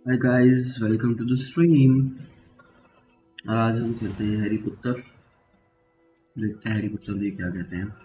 Hi guys, welcome to the stream. और आज हम खेलते हैं हैरी पॉटर। देखते हैं हैरी पॉटर ये क्या कहते हैं।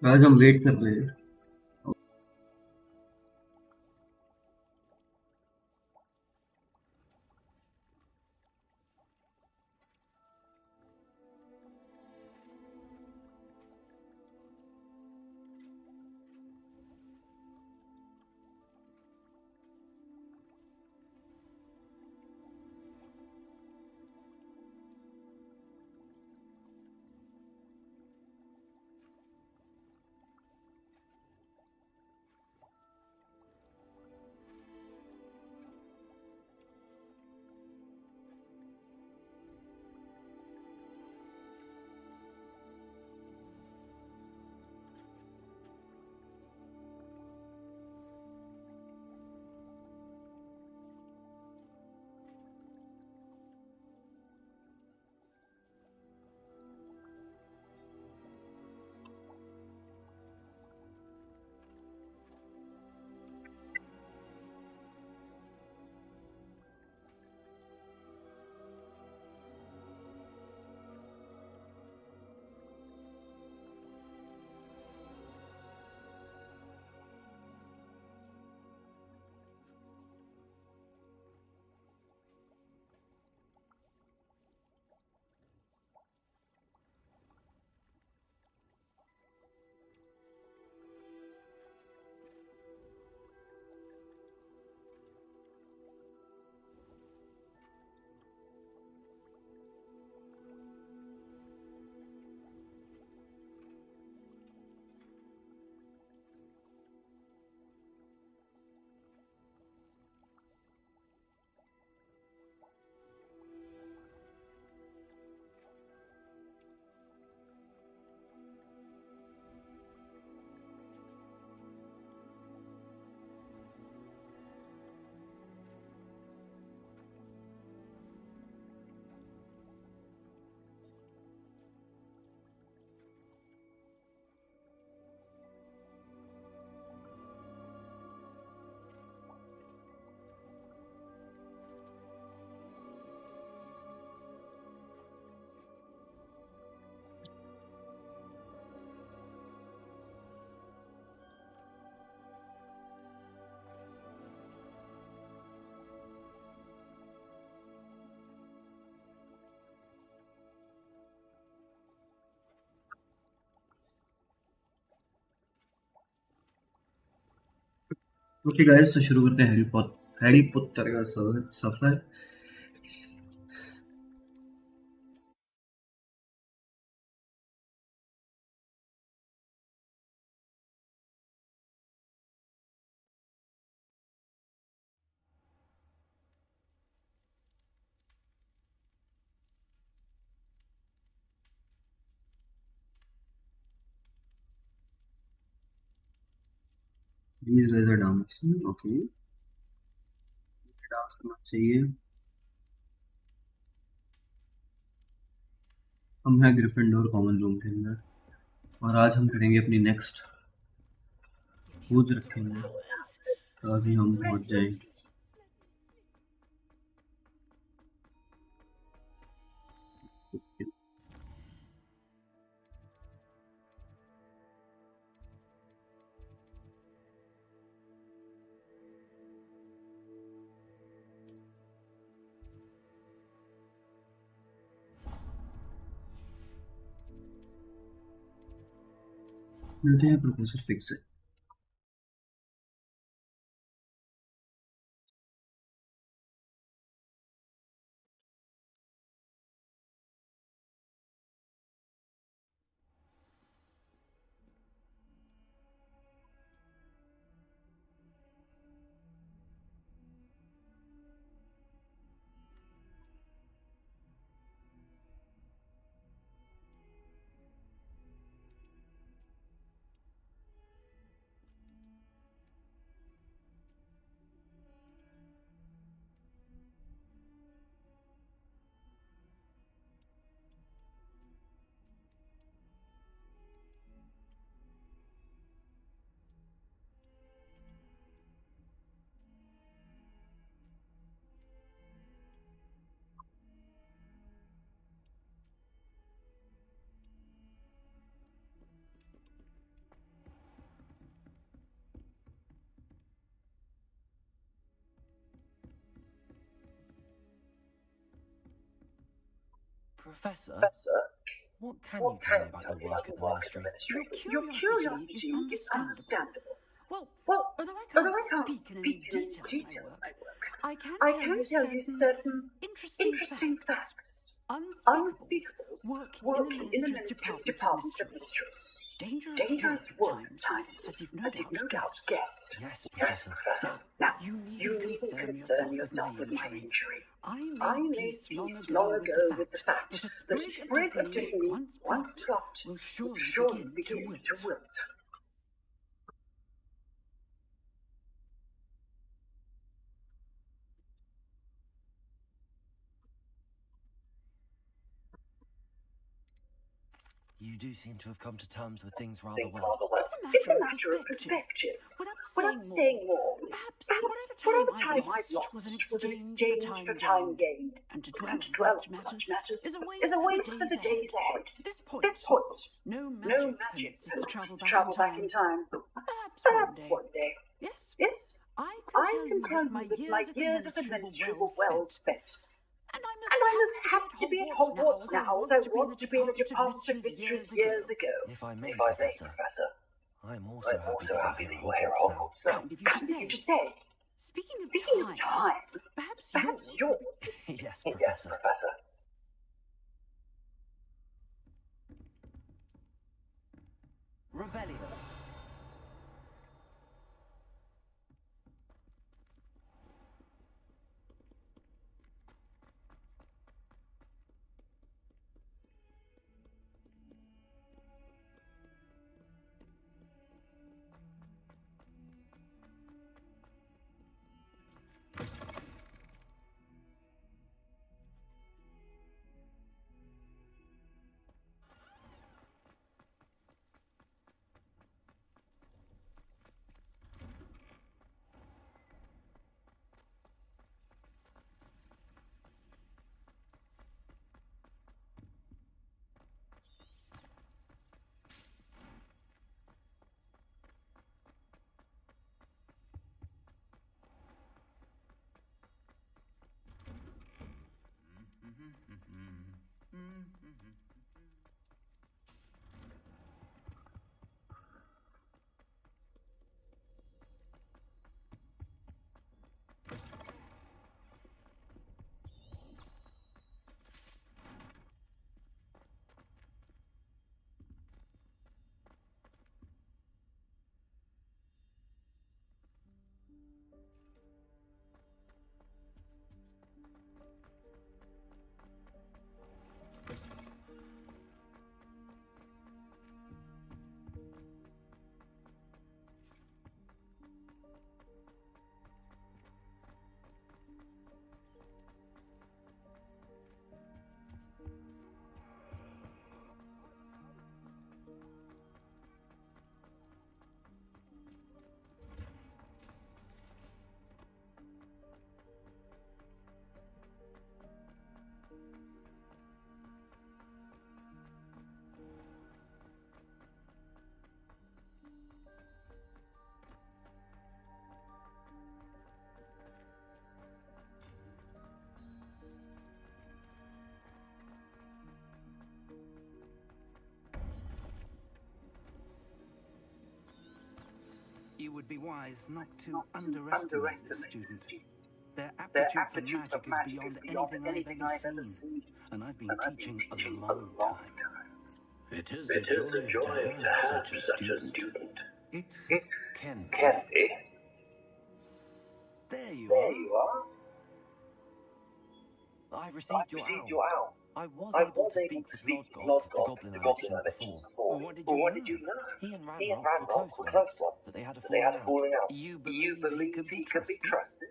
आज हम वेट कर रहे हैं। ओके गाइस, तो शुरू करते हैं हैरी पॉटर का सफर। These guys are dancing, okay। Dance करना चाहिए। हम हैं ग्रिफिंडोर कॉमन रूम के अंदर, और आज हम करेंगे अपनी नेक्स्ट खोज रखेंगे ताकि हम पहुंच जाएं। मिलते हैं प्रोफेसर फिक्स से। Professor, what can you tell me about your work at the Ministry? Your curiosity is understandable. Well, Well, although I although I can't can't speak in any detail of my work, I I can tell you certain interesting facts. Unspeakables working in the Ministry's Ministry's Department Department of of Mysteries. Mysteries. Dangerous work at times, as you've no doubt guessed. Yes, Yes, Professor. Professor. Now, You you needn't needn't concern concern yourself yourself with my with my injury. injury. I I made made peace peace long ago with the fact fact that a sprig of Tiffany, once plucked, will will surely begin begin to to wilt. wilt. You do seem to have come to terms with things rather well. It's a matter of perspective. Without saying more, perhaps whatever time I've lost was an exchange for time gained, and to dwell on such matters is a waste for the days ahead. At this point, No no magic magic permits permits us us to to travel back in time. Perhaps one day. Yes, Yes, I I can can tell tell you you that my years at the ministry were well spent. and And I'm as happy to be at Hogwarts now as I was to be in the Department of Mysteries years ago. If I may, If I may, Professor, Professor. I'm I'm also happy that you're here at Hogwarts now. Kind of you to say. Speaking of time, perhaps yours. Yes, Yes, Professor. Professor. Revelio. You would be wise not to not to underestimate this student. Their aptitude for magic is beyond anything I've ever seen. And I've been And I've teaching been a teaching long a long time. time. It It is a joy to have such a student. It can Candy, There you there are. you are. I received your owl. I was I able was to able speak to with speak with Lodgott, Lodgott, the the goblin goblin I I mentioned mentioned before. before. What did Well, you what learn? did you learn? He and He and Ranrock were Ranrock close were close once, but once, they had a but they had a falling out. falling out. You You believe believe he could be trusted?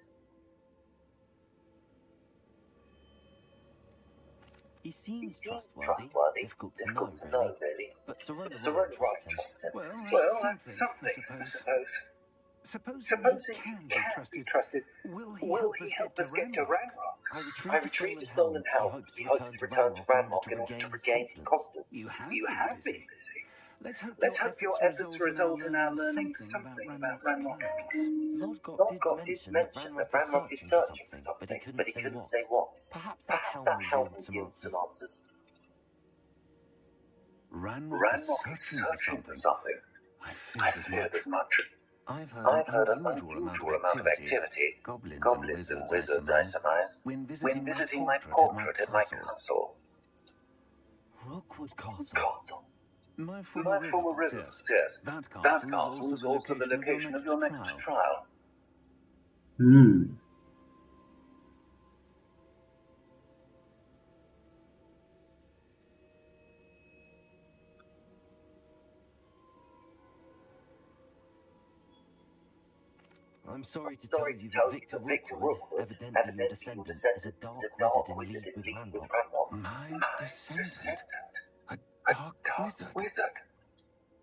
He He seems seems trustworthy. trustworthy. Difficult to Difficult know, to know, really. really. But Sirona Sir Ryan Ryan trusts him. trusts him. Well, That's something, I suppose. Supposing Supposing he he can can be be trusted, trusted, will he will help he us help get us to get to Ranrock? Ranrock? I I retrieved retrieved the the stolen stolen helm. helm. He hopes to return to Ranrock in order to regain his confidence. You You have been busy. Let's hope Let's hope your efforts result in our learning something about about Ranrock's Ranrock's plans. plans. Lodgott did mention that Ranrock is searching for something, but he couldn't say what. Perhaps Perhaps that that helm helm will will yield some answers. Ranrock is searching for something. I feared as much. I've I've heard heard an an unusual amount of activity. Goblins and wizards, I surmise. When When visiting my portrait at my castle. Rookwood Castle. Castle. My My former residence, residence, yes. That That castle castle is also the location of your next trial. Hmm. I'm sorry to Sorry tell to you tell that you that Victor Rookwood, Rookwood, evidently your descendant, is a dark wizard in league with Ranrock. My descendant. A A dark dark wizard.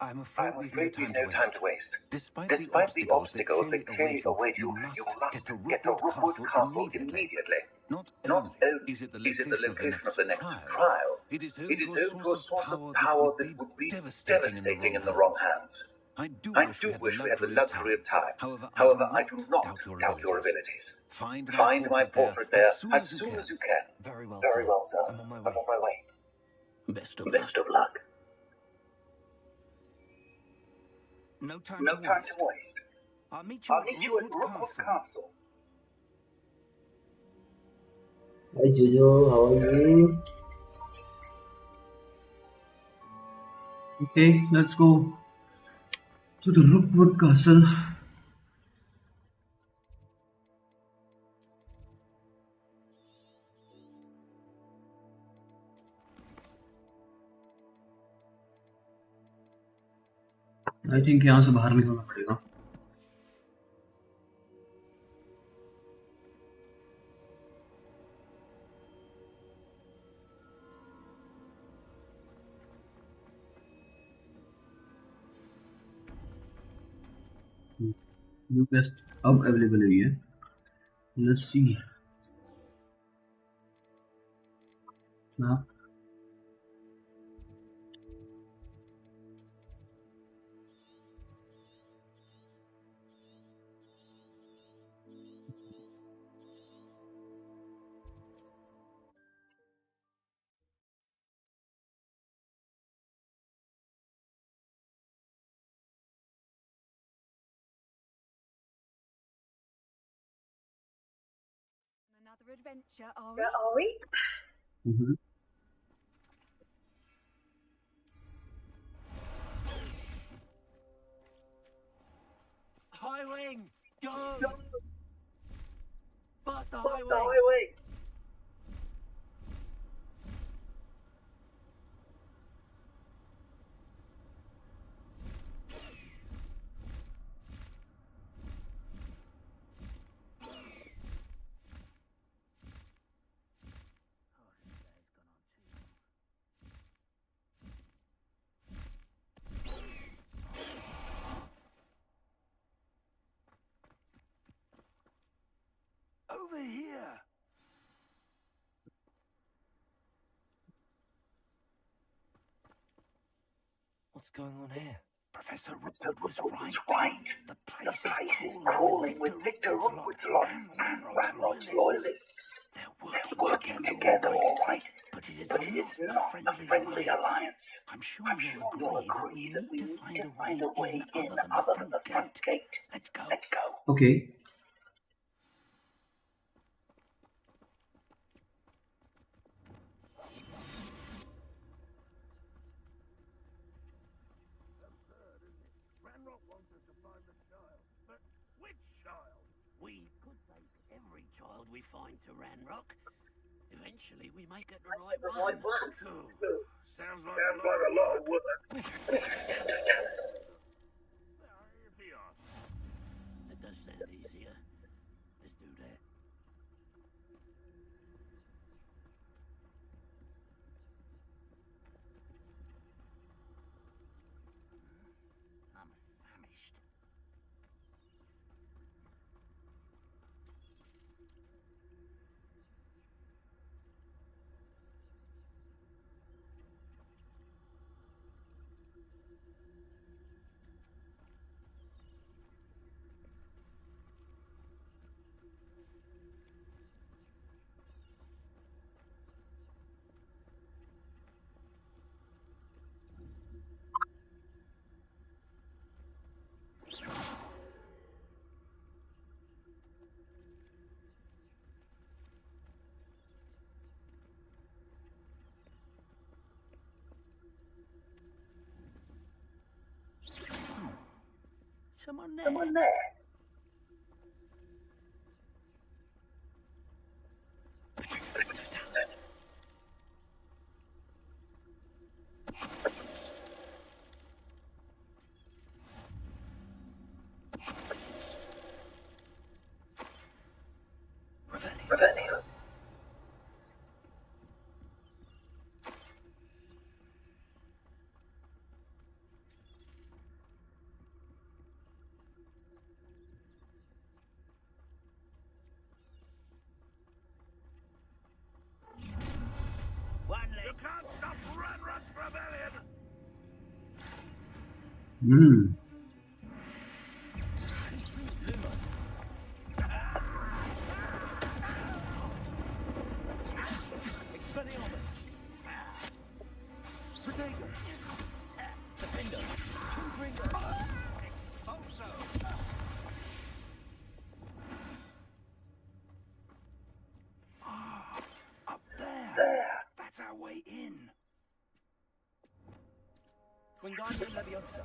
I'm I'm afraid we've no time to waste. Despite Despite the obstacles that clearly await you you must must get to Rookwood Castle immediately. Not Not only only is it the is it location of the next trial, trial, it is it is home to a source of power that would be devastating in the wrong hands. I do I wish do we wish we had had the the luxury of time. However, However, I do not doubt your abilities. Find Find my portrait there as soon as you can. Very well, Very well, sir. I'm on my I'm way. on my way. Best of Best of luck. No time No time to waste. I'll meet I'll meet you at Rookwood Castle. Hi Jojo, how are you? Okay, let's go to the Rookwood Castle. I think यहाँ से बाहर निकलना पड़ेगा. New quest अब available हुई है. Let's see. ना Another adventure, are we? High wing, go! Faster, The high wing! highway. Over here. What's going on here? Professor Sir Rookwood was Rookwood was right. right. The The place, place is crawling crawling with Victor Rookwood's lot and Ranrock's loyalists. They're They're together, all right. But it is not a friendly alliance. I'm sure I'm sure you'll agree that we need to find a way in other than the front gate. Let's go. Let's go. Okay. Ranrock wants us to find the child, but which child? We could take every child we find to Ranrock. Eventually, we may get the right one. Sounds like a lot of work. Just tell us. If he asks. It does sound easier. Let's do that. I'm famished. Someone there. Someone there. Revenue. One You leg. can't stop Ranrock's rebellion! Hmm. Expelliarmus. Protego. Defender. Confringo. Up there. There. That's our way in. Wingardium Leviosa.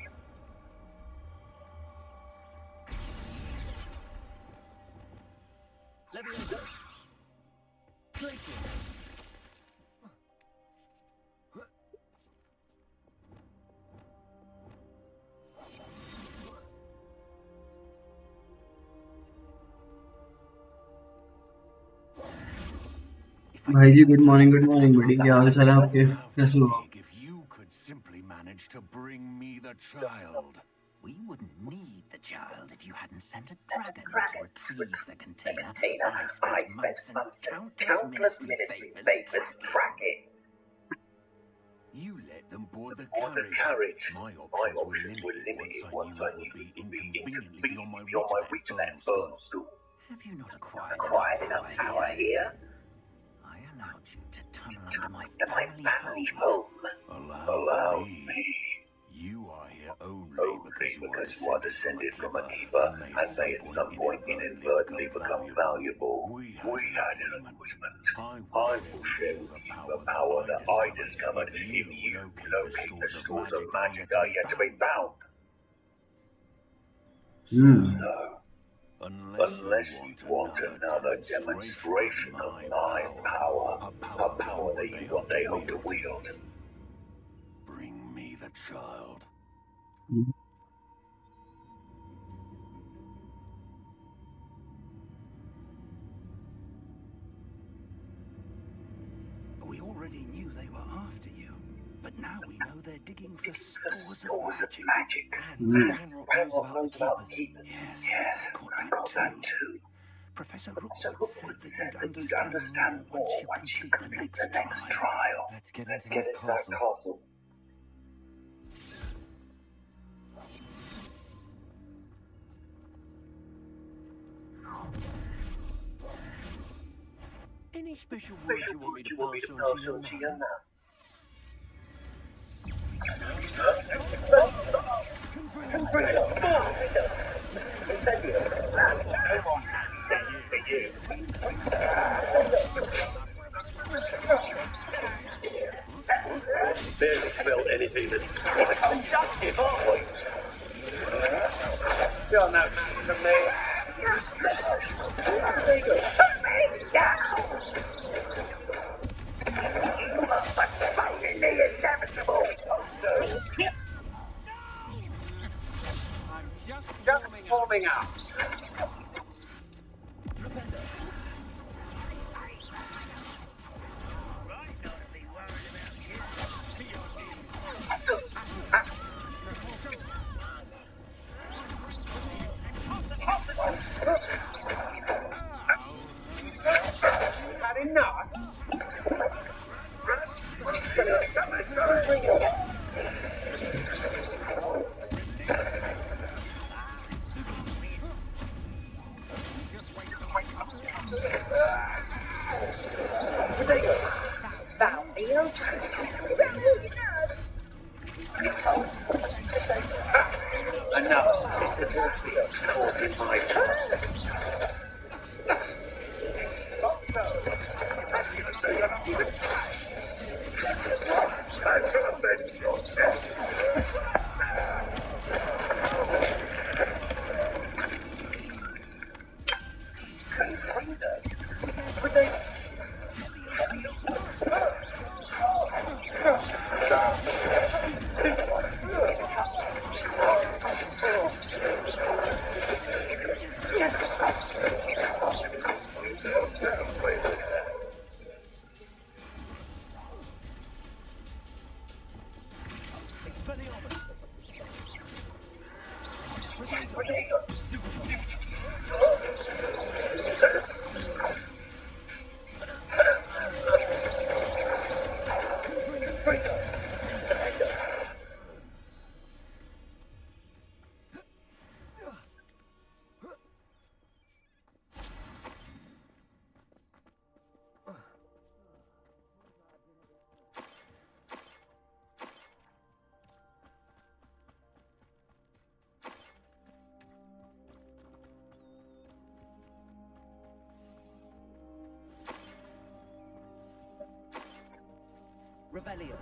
Leviosa. Glacier. भाई जी good morning बड़ी क्या हाल चाल है आपके कैसे हो आप? If you could simply manage to bring me the child. We wouldn't need the child if you hadn't sent a Sent a dragon to dragon retrieve the container. I spent months and countless ministry favors tracking. You let them board the Or the carriage. carriage. My My options were limited once I knew it would be inconveniently beyond my reach at that firm school. Have you not Acquired enough power here I allowed you to tunnel under my to my family family home. home. Allow me. You are here only Because you are descended from a keeper and may at some point inadvertently become valuable. We had an agreement. I will share with you the power that I discovered if you locate the stores of magic that are yet to be found. Hmm. No. Unless you want another demonstration of my power, a power that you one day hope to wield. Bring me the child. We already knew they were after you, but now we know they're digging for The stores of magic. And Ranrock knows about the keepers. Yes, Yes, I got that too. Professor Professor Rookwood Rookwood said said that you'd understand more once you complete the next trial. Let's get Let's into get that into that castle. castle. Any special words you want me to pass on to your nan? Can bring us more. It's a new plan. No one has for you. Barely smelled anything that's productive, aren't we? Got no from me. Postponing the inevitable. So, I'm Just warming up. Had enough? Enough. It's the dirtiest caught in my trust. Revelio.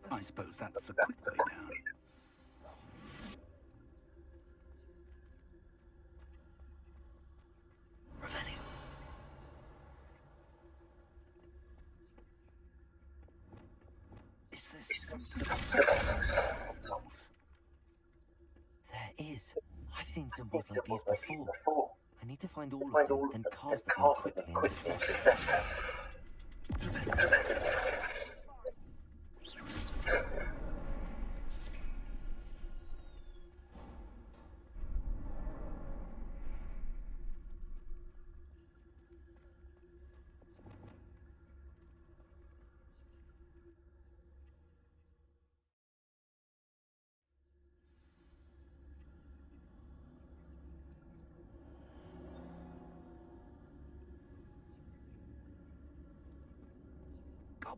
I suppose that's the quick way down. Revelio. Is this There is. I've seen symbols like these before. I need to find all of them and cast them quickly in succession.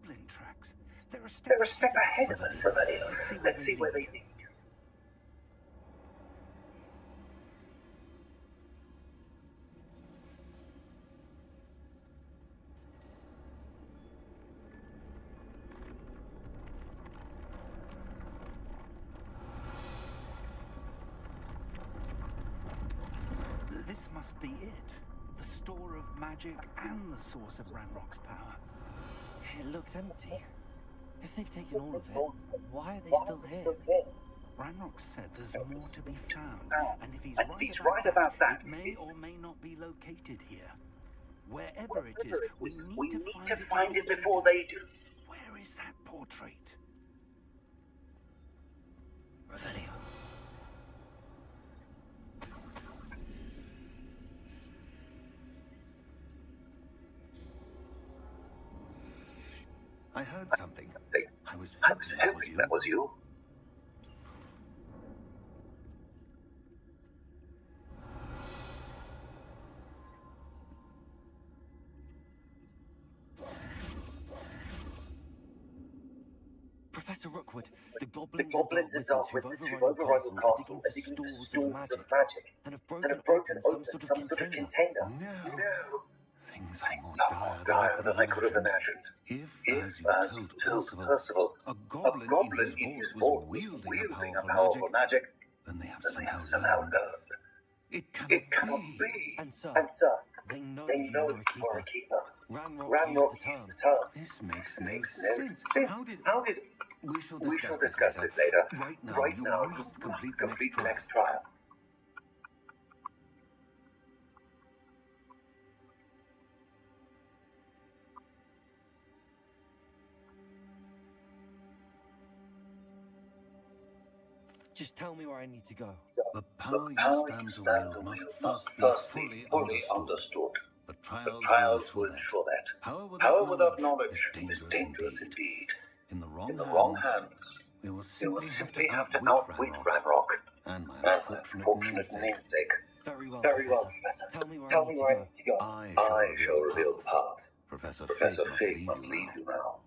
goblin tracks. They're a step ahead of us, Revelio. Let's see where they lead. This must be it. The store of magic and the source of Ranrock's power. It looks empty. If they've taken all of it, why are they still here? Ranrock said there's more to be found, and if he's right about that, it may or may not be located here. Wherever it is, we need to find it before they do. Where is that portrait? Revelio. I heard something. I was hoping that was you. Professor Rookwood, the The goblins and dark wizards who've overrun the castle are digging for stores of magic and have broken open some sort of container. No. Things Things are more dire than I could have imagined. If, as you told Percival, a goblin in his vault was wielding a powerful magic, then they have somehow learned. It cannot be. And sir, they know you you are a keeper. Ranrock used the term. This This makes makes no sense. How did... We shall discuss this later. Right now, you must complete the next trial. just tell me where I need to go. The power you stand to wield must first be fully understood. The trials will ensure that. Power without knowledge is dangerous indeed. In the wrong hands, we will simply have to outwit Ranrock and my unfortunate namesake. Very well, Professor. Tell me where I need to go. I shall reveal the path. Professor Fig must lead you now.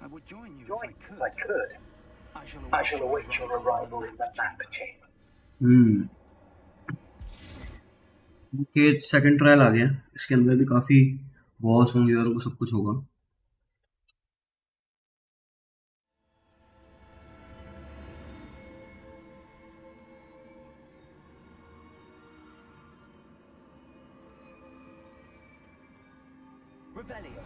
I would join you if I could. I shall await your arrival in the map chamber. Okay second trial आ गया. इसके अंदर भी काफी boss होंगे और वो सब कुछ होगा. Revelio.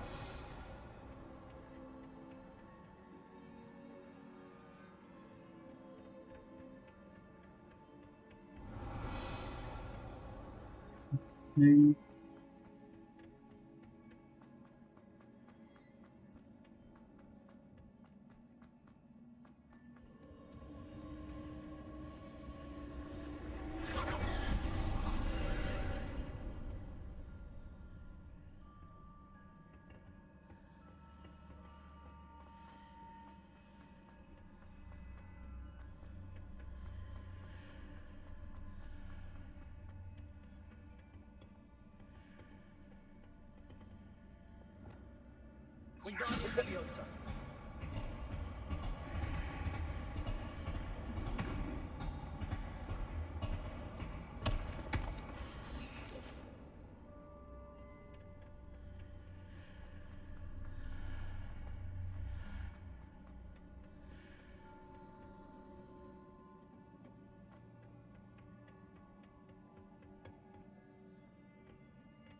Wingardium Leviosa.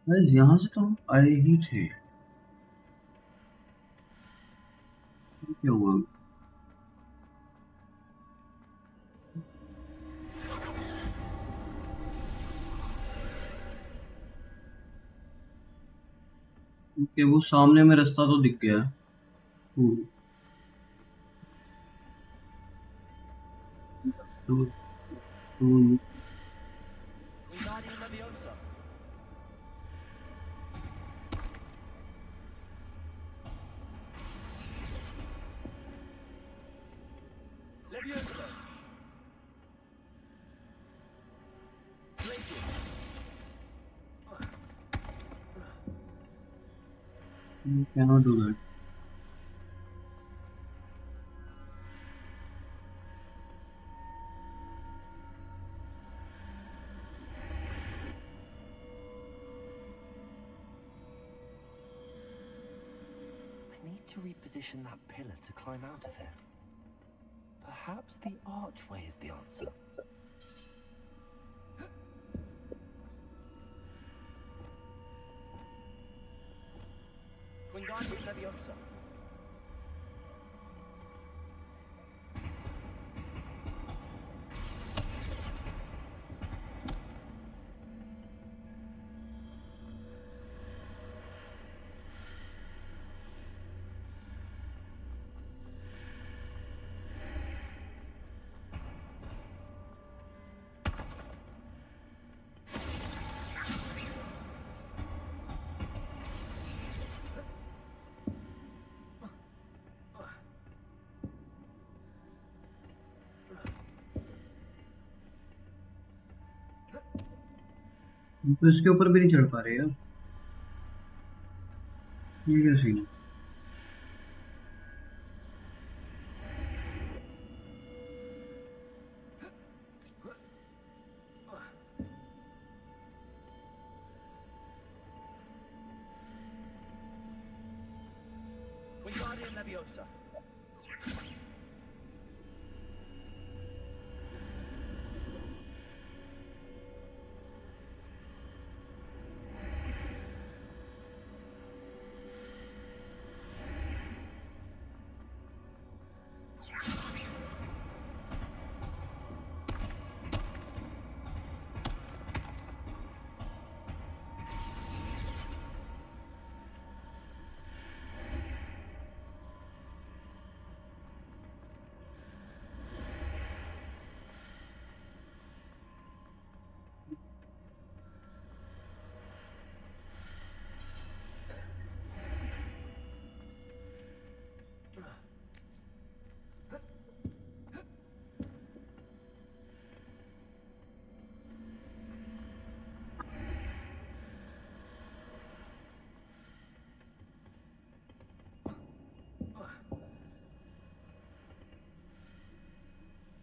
गाइस यहाँ से तो हम आए ही थे. क्या हुआ? ओके वो सामने में रास्ता तो दिख गया. Wingardium Leviosa. Leviosa. Glacius. You cannot do that. I need to reposition that pillar to climb out of it. Perhaps the archway is the answer. Wingardium Leviosa. तो इसके ऊपर भी नहीं चढ़ पा रहे यार, ये क्या सीन है? Wingardium Leviosa.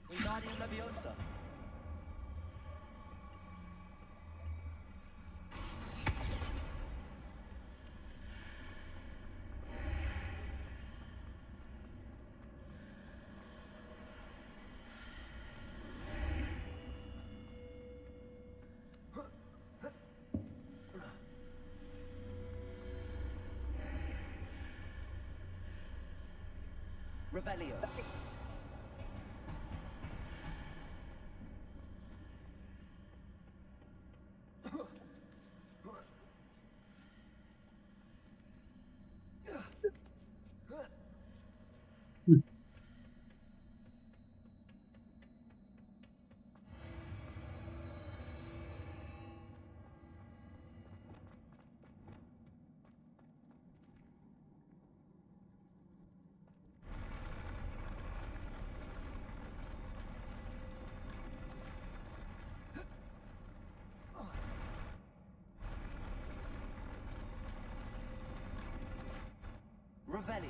Wingardium Leviosa. Revelio. Revelio.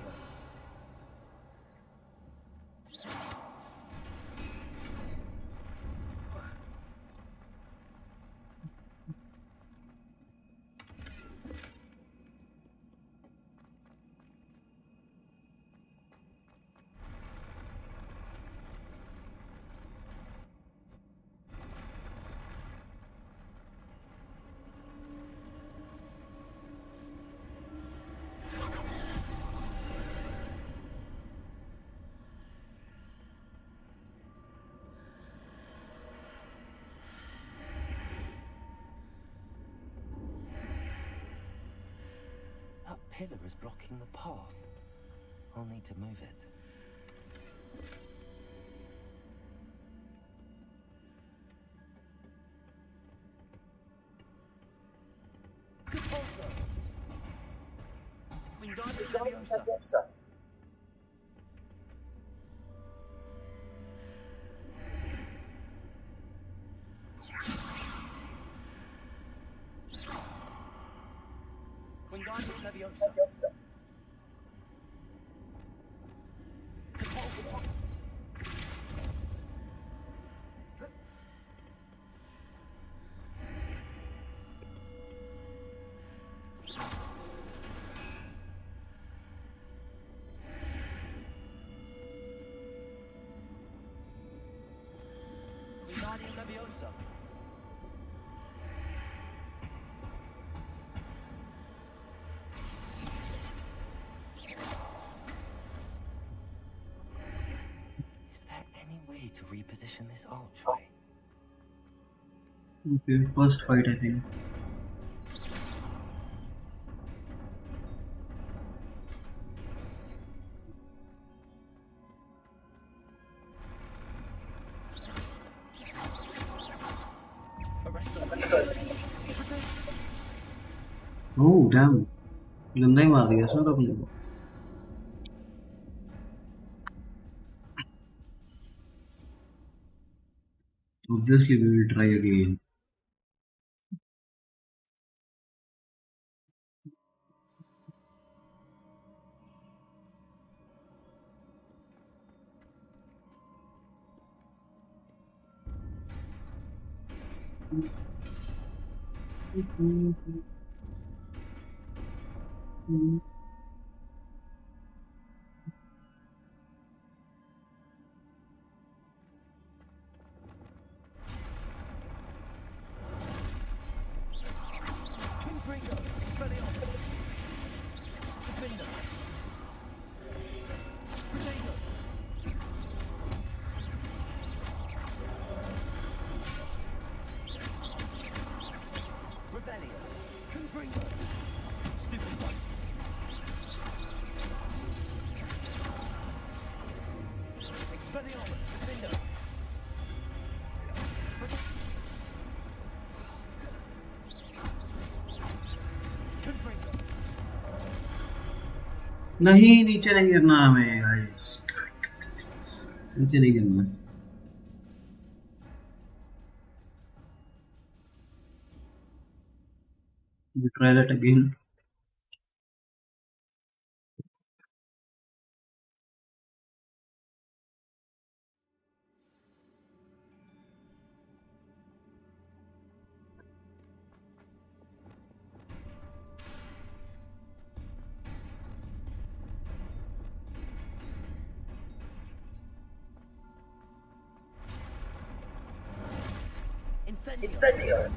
That pillar is blocking the path. I'll need to move it. Repulsor. Wingardium Leviosa. Leviosa. Repulsor. Wingardium Leviosa. Is there any way to reposition this archway? Okay, first fight I think. Oh damn, गंदा ही मार दिया उसने तो अपने को. Obviously we will try again. नहीं, नीचे नहीं गिरना हमें गाइस, नीचे नहीं गिरना. We try that again. Incendio.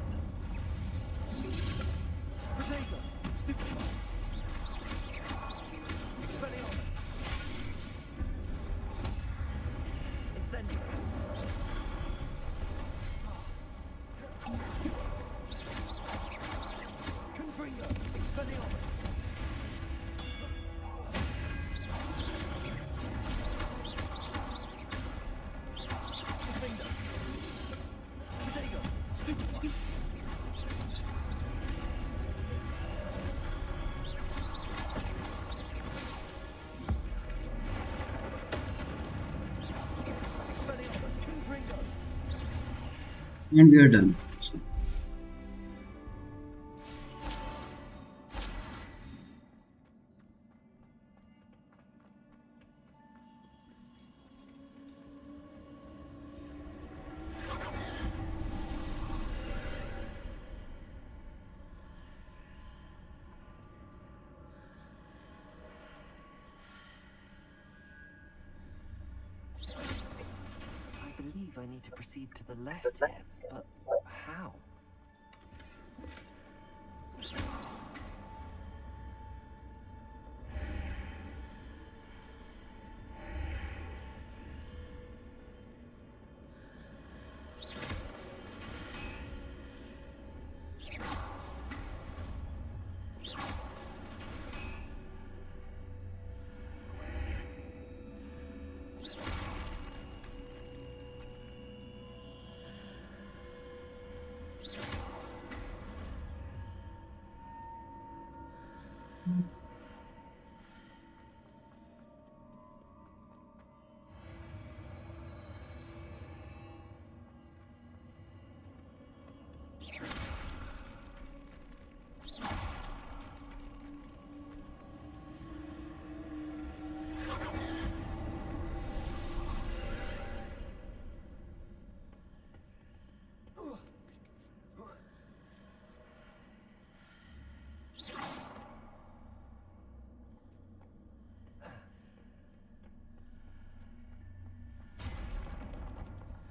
And we are done. I need to proceed to the left here, but how?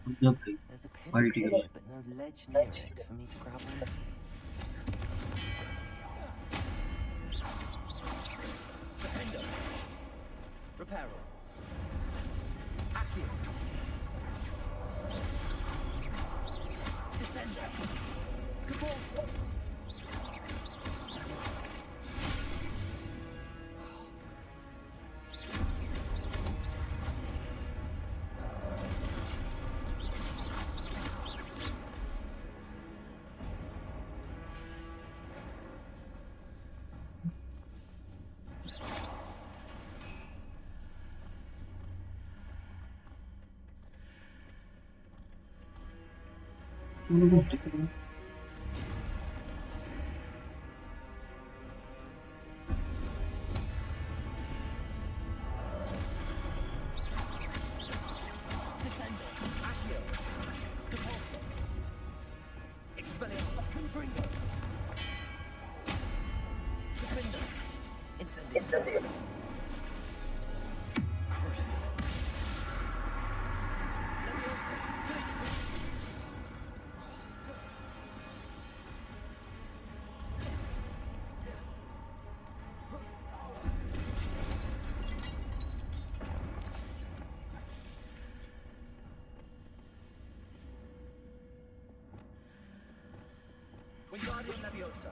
जब भाई There's a party pivot ticket here, but no ledge near it for me to grab onto. Defender. Reparo. Accio. Descender. Cabalso. Descender. Accio. Cabalso. Expelliarmus. Confringo. Defender. Incendio. Crucible. Leviosa. Glacier. Wingardium Leviosa.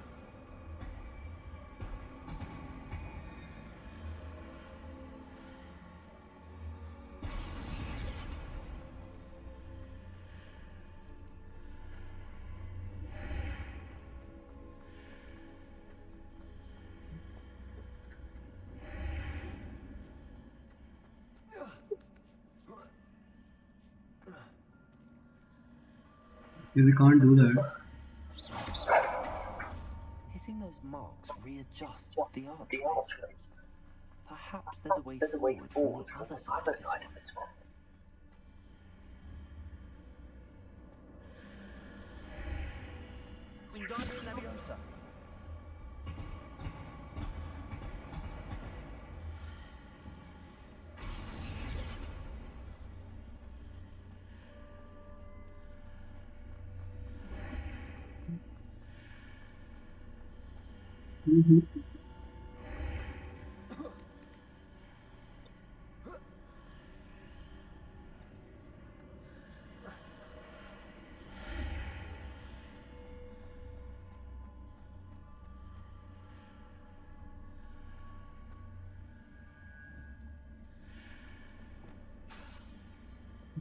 We can't do that. Hitting those marks readjusts the archways. Perhaps there's a way forward from the other side of this one. Wingardium Leviosa.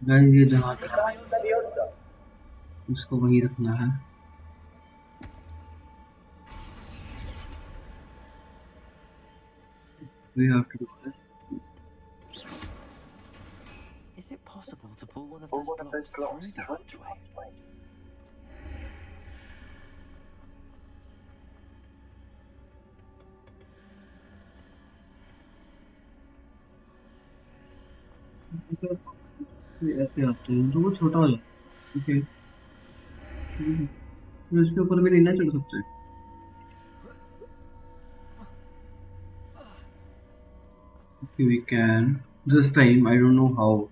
Guys ये जहाँ था उसको वहीं रखना है. We have to do it. Is it possible to pull one of those blocks through the archway? ये ऐसे आते हैं तो वो छोटा हो जाए. ओके. तो इसके ऊपर भी नहीं ना चढ़ सकते. Okay, we can. This time I don't know how.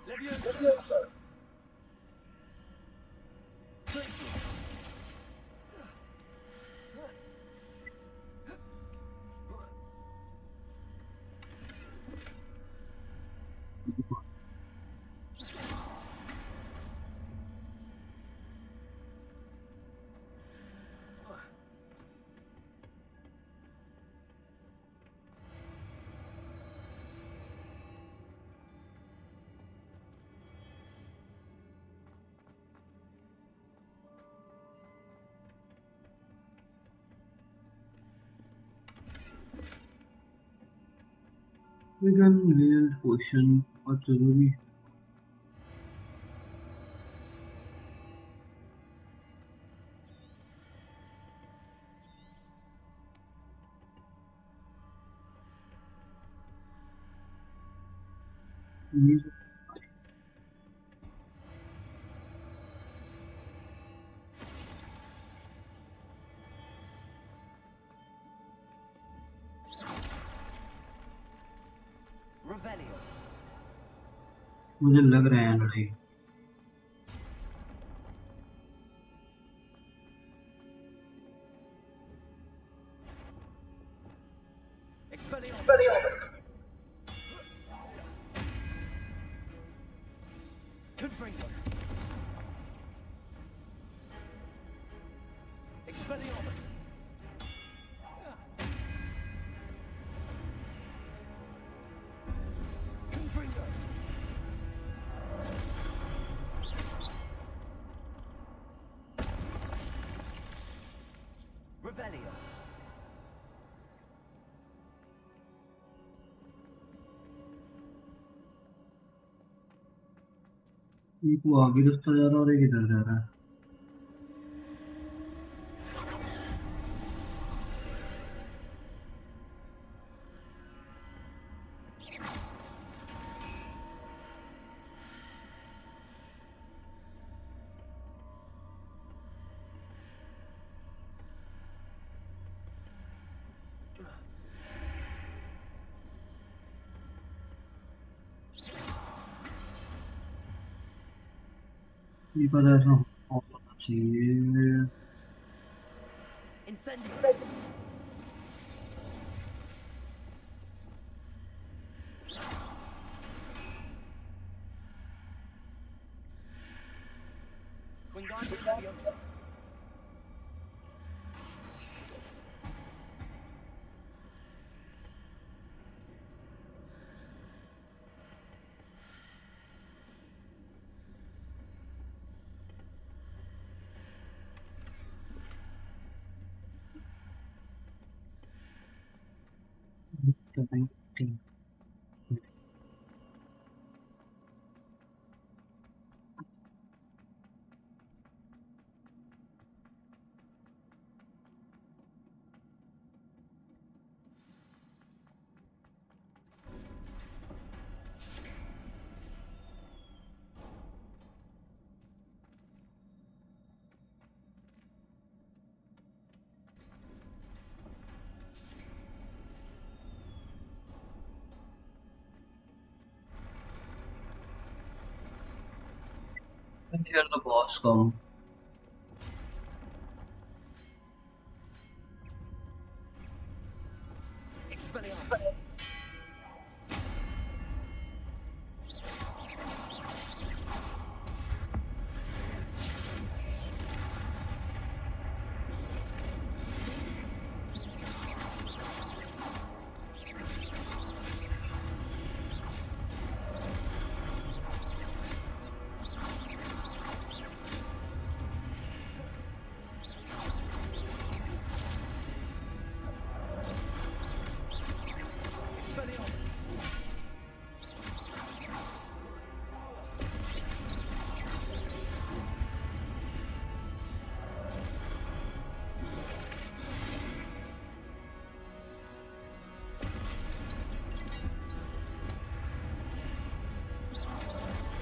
Leviosa. Glacier. We can real question और जरूरी है. Revelio. मुझे लग रहा है लड़ाई Expelliarmus. Confringo. Expelliarmus. Confringo. Revelio. एक वो आगे रास्ता जा रहा है और एक इधर जा रहा है ये पता ऐसा होना चाहिए Incendio. Wingardium Leviosa. And here the boss come Expelliarmus. Expelliarmus.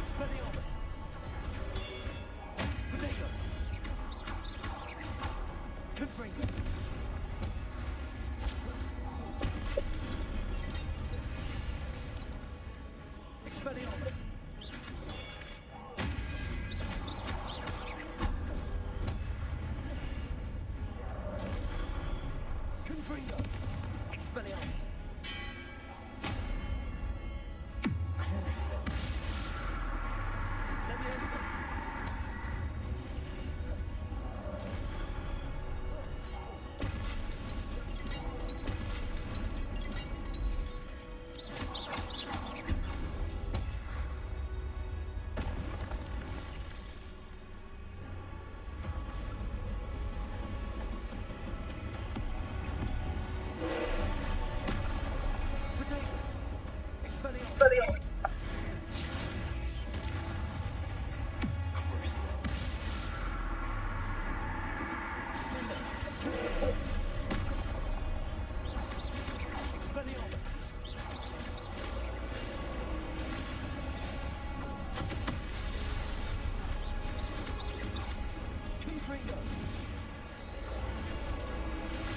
Expelliarmus. Bodega. Confringo. Expelliarmus. Confringo. Expelliarmus. Crucio. Leviosa. Bodega. Expelliarmus. Crucio. Expelliarmus. Confringo.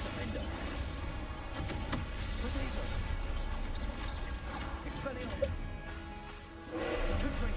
Defender. Bodega. Expelliarmus. Confringo.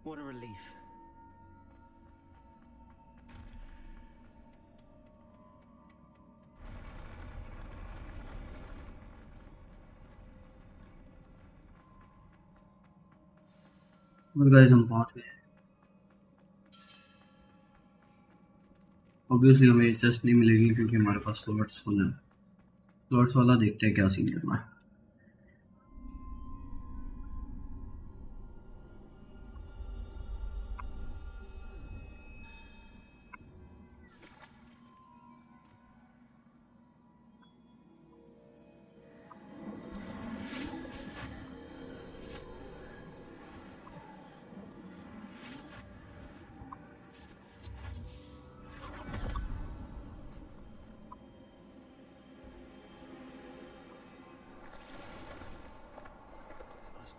What a relief. और गाइस हम पहुंच गए। Obviously हमें chest नहीं मिलेगी क्योंकि हमारे पास slots full हैं। स्लॉट्स वाला देखते हैं क्या सीन करना है।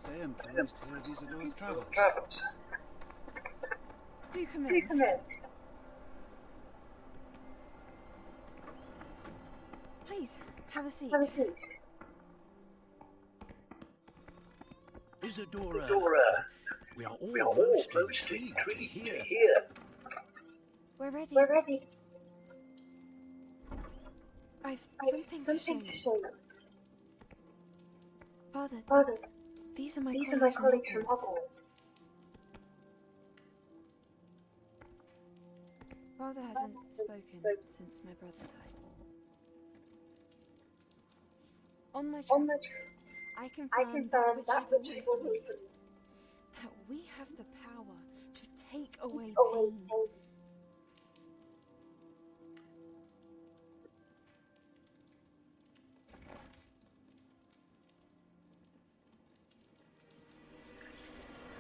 Say I'm curious to hear these travels. Do come in. Do come in. Please, have a seat. Have a seat. Isadora, we are all most intrigued to hear. We're ready. We're ready. I've I've something to show you. Father, Father, these are my colleagues from Hogwarts. Father hasn't spoken since my brother died. On my On travels, the I I confirm confirm that which I've always believed. believed, that we have the power to take away Away pain. pain.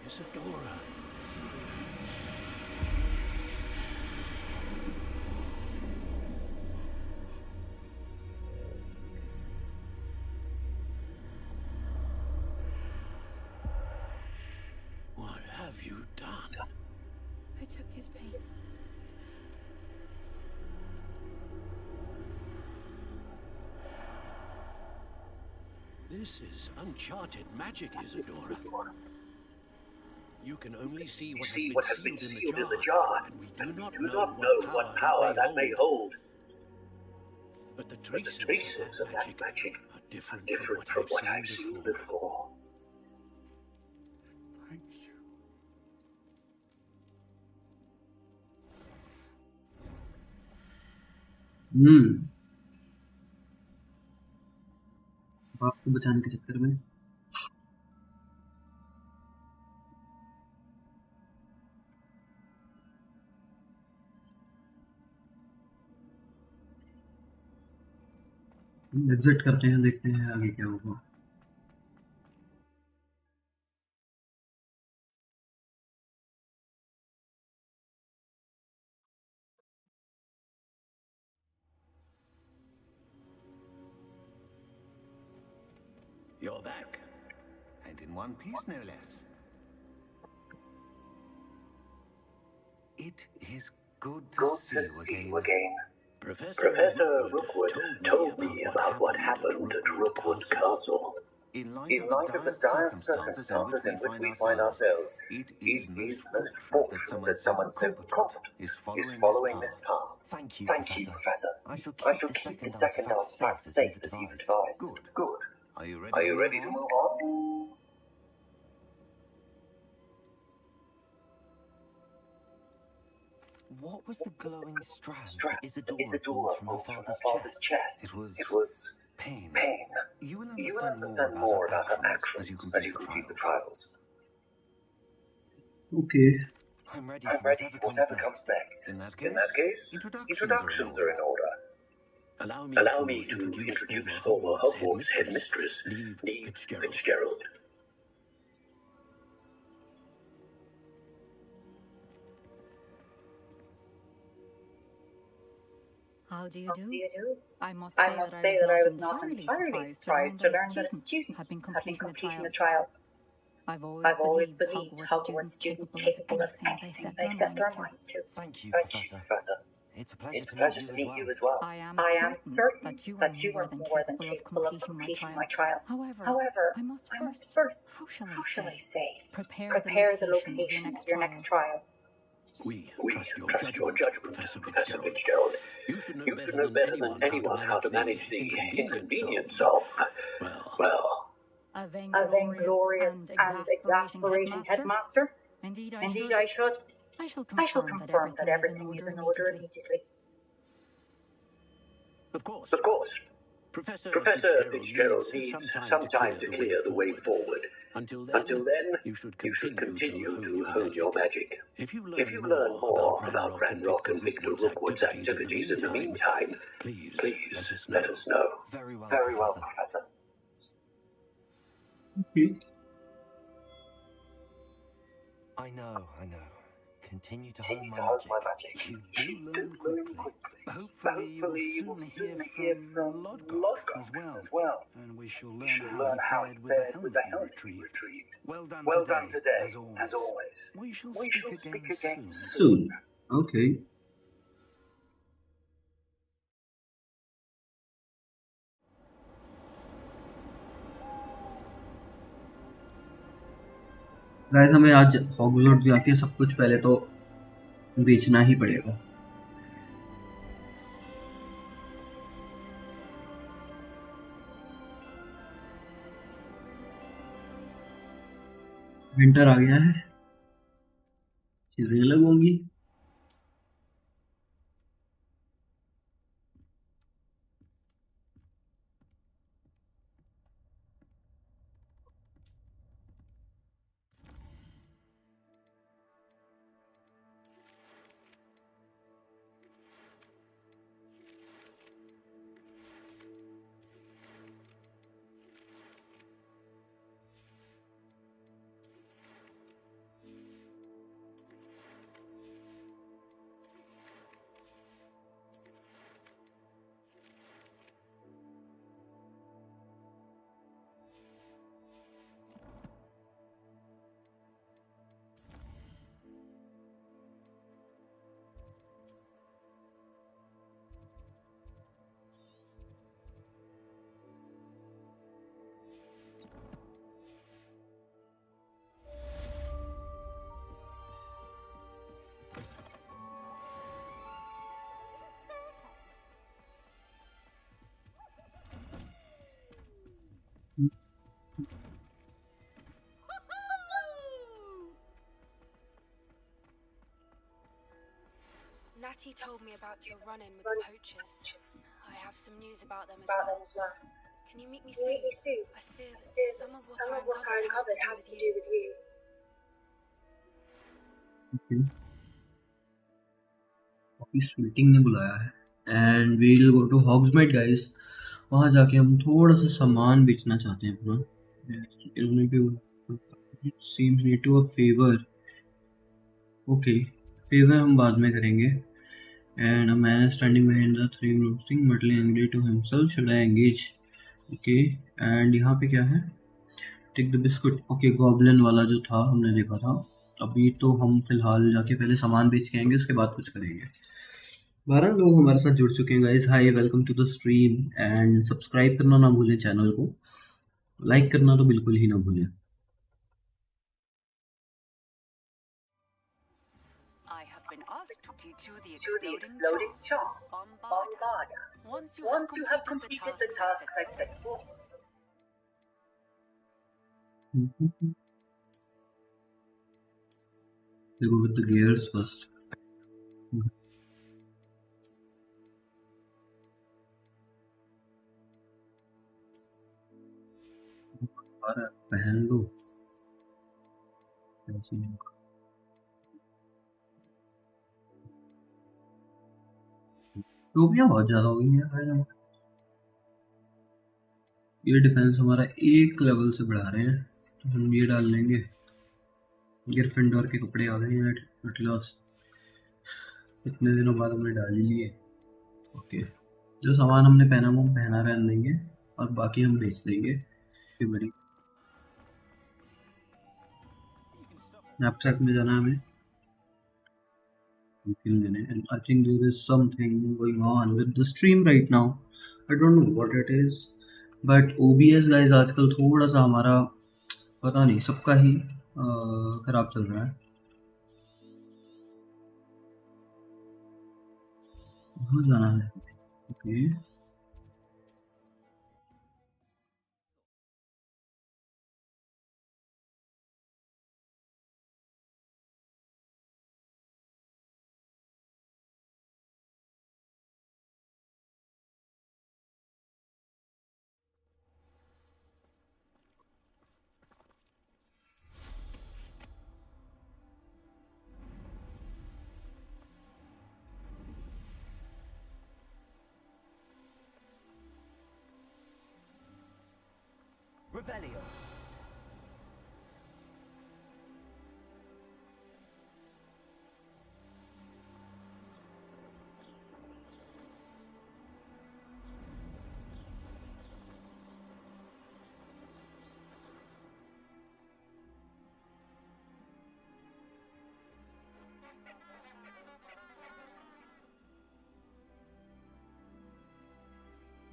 Isadora. What have you done? I took his pain. This is uncharted magic, Isadora. You can only see what has been sealed in the jar, and we do not know what power that may hold. But the traces of that magic are different from what I've seen before. बाप को बचाने के चक्कर में exit करते हैं, देखते हैं आगे क्या होगा। You're back. And in one piece, no less. It is good to see you again. Professor Rookwood told me about what happened at Rookwood Castle. In light of the dire circumstances in which we find ourselves, it is most fortunate that someone so competent is following this path. Thank you, Professor. I shall keep the second artifact safe as you've advised. Good. Are you ready to move on? What was the glowing strand Strap that Isadora pulled from her pulled from her father's father's chest. It was pain. You will understand more about her actions as you complete the trials. Okay. I'm ready I'm for ready for whatever comes next. In that case, introductions are in order. Allow me to introduce former Hogwarts headmistress, Neve Fitzgerald. How do you do? I must I say must that say that I was not entirely entirely surprised surprised to learn that that a student had been had been completing completing the the trials. trials. I've I've always always believed believed Hogwarts students capable of anything they set their minds to. Thank you, Thank you, Professor. Professor. It's a It's a pleasure pleasure to meet you as as well. well. I am I am certain that you that you are are more than capable of completing completing my my trial. However, I must first, how shall I say, prepare the the location of your next trial. We We trust your judgment, Professor Fitzgerald. You should know better than anyone how to manage the inconvenience of, well, A vainglorious and exasperating headmaster? Indeed, Indeed, I should. I shall I shall confirm confirm that everything is in order immediately. of course. Professor Fitzgerald needs some time to clear the way forward. Until then, you should you should continue continue to hone your magic. If you Learn more about Ranrock and Victor Rookwood's activities in the meantime, please let us know. Very well, Very well, Professor. Professor. Okay. I know. Continue to Continue hone to my hone magic. my magic. You do learn quickly. Hopefully, you will soon hear from Lodgok as well. And we shall We shall learn how he fared with the helmet you retrieved. Well done today, as always. We shall We shall speak again Soon. Okay. Guys हमें आज Hogwarts जाके सब कुछ पहले तो बेचना ही पड़ेगा। Winter आ गया है, चीजें अलग होंगी। Ratty told me about your run-in with the poachers. I have some news about them as well. Can you meet me soon? I fear that some of what I uncovered has to do with you. Okay. Office meeting ने बुलाया है and we will go to Hogsmeade guys. वहाँ जाके हम थोड़ा सा सामान बेचना चाहते हैं अपना. इन्होंने भी seems need to a favor. Okay, favour हम बाद में करेंगे. And a man is standing behind the three roasting, muttering angry to himself. Should I engage? Okay. And यहाँ पे क्या है? Take the biscuit. Okay, goblin वाला जो था हमने देखा था. अभी तो हम फिलहाल जाके पहले सामान बेच के आएंगे, उसके बाद कुछ करेंगे. 12 लोग हमारे साथ जुड़ चुके हैं guys. Hi, welcome to the stream. And subscribe करना ना भूलें चैनल को. लाइक करना तो बिल्कुल ही ना भूलें. To teach you the exploding charm, Bombarda. Once you have completed the tasks I've set forth. We go with the gears first. पहन लो. टोपियाँ बहुत ज़्यादा हो गई हैं भाई. ये डिफेंस हमारा एक लेवल से बढ़ा रहे हैं, तो हम ये डाल लेंगे. ग्रिफिंडोर के कपड़े आ गए हैं एट लास्ट. इतने दिनों बाद हमने डाल ही लिए. ओके, जो सामान हमने पहना वो हम पहना रहने देंगे और बाकी हम बेच देंगे. ये बड़ी नैपसैक में जाना हमें. And I think there is something going on with the stream right now. I don't know what it is, but OBS guys आजकल थोड़ा सा हमारा पता नहीं, सबका ही खराब चल रहा है. कहाँ जाना है? Okay, Revelio.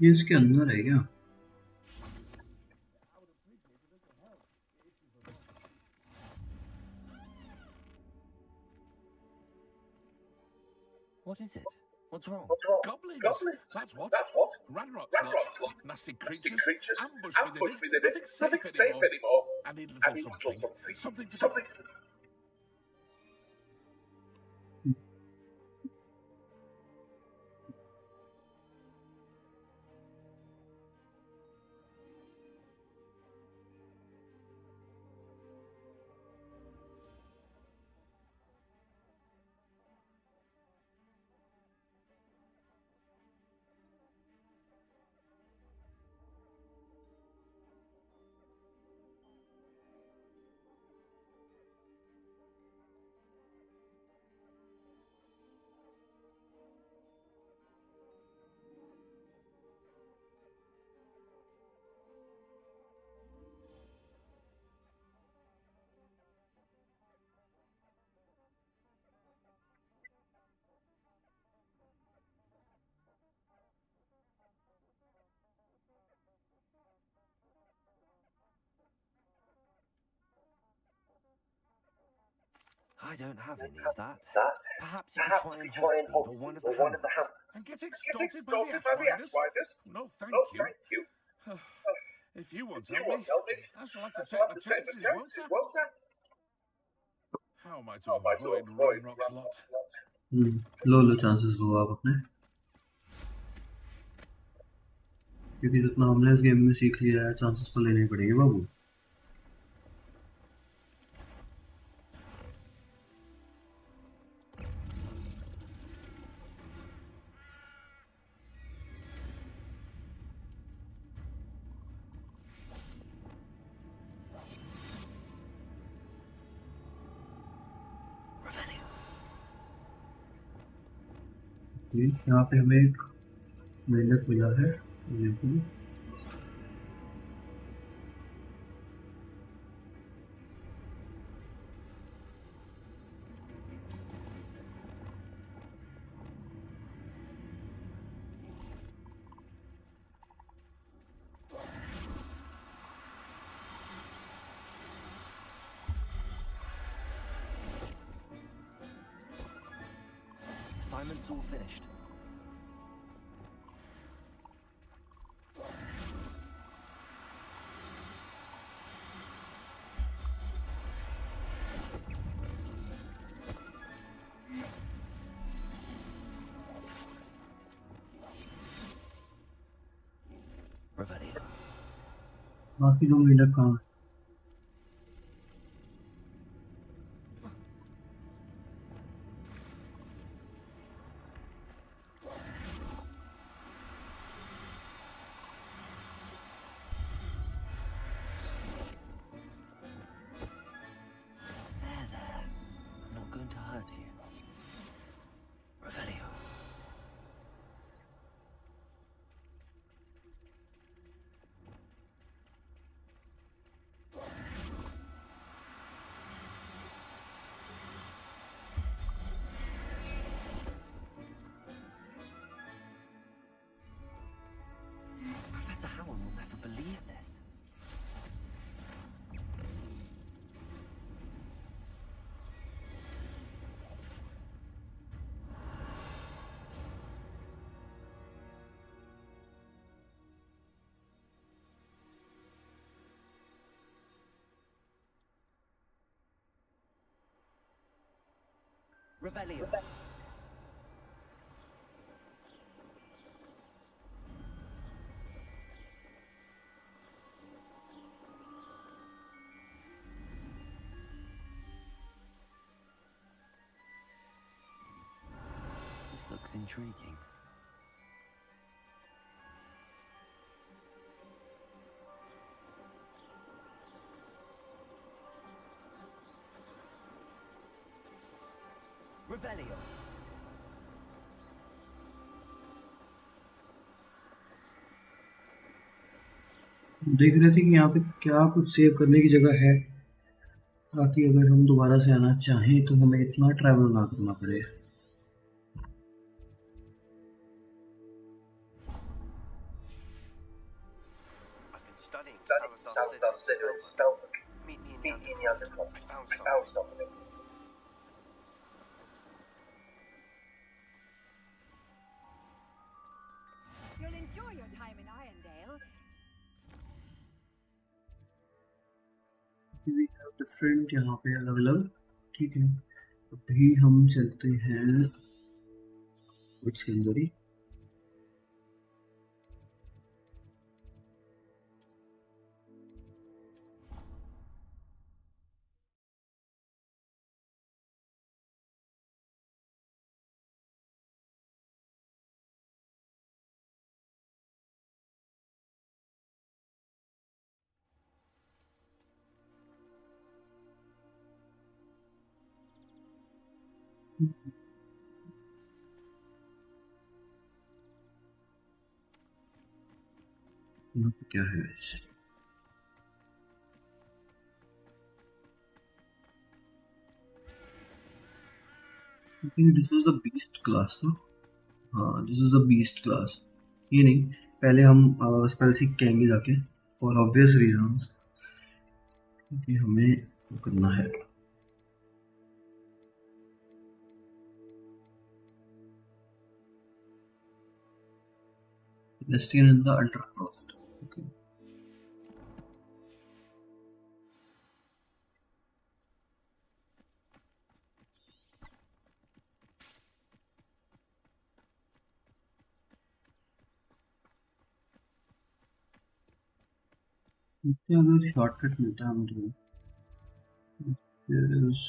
ये इसके अंदर है क्या? What is it? What's wrong? Goblins. That's what. Ranrock's lot. Nasty creatures. Ambush me. They did. Nothing safe anymore. I need a little something. Something to... I don't have any of that. Perhaps you Perhaps could we try and try and Hogsmeade Hogsmeade or one of the Hamlets. And get extorted by the Ashwinders? No, thank you. If you won't tell me, I shall have to take the chances, won't I? How am I to avoid Ranrock's lot? लो chances लो आप अपने, क्योंकि जितना हमने इस game में सीख लिया है चांसेस तो लेने ही पड़ेंगे बाबू। यहाँ पे हमें एक मेंढक मिला है, देखो Assignment's all finished. Revelio. बाकी दो मेंढक कहाँ हैं? There. I'm not going to hurt you. Revelio. Professor Howard will never believe this. Revelio. This looks intriguing. Revelio. देख रहे थे कि यहाँ पे क्या कुछ सेव करने की जगह है, ताकि अगर हम दोबारा से आना चाहें तो हमें इतना ट्रैवल ना करना पड़े। I've been studying Salazar's spellbook. Meet me in the undercroft. I found something. You'll enjoy your time in Irondale. We have different यहाँ पे अलग अलग, ठीक है। अभी हम चलते हैं कुछ के अंदर ही। यहाँ पे क्या है वैसे? This is the beast class ना? हाँ, this is the beast class. ये नहीं, पहले हम स्पेल सीख के आएंगे जाके, फॉर ऑब्वियस रीजंस, क्योंकि हमें वो करना है। Nesting in the undercroft. Okay. इससे अगर शॉर्टकट मिलता है मुझे there is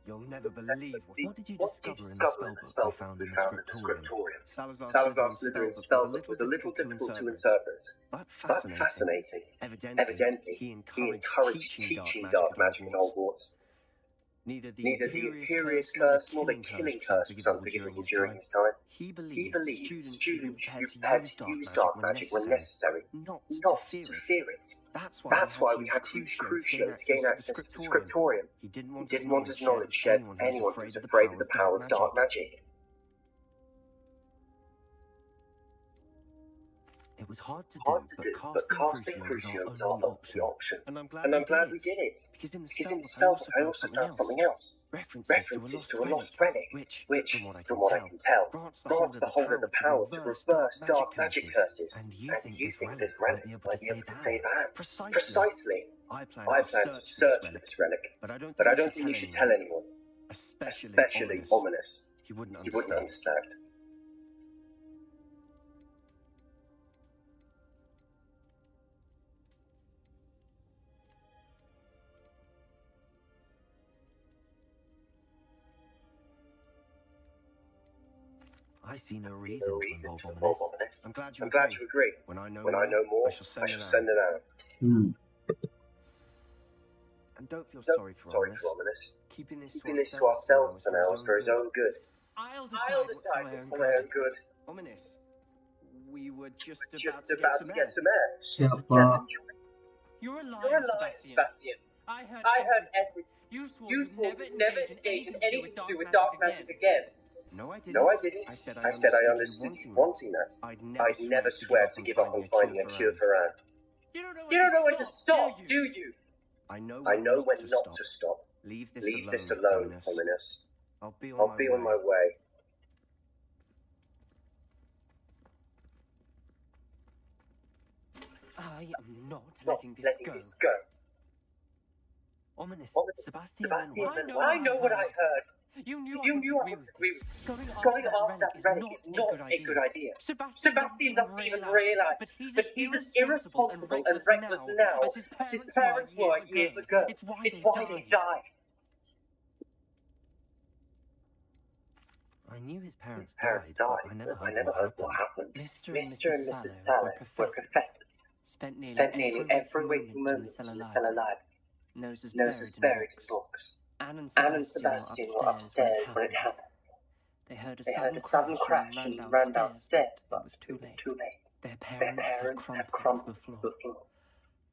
You'll never believe What did you discover in the spellbook we found in the scriptorium? Salazar's Slytherin spellbook was a little difficult to interpret, But but fascinating. Evidently, he encouraged teaching dark magic in Hogwarts. Neither the Neither the Imperious Imperious Curse nor the Killing Killing Curse was unforgivable during his time. He He believed believed students should be students should be prepared prepared to to use use dark magic when necessary, not not to to fear fear it. it. That's That's why why we had to use Crucio to gain access to the Scriptorium. He didn't He want didn't want his knowledge shared with anyone who was afraid of the power of dark magic. It was hard to Hard do, to do, but but casting casting Crucio Crucio was was our our only only option. And I'm And I'm glad we did it. Because in the Because in the spellbook spellbook I also found something else. References to a lost relic, which, from what I can tell, grants the holder the power to reverse dark magic curses. And you think this relic might be able to save Anne? Precisely. I I plan to search for this relic, but I don't think you should tell anyone. Especially ominous. He wouldn't You wouldn't understand. I see no No reason reason to to involve involve ominous. ominous. I'm glad you agree. When I know When I know more, I shall send it out. hmm. And don't feel Don't sorry be for sorry ominous. for ominous. Keeping this Keeping this to ourselves for now is for his own good. I'll I'll decide what's for my own good. Ominous. We were just Just about to get some air. Siapa? You're a liar, You're a liar, Sebastian. I heard everything. You swore You swore you'd you'd never engage in anything to do with dark magic again. No, I didn't. No, I didn't. I said I understood you wanting that. I'd never swear to give up on finding a cure for Anne. You You don't know when to stop, do you? I know I know when not to stop. Leave Leave this alone, ominous. I'll be I'll be on my way. I am not Not letting this go. Ominous. Sebastian, I I know what I heard. You knew I wouldn't agree with this. Going after that relic is not a good idea. Sebastian doesn't even realise that he's as irresponsible and reckless now as his parents were years ago. It's why they died. I knew his parents died, but I never heard what happened. Mr. Mr. and Mrs. Salad were professors. Spent Nearly every waking moment in the cellar lab. Noses Noses buried in books. Anne and Sebastian were upstairs when it happened. They heard a sudden crash and ran downstairs, but it was too late. Their parents had crumpled to the floor.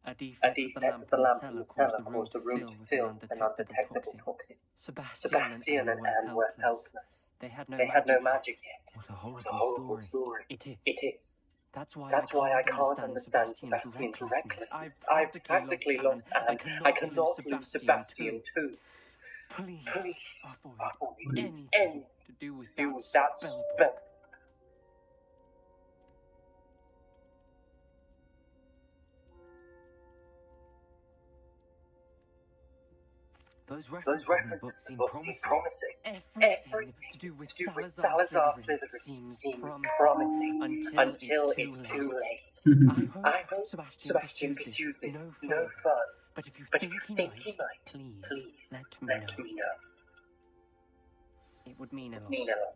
A A defect of the lamp in the cellar caused the room to fill with an undetectable toxin. Sebastian Sebastian and Anne were helpless. They had no magic yet. What a It's a horrible story. It is. It is. That's why I can't understand Sebastian's recklessness. I've practically lost Anne. I cannot lose Sebastian too. Please avoid anything to do with that spell. Those Those references references in the book seem promising. Everything to do with Salazar Slytherin seems promising until it's too late. I hope Sebastian pursues this no further. But if you But think if you think he might, please let me know. It would mean a lot. Mean a lot.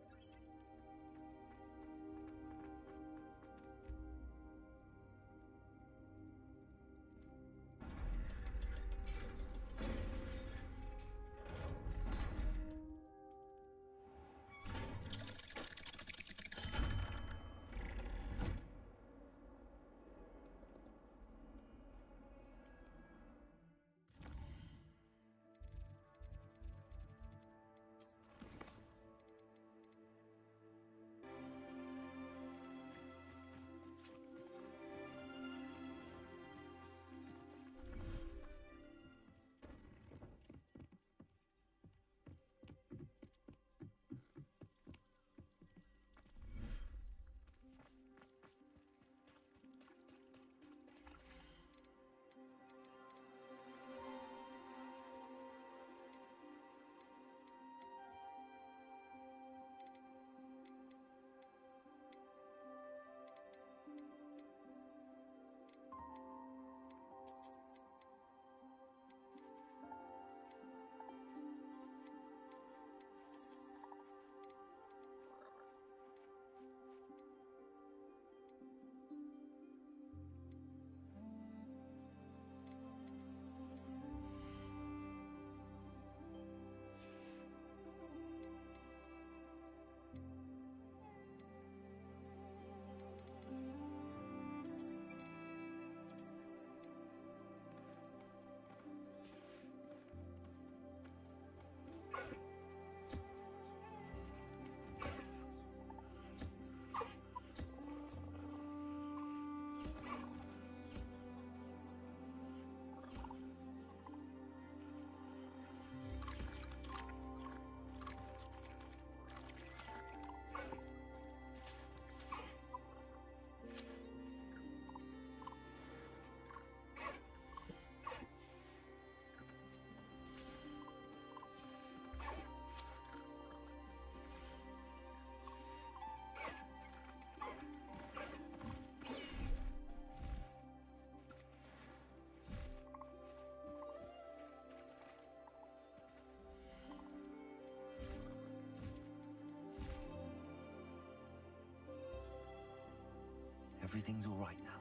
everything's all right now.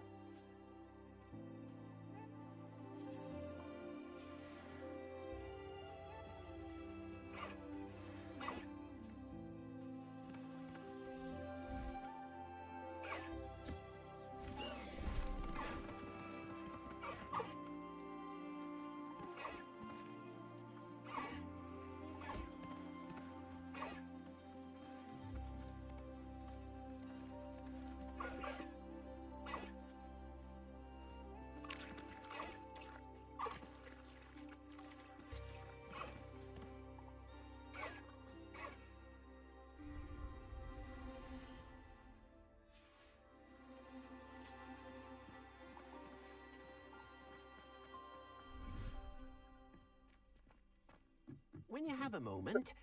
When you have a moment,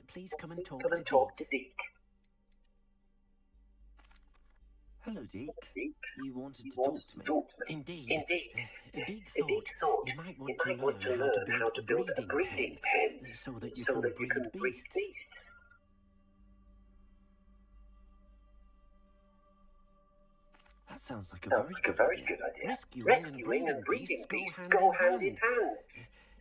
please come and talk to Deke. Hello, Deke. You wanted to talk to me? Indeed. Deke thought you might want to learn how to build a breeding pen so that you can breed beasts. That sounds like a very good idea. Rescuing and breeding beasts go hand in hand.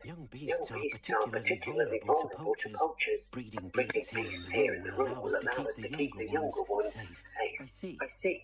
Young beasts are particularly vulnerable to poachers. Breeding beasts here in the room will allow us to keep the younger ones safe. I see.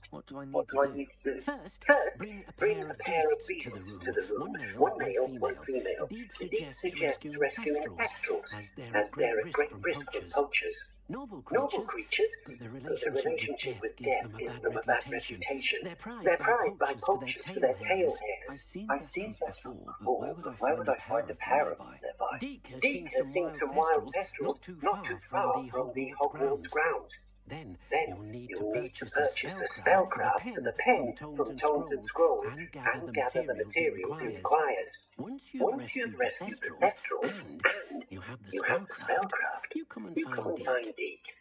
What do I need to do? First, bring a pair of beasts to the room. One male, one female. Deke suggests rescuing kestrels, as they're at great risk from poachers. Noble creatures, but the relationship with death gives them a bad reputation. They're prized by poachers for their tail hairs. I've seen kestrels before, but where would I find a pair of them nearby? Deke has seen some wild kestrels not too far from the Hogwarts grounds. Then you'll need to purchase a spellcraft for the pen from Tomes and Scrolls and gather the materials it requires. Once you've rescued the kestrels and you have the spellcraft, you come and find Deke.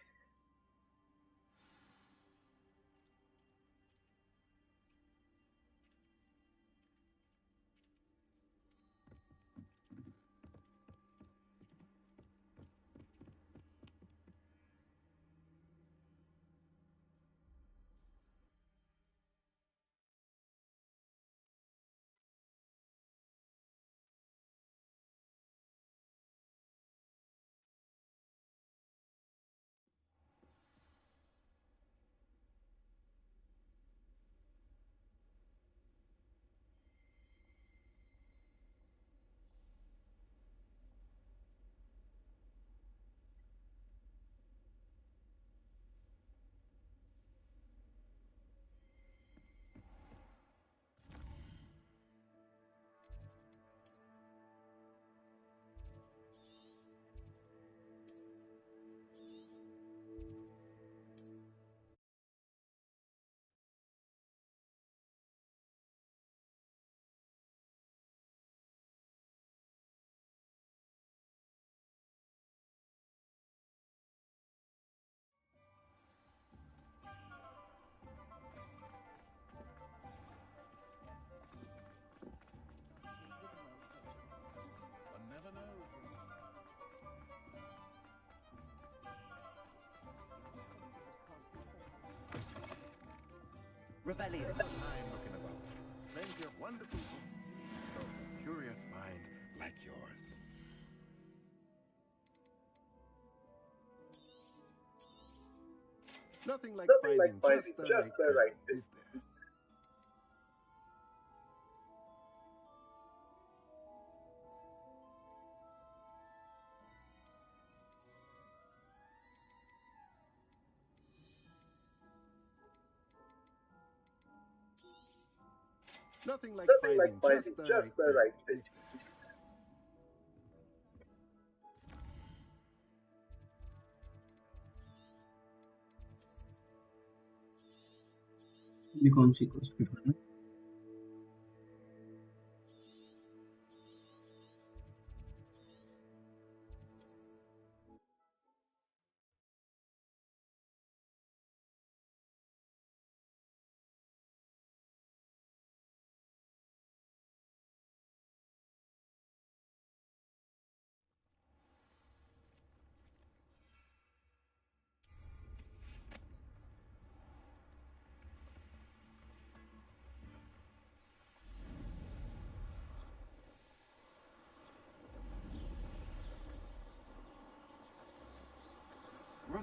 Revelio. I'm looking about. Plenty of wonderful books. So a curious mind like yours. Nothing like finding just the right business. Nothing like finding just the right business. ये कौन सी course है?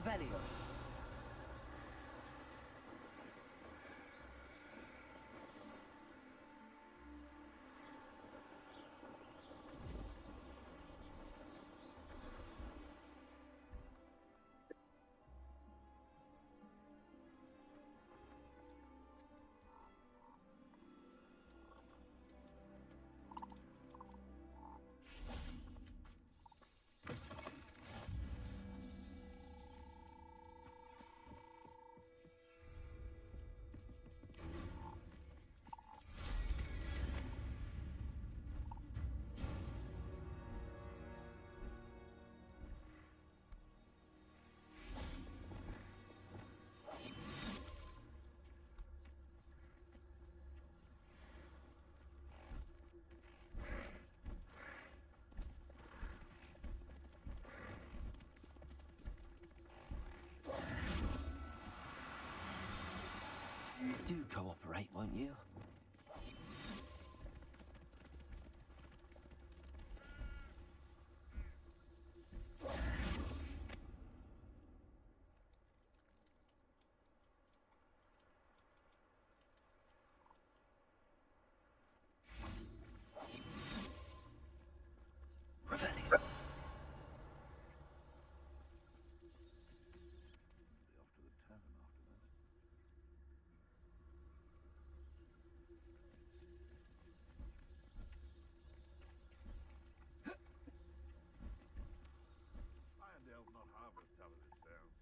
Revelio. Do cooperate, won't you? Revelio. Irondale's not half as tough as it sounds.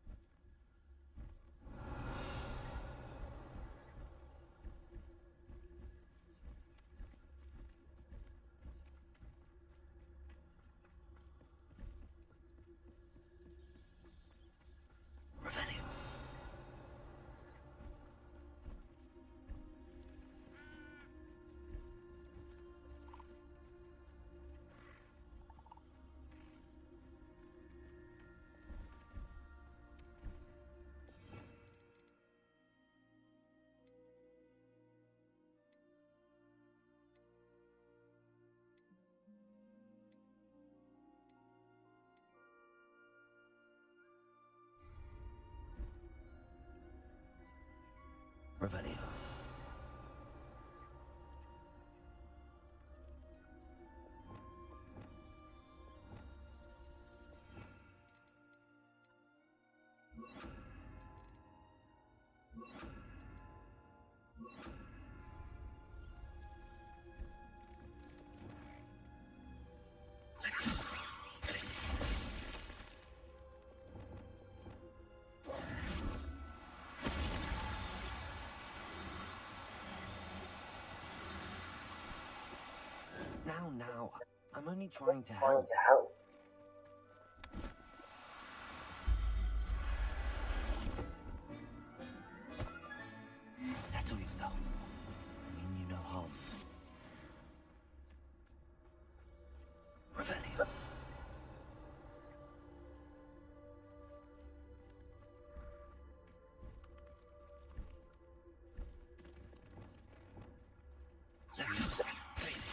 Revelio. Revelio. Now, I'm only trying to help. Settle yourself. I mean you no harm. Revelio. Leviosa. Crazy.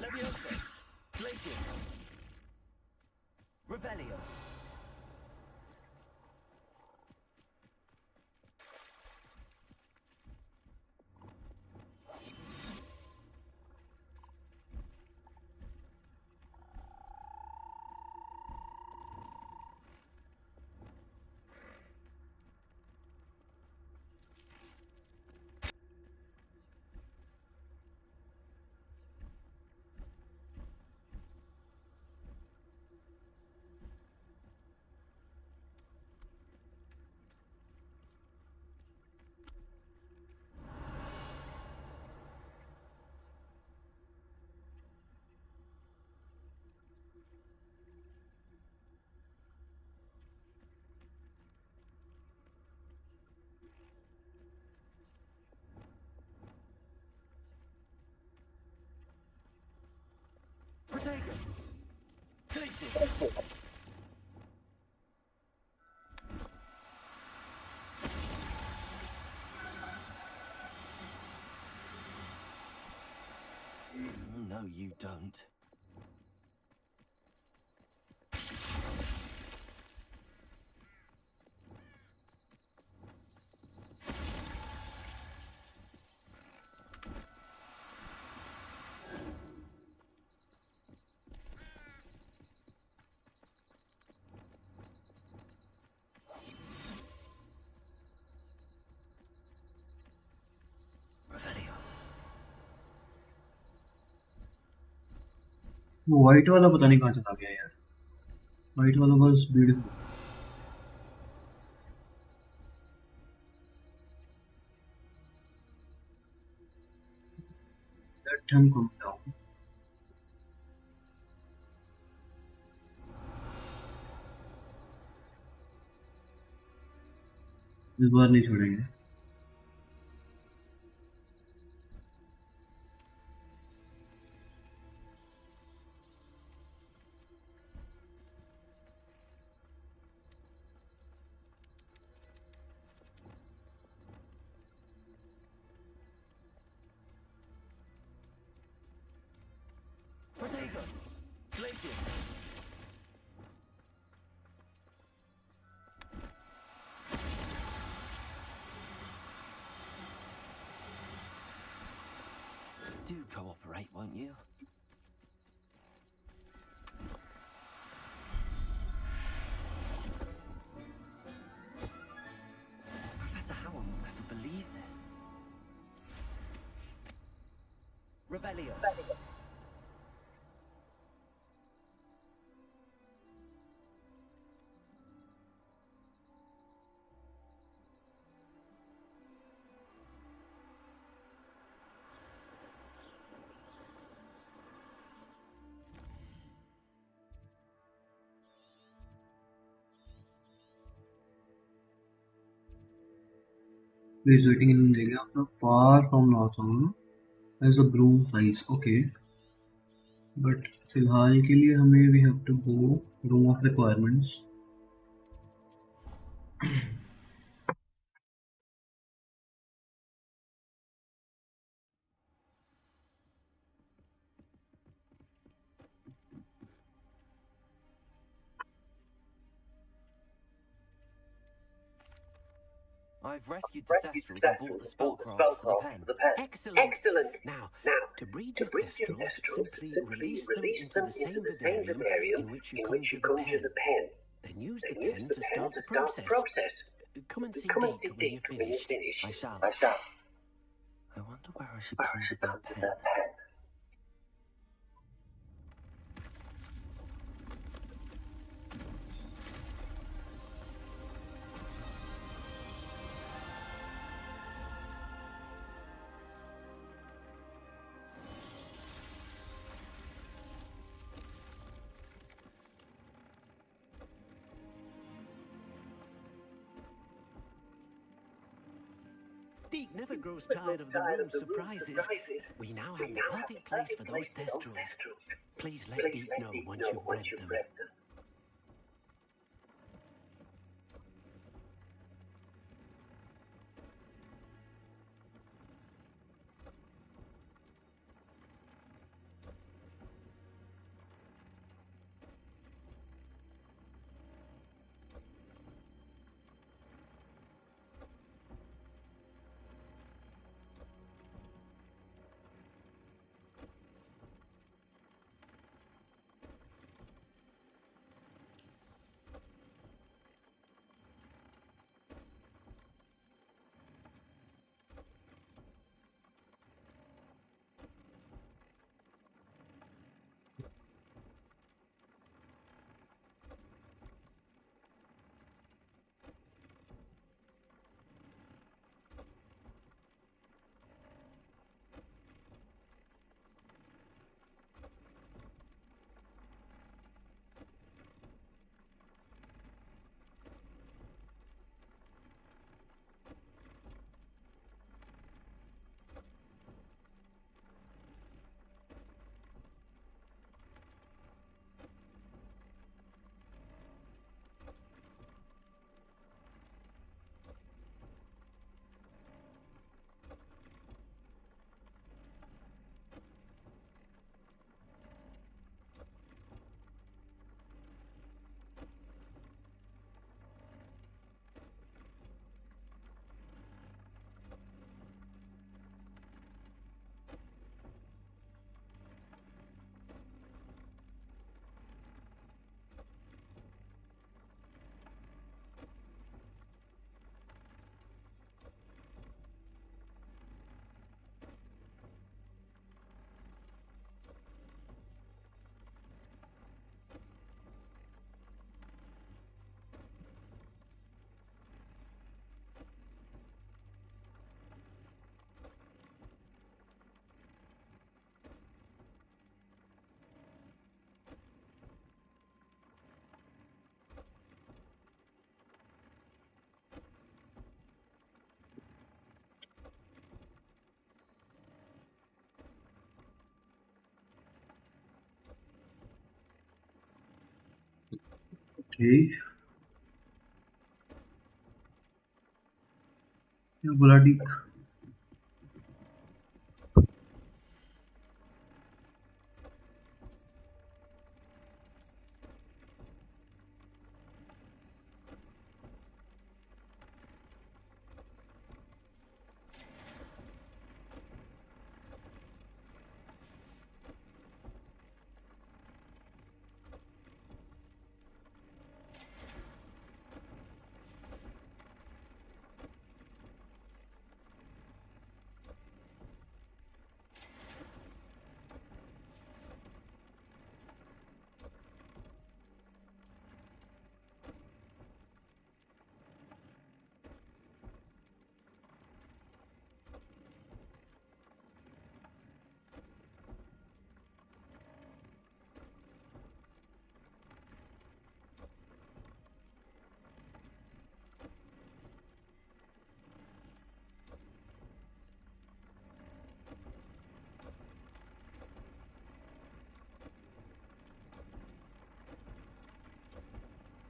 Leviosa. Glacius. Revelio. Protego. Glacius. you don't. वो white वाला पता नहीं कहाँ चला गया यार. White वाला was beautiful. Let him come down. इस बार नहीं छोड़ेंगे. Do cooperate, won't you? Professor Howard will never believe this. Revelio. He is waiting in an area far from North as the broom flies. Okay. But फिलहाल के लिए हमें we have to go room of requirements. I've rescued the Thestrals and bought the spellcraft for the pen. Excellent! Now, to breed your Thestrals, simply release them into the same vivarium in which you conjure the pen. Then use the pen to start the process. Come and see Dick when you're finished. I shall. I wonder where I should conjure that pen. Deke never grows tired of the room's surprises. We now have the perfect place for those Thestrals. Please let Deke know once you've bred them. Okay. क्या बोला ठीक?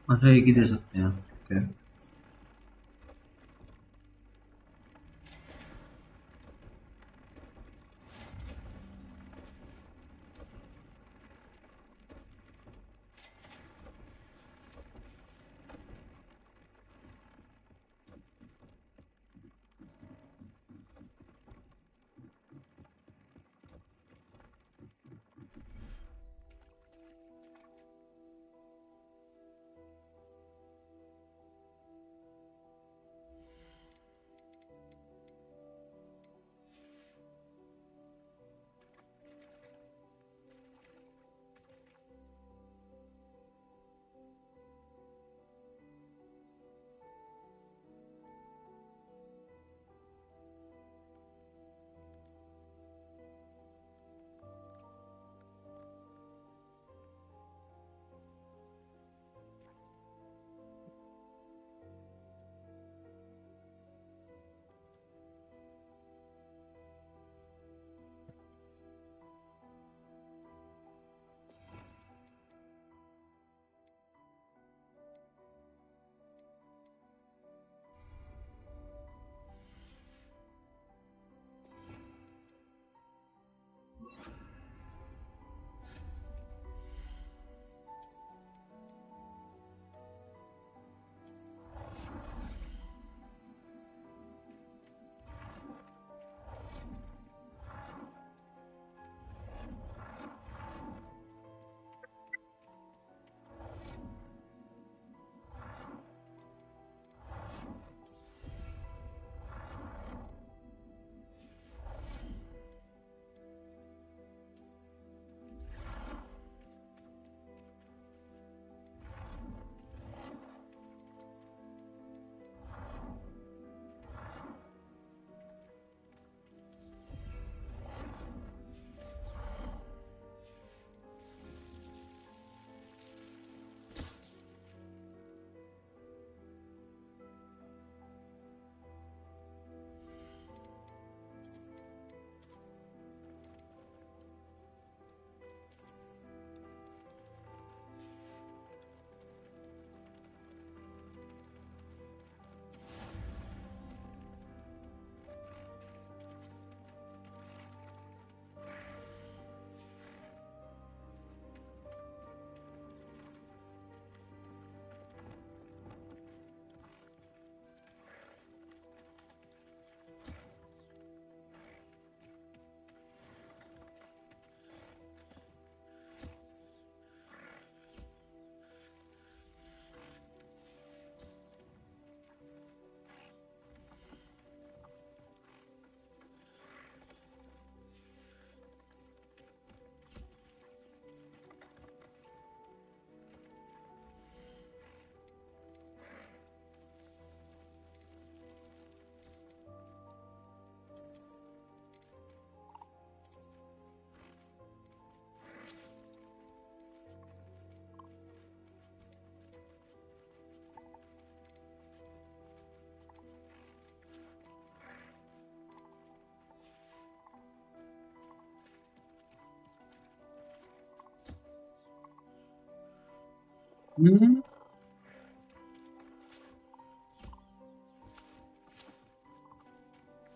अच्छा एक ही दे सकते हैं. Okay.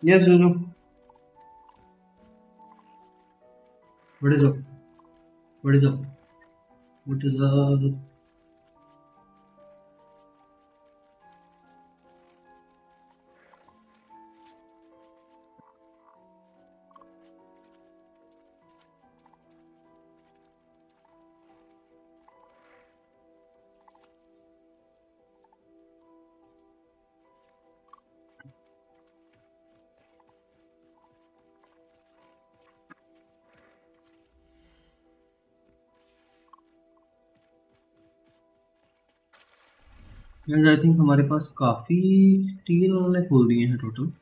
Yes, no. What is up? What is up? What is up? यार I think हमारे पास काफ़ी 3 उन्होंने खोल दिए हैं टोटल।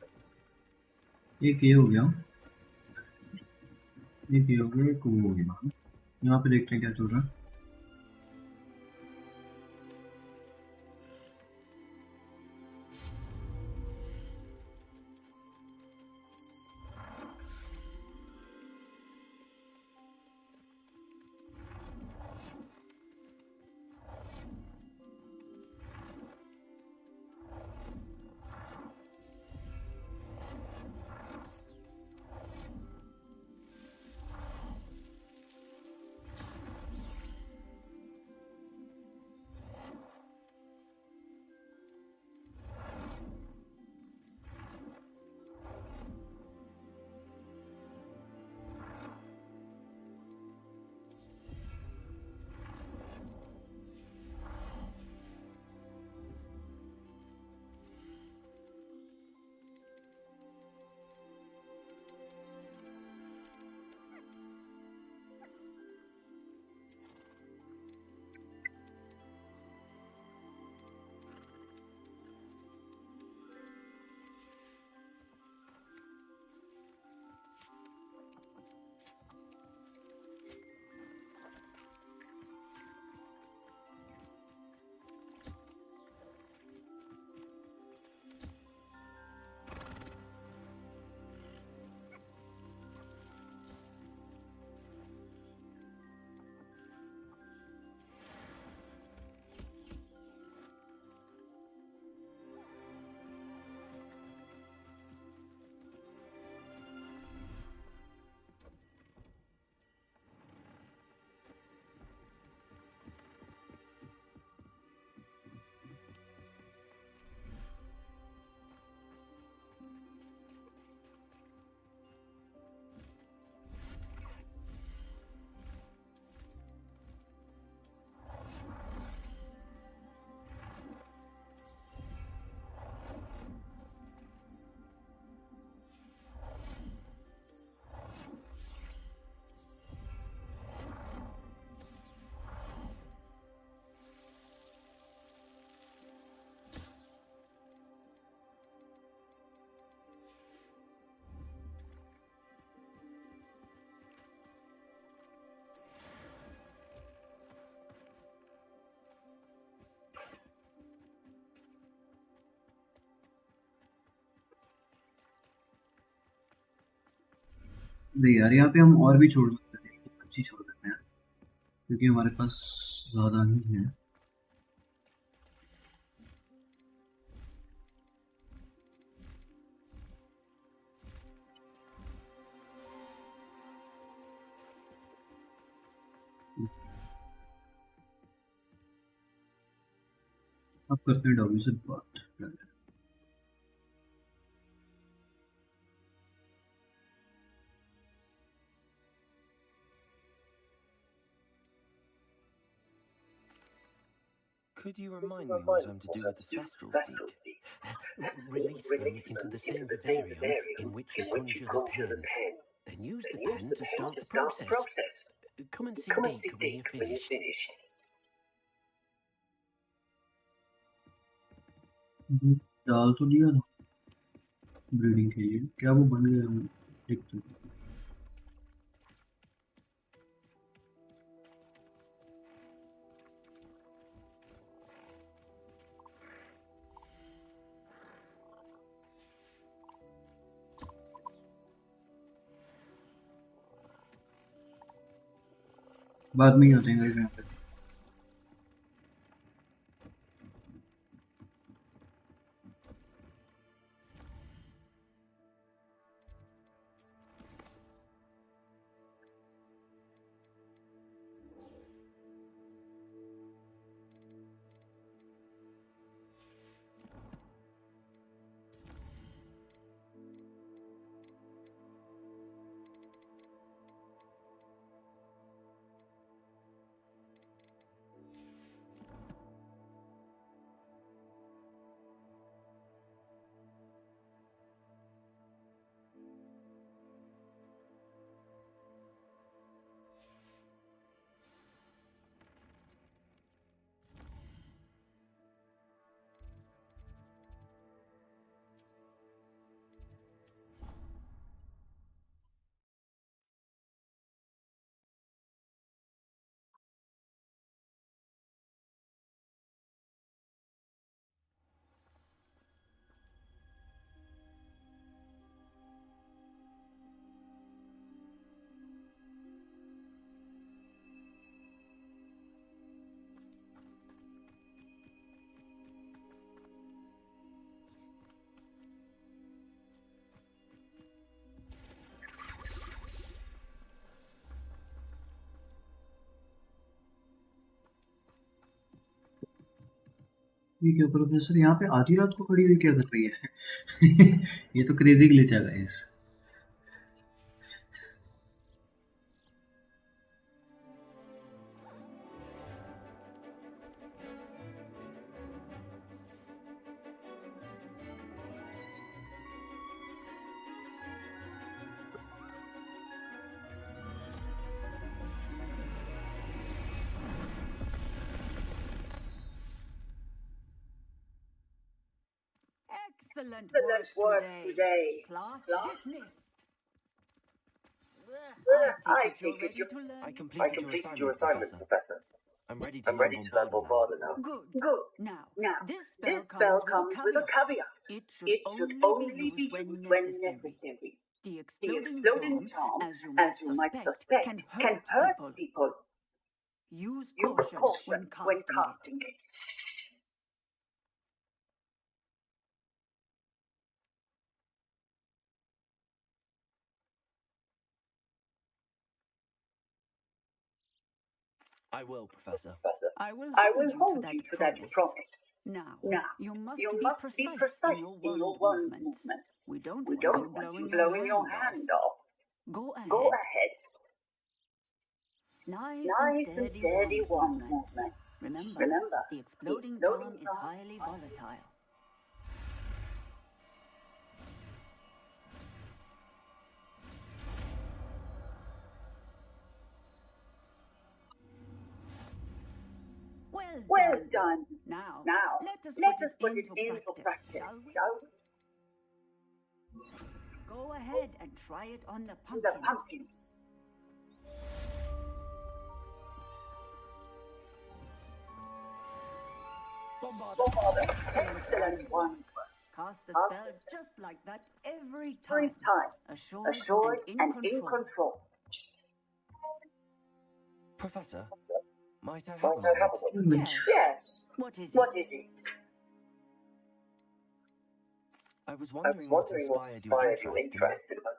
एक ये हो गया, एक ये हो गया, एक वो हो गया। यहाँ पे देखते हैं क्या चल रहा है। नहीं यार, यहाँ पे हम और भी छोड़ सकते हैं, अच्छी छोड़ सकते हैं क्योंकि हमारे पास ज़्यादा नहीं है। अब करते हैं डॉगी से बात। Could you remind me what I'm to do with the Thestrals, Deke? Release them into the same vivarium in which you conjure the pen. Then use the pen to start the process. Come and see Deke when you're finished. डाल तो दिया ना breeding के लिए, क्या वो बन गया? देखते हैं। बाद में ही आते हैं गाइस यहाँ पे। ये क्या प्रोफेसर यहाँ पे आधी रात को खड़ी हुई क्या कर रही है? ये तो क्रेजी ग्लिच है guys. Excellent Work today. Class Class dismissed. I take it you're you. ready to learn. I completed your assignment, Professor. I'm ready I'm ready to learn Bombarda now. Good. Now, Now, this spell comes comes with a caveat. It It should only be used when necessary. The The exploding exploding charm, charm, as you might suspect, can hurt people. Use Use caution when casting it. I will, Professor. I will hold you to that promise. Now, You you must be precise in your wand movements. We don't We don't want you blowing your hand off. Go ahead. Go ahead. Nice and steady wand wand movements. Remember, the exploding charm is highly volatile. Well done. Now, let us put it into practice, shall we? Go ahead and try it on the The pumpkins. pumpkins. Excellent one. Cast the spell just like that every Every time. time. Assured and in control. Professor, might I have Might I have a moment? Yes. What is What it? is it? I was I wondering, was wondering what inspired your interest in her.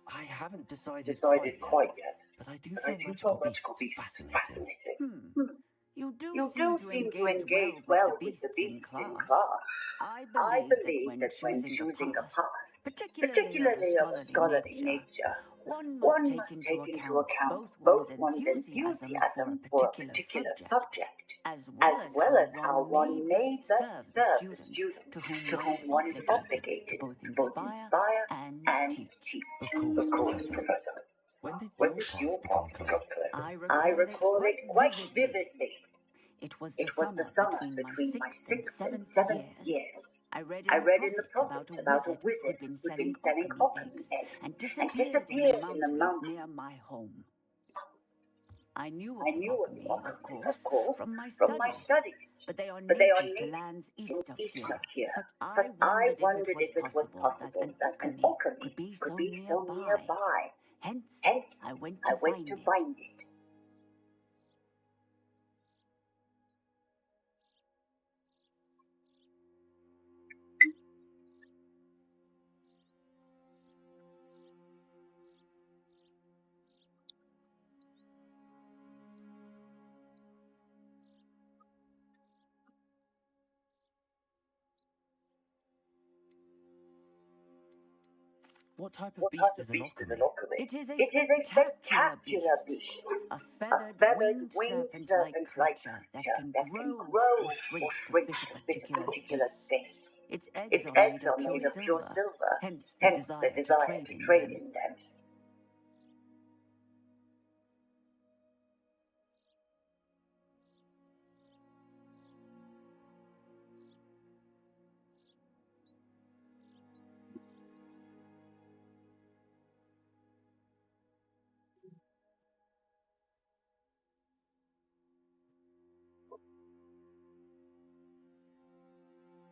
I haven't decided Quite yet. but I do But feel I do magic feel could be magic will be fascinating. You do You seem to engage well with the beasts in class. I I believe believe that when choosing a path, particularly of a scholarly nature, one one must take into account both one's enthusiasm for a particular subject, as well as how one may best serve the student to whom one is obligated to both inspire and teach. Of course, Professor. When did When your did path your become path clear? become clear? I recall it quite vividly. It was It was the summer between my sixth and seventh years. I read in the prophet about a wizard who'd been selling alchemy eggs and disappeared in the mountains. near my home. I knew I knew of of the the alchemy, alchemy, of course, from my from my studies. but they are But they are native to native lands to east of here. So I wondered if it was possible that an alchemy could be so nearby. Hence, I went to find it. What type of beast is an alchemy? It is a spectacular beast. a A feathered winged serpent-like serpent-like creature that can grow or shrink to fit a particular space. Its Its eggs are made of pure silver, hence the desire to trade in them.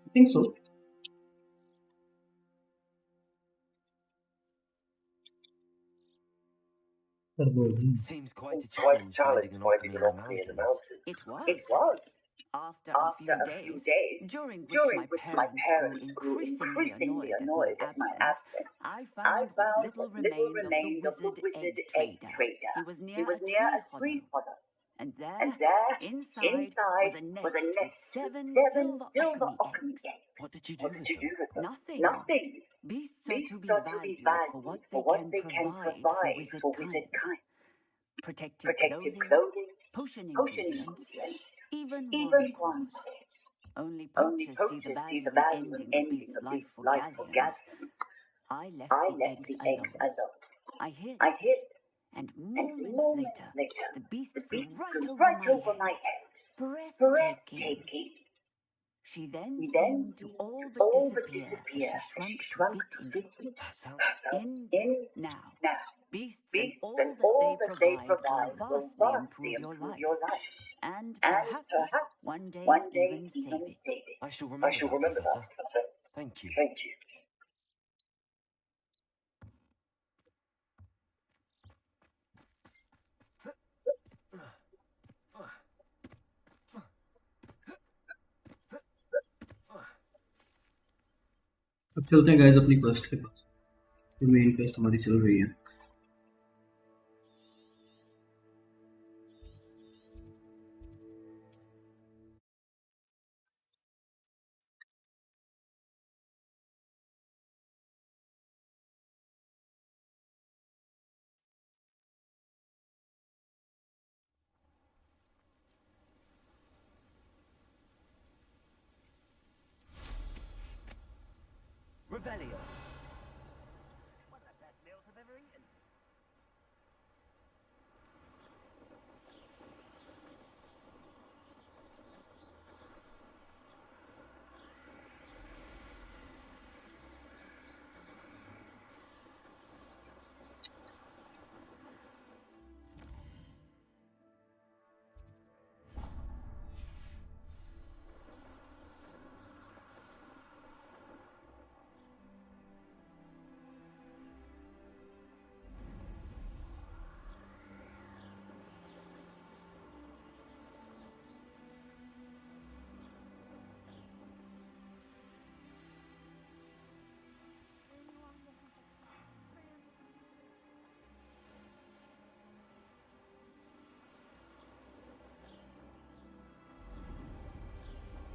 I think so. Seems quite a Quite a challenge challenge finding an finding an alchemy in alchemy the in the mountains. mountains. It was. After After a few days, during which my parents grew increasingly annoyed at my absence, I found what little remained of the wizard egg trader. He was He was near a tree hollow, And And there, there, inside, was a nest with with 7 silver alchemy alchemy eggs. eggs. What did you do What with did you them? do with them? Nothing. Nothing. Beasts Beasts are to be valued for what they can provide for wizard kind. Protective clothing, potion ingredients, even even wand wand cores. cores. Only Only poachers see poachers see the the value value in in ending ending a a beast's beast's life life for for galleons. galleons. I left I the left eggs the eggs alone. alone. I hid, I hid, and and moments moments later, later, the beast the flew beast right flew over right my over head. my head. Breathtaking. Breathtaking. She then He then seemed to seemed all to but all but disappear disappear as she as she shrunk shrunk to to fit fit into That sounds herself. in now. Now, Beasts and beasts all and that all they that they provide will will vastly vastly improve your improve life. your life. And And perhaps perhaps one day even even save it. save it. I shall I remember shall that, remember Professor. that, Professor. Thank you. Thank you. अब चलते हैं guys अपनी quest के पास। तो main quest हमारी चल रही है। Revelio.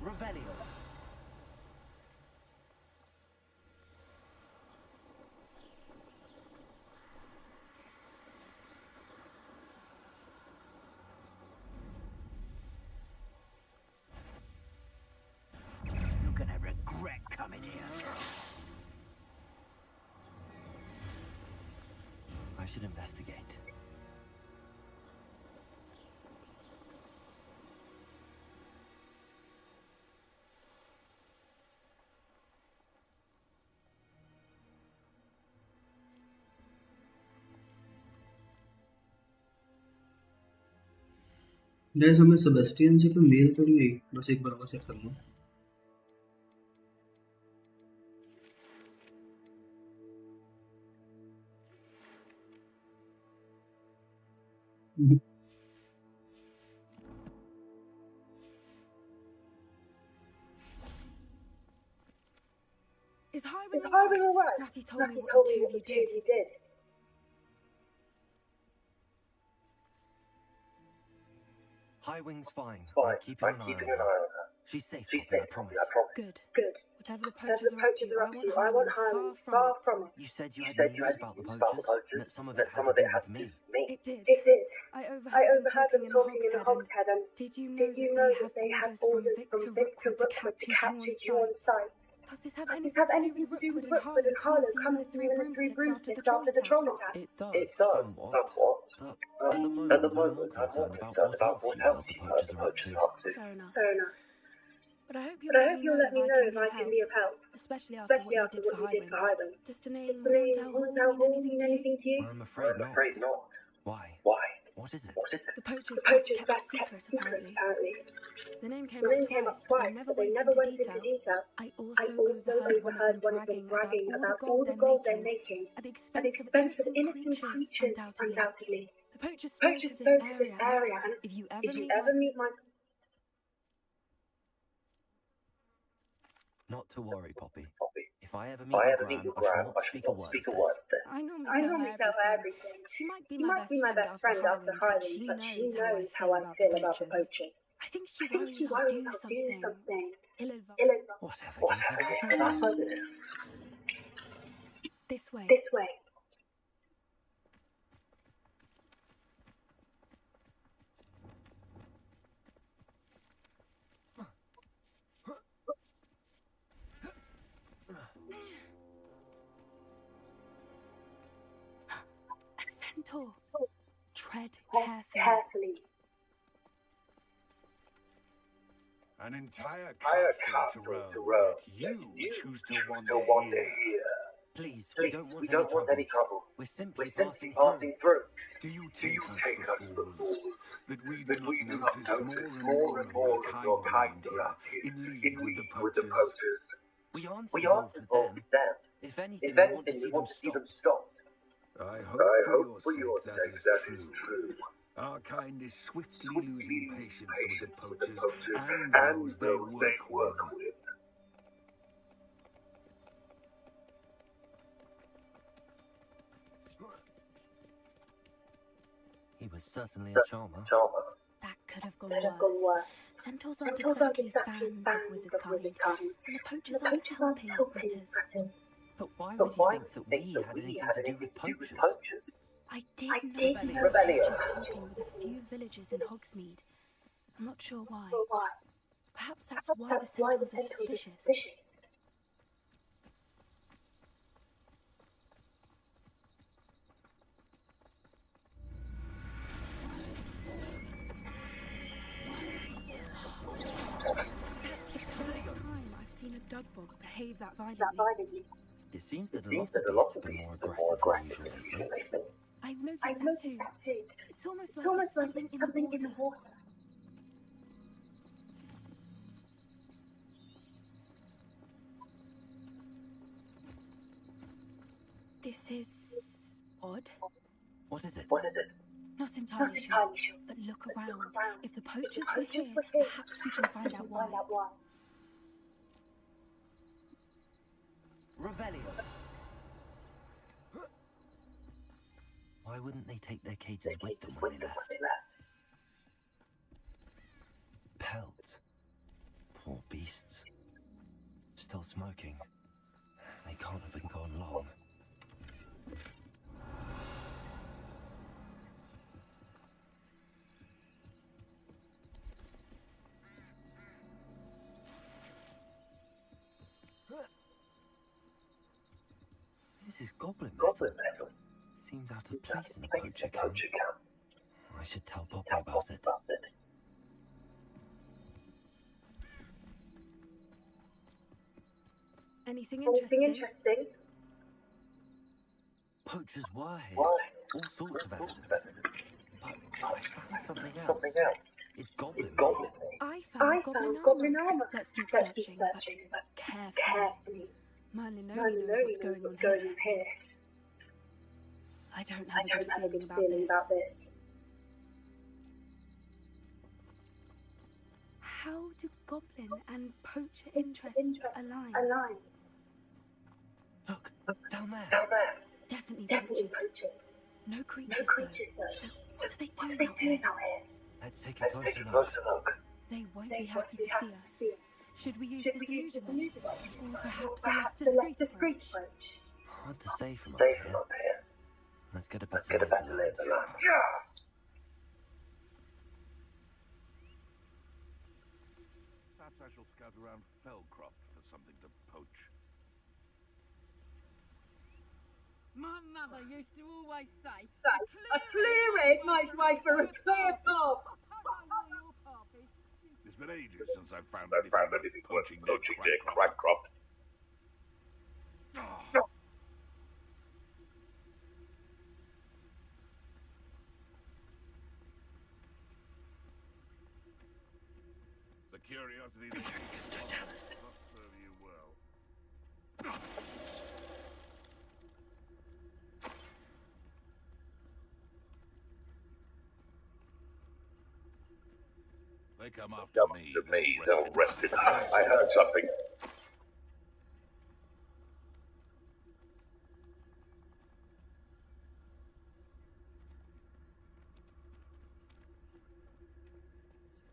Revelio. You're gonna regret coming here. I should investigate. Guys हमें सेबेस्टियन से कोई मेल तो नहीं आई, बस एक बार और चेक कर लूं। Is Highway Is Highway all right? Natty told me told what me the what the two two of of you you did. did. Highwing's fine. It's fine. I'm keeping I'm an eye keeping on an her. eye on her. She's safe, She's Poppy, safe, I Poppy, promise. I promise. Good. Good. Whatever the Whatever the poachers are up to, I want Highwing far from it. You said you You had said you news had about the news about the poachers, and poachers, that some of and it that had some to of it do had with to do me. with me. It did. It did. I I overheard them overheard them talking talking in the Hogshead, and did you did you know that they have orders from Victor Rookwood Rookwood to capture you on sight? Does this have Does this anything have anything to do with Rookwood and Harlow coming for you in the three broomsticks after the troll attack? It does, It does, somewhat. But But at the at moment, the I'm more moment, I'm concerned more about concerned what about else what you heard else the you heard poachers the are up poachers to. are up to. Fair enough. Fair enough. But I hope But I hope you'll let me know if I can be of help, especially especially after what you did for Highwing. Does the name Does the name Hauntown Hall Hall mean anything to you? I'm afraid not. afraid not. Why? Why? What is it? What is it? The poachers' The poachers' best best kept secret, secret, apparently. The name came The name came up twice, up but they never went into detail. I I also overheard one of them bragging about all the gold they're making at the expense of innocent creatures, undoubtedly. The poachers Poachers spoke of this area, and if you if you ever meet my... Not to worry, Poppy. If If I ever meet your Gran, I shall not speak a word of this. I I normally tell her everything. She might be She might be my best friend after hiring, but she knows how I feel about the poachers. I think I think she worries I'll do something ill-advised. ill-advised. Whatever gave her that idea? This way. This way. A centaur. Tread Carefully. An entire castle to roam, yet you choose to wander here. Please, Please, we don't want any trouble. We're We're simply passing through. Do you Do you take us for fools? that we That we do not notice notice more and more of your kind around here, in in league with the poachers? We aren't We aren't involved with them. If If anything, we want to see them stopped. I I hope for your sake that is true. Our kind is swiftly Swiftly losing losing patience with the poachers and and those they work with. He was certainly a charmer. That could have gone worse. Centaurs Centaurs aren't exactly fans of wizard kind. And The poachers aren't helping matters. But why But would why you would you think think that we that had we anything had to do anything with to do with poachers? poachers? I did I know did Rebellion know was Rebellion. just talking with a few villagers in Hogsmeade. I'm not sure why. Why? Perhaps that's Perhaps why why the Centaurs centaur are is suspicious. suspicious. That's the third time I've seen a dugbog behave that violently. It seems It that seems a that a lot lot of of beasts beasts have are been more more aggressive aggressive than than usual usual. lately. I've noticed that too. It's almost It's like almost like there's there's something in the water. This is odd. What is it? What is it? Not entirely, Not entirely sure. But look around. around. If the If poachers, the poachers were were here, here, perhaps we can find out why. Revelio. Why wouldn't they take their cages with them when they left? Pelts. Poor beasts. Still smoking. They can't have been gone long. This is goblin metal. Seems out of place in a poacher camp. I should tell Poppy about it. Anything Anything interesting? interesting? Poachers were here. All sorts of evidence. But I found something else. It's goblin. I I found found goblin armor. Let's keep searching, but carefully. Merlin Merlin only knows knows what's going on here. I don't I have don't have a a good good feeling feeling about about this. this. How do goblin and poacher interests align? Align. Look, down there. Definitely Definitely poachers. poachers. No creatures, No creatures though. though. So What are they doing out here? Let's take a Let's take a closer closer look. look. They won't They be won't happy be to happy see to us. see us. Should we use Should this we use this illusion? illusion? Or Or perhaps perhaps a less discreet approach? Hard to say from Safe up from here. up here. Let's get a Let's better get a better lay of the land. Perhaps I shall scout around Fellcroft for something to poach. My mother used to always say, A clear head makes way for a clear path. It's been ages since I've found I found anything worth poaching near Cragcroft. The curiosity that must serve you well. They come after me, They'll rest it. I heard something.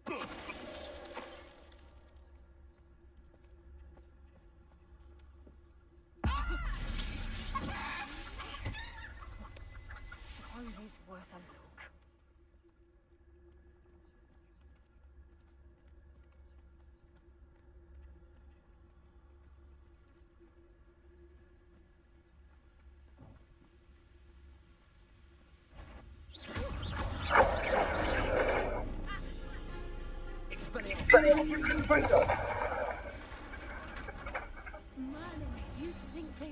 Always worth a look.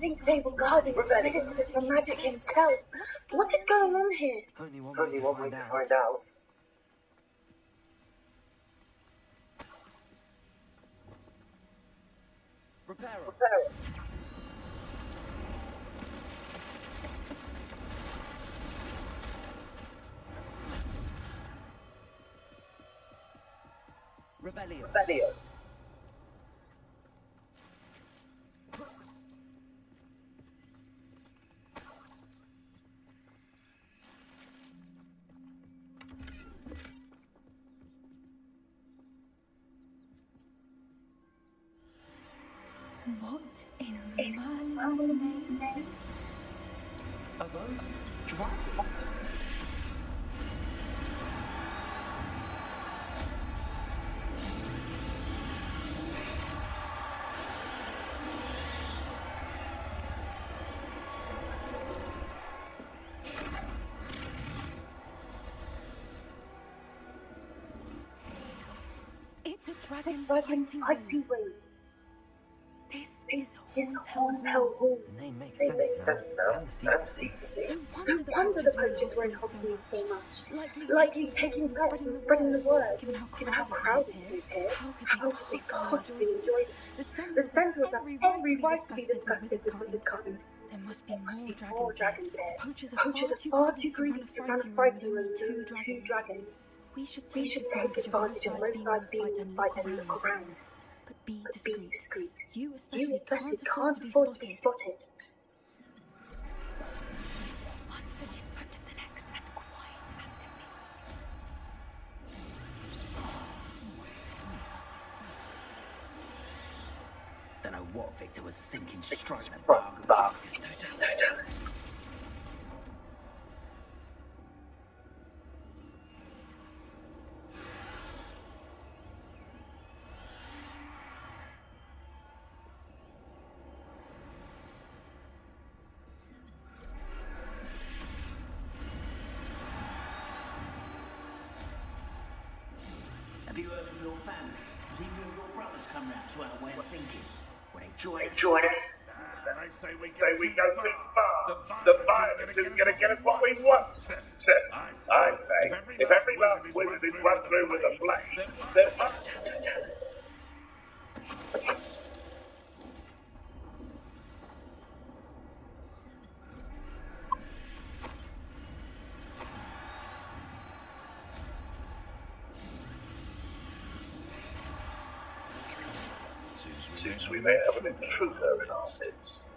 Think they were guarding the Minister for Magic himself. What is going on here? Only one way to find out. Repairer. Rebellion. What in Merlin's name? Are those dragons? It's a dragon fighting ring. This is Hauntel Hall. The name makes It makes sense sense now. now. And the And secrecy. secrecy. No wonder the poachers were in Hogsmeade so much. Likely taking bets and spreading the word. Given how crowded it is here, how could they possibly enjoy this? The Centaurs have every right to be disgusted with wizard kind. There must be More dragons here. Poachers are far too greedy to run a fighting ring with only 2 dragons. We should take advantage of most eyes being on fight and look around. But be Be discreet. discreet. You You especially especially can't afford to be spotted. One foot in front of the next and quiet as can be. Don't know what Victor was thinking, striking a bargain. Just don't tell us. Have you heard from your family? Has either of your brothers come round to our way of thinking? Well, then Join us. They say we go too far. The violence isn't going to get us what we want. I say, if every last wizard is run through with a blade, then Just don't tell us. seems we may have an intruder in our midst.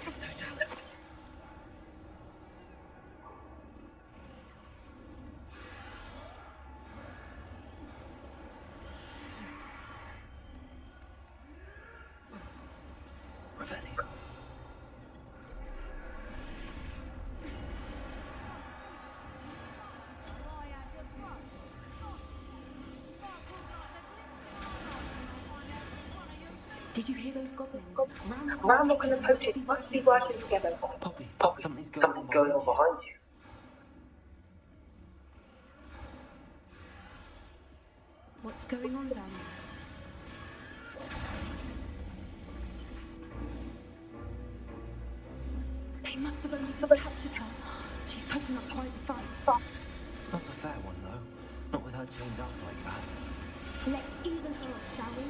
Just don't tell us. Revelio. Did you hear those goblins? Ramlock and the poachers must be working together. Poppy, something's going on behind you. What's going on down there? They must have only captured her. She's putting up quite the fight. Not a fair one, though. Not with her chained up like that. Let's even her up, shall we?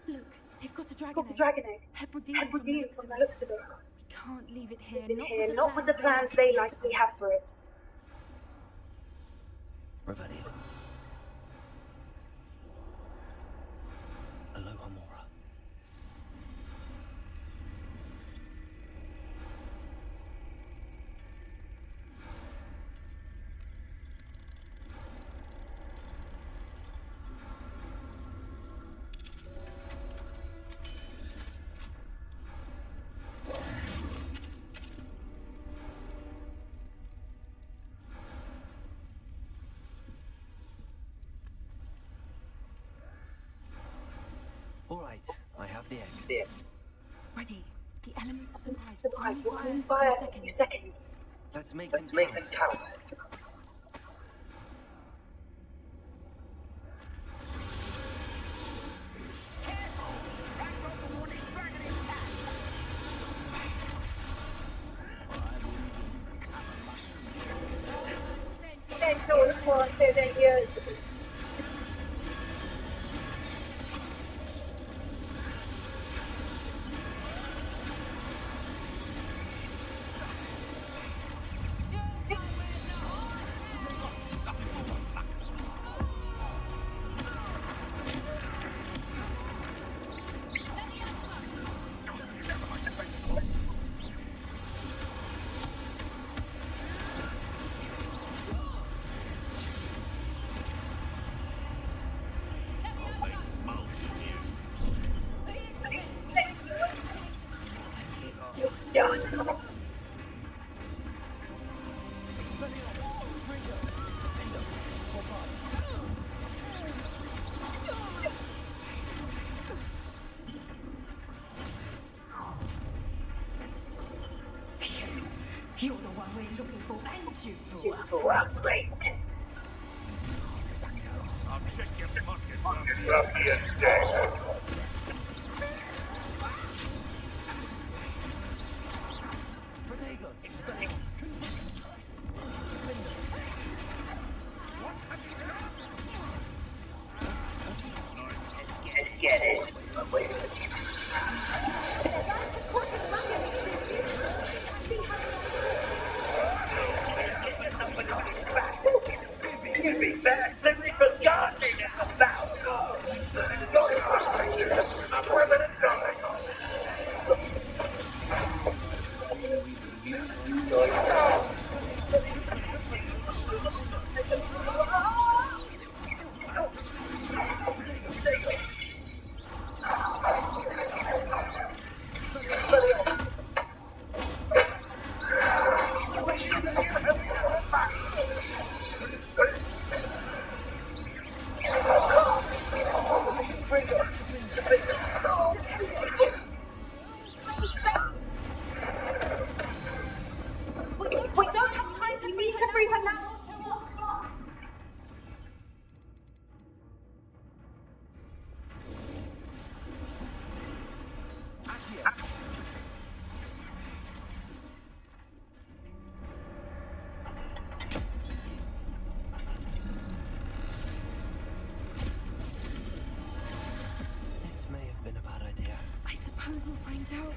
Look, they've got a dragon egg. Hebridean from the looks of it. We can't leave it here. Not with the plans they likely have for it. Revelio. have the egg. Ready. The elements of surprise Surprise will will only fire fire in in a a few few seconds. seconds. Let's make Let's them make count. them count. Thanks all for 15 years. Done. You're the one we're looking for, and you Super great. I'll check your pockets after Protego, expel. Let's get it. You'd be better simply forgotten this about. We don't have time. We need to free her now. This may have been a bad idea. I suppose we'll find out.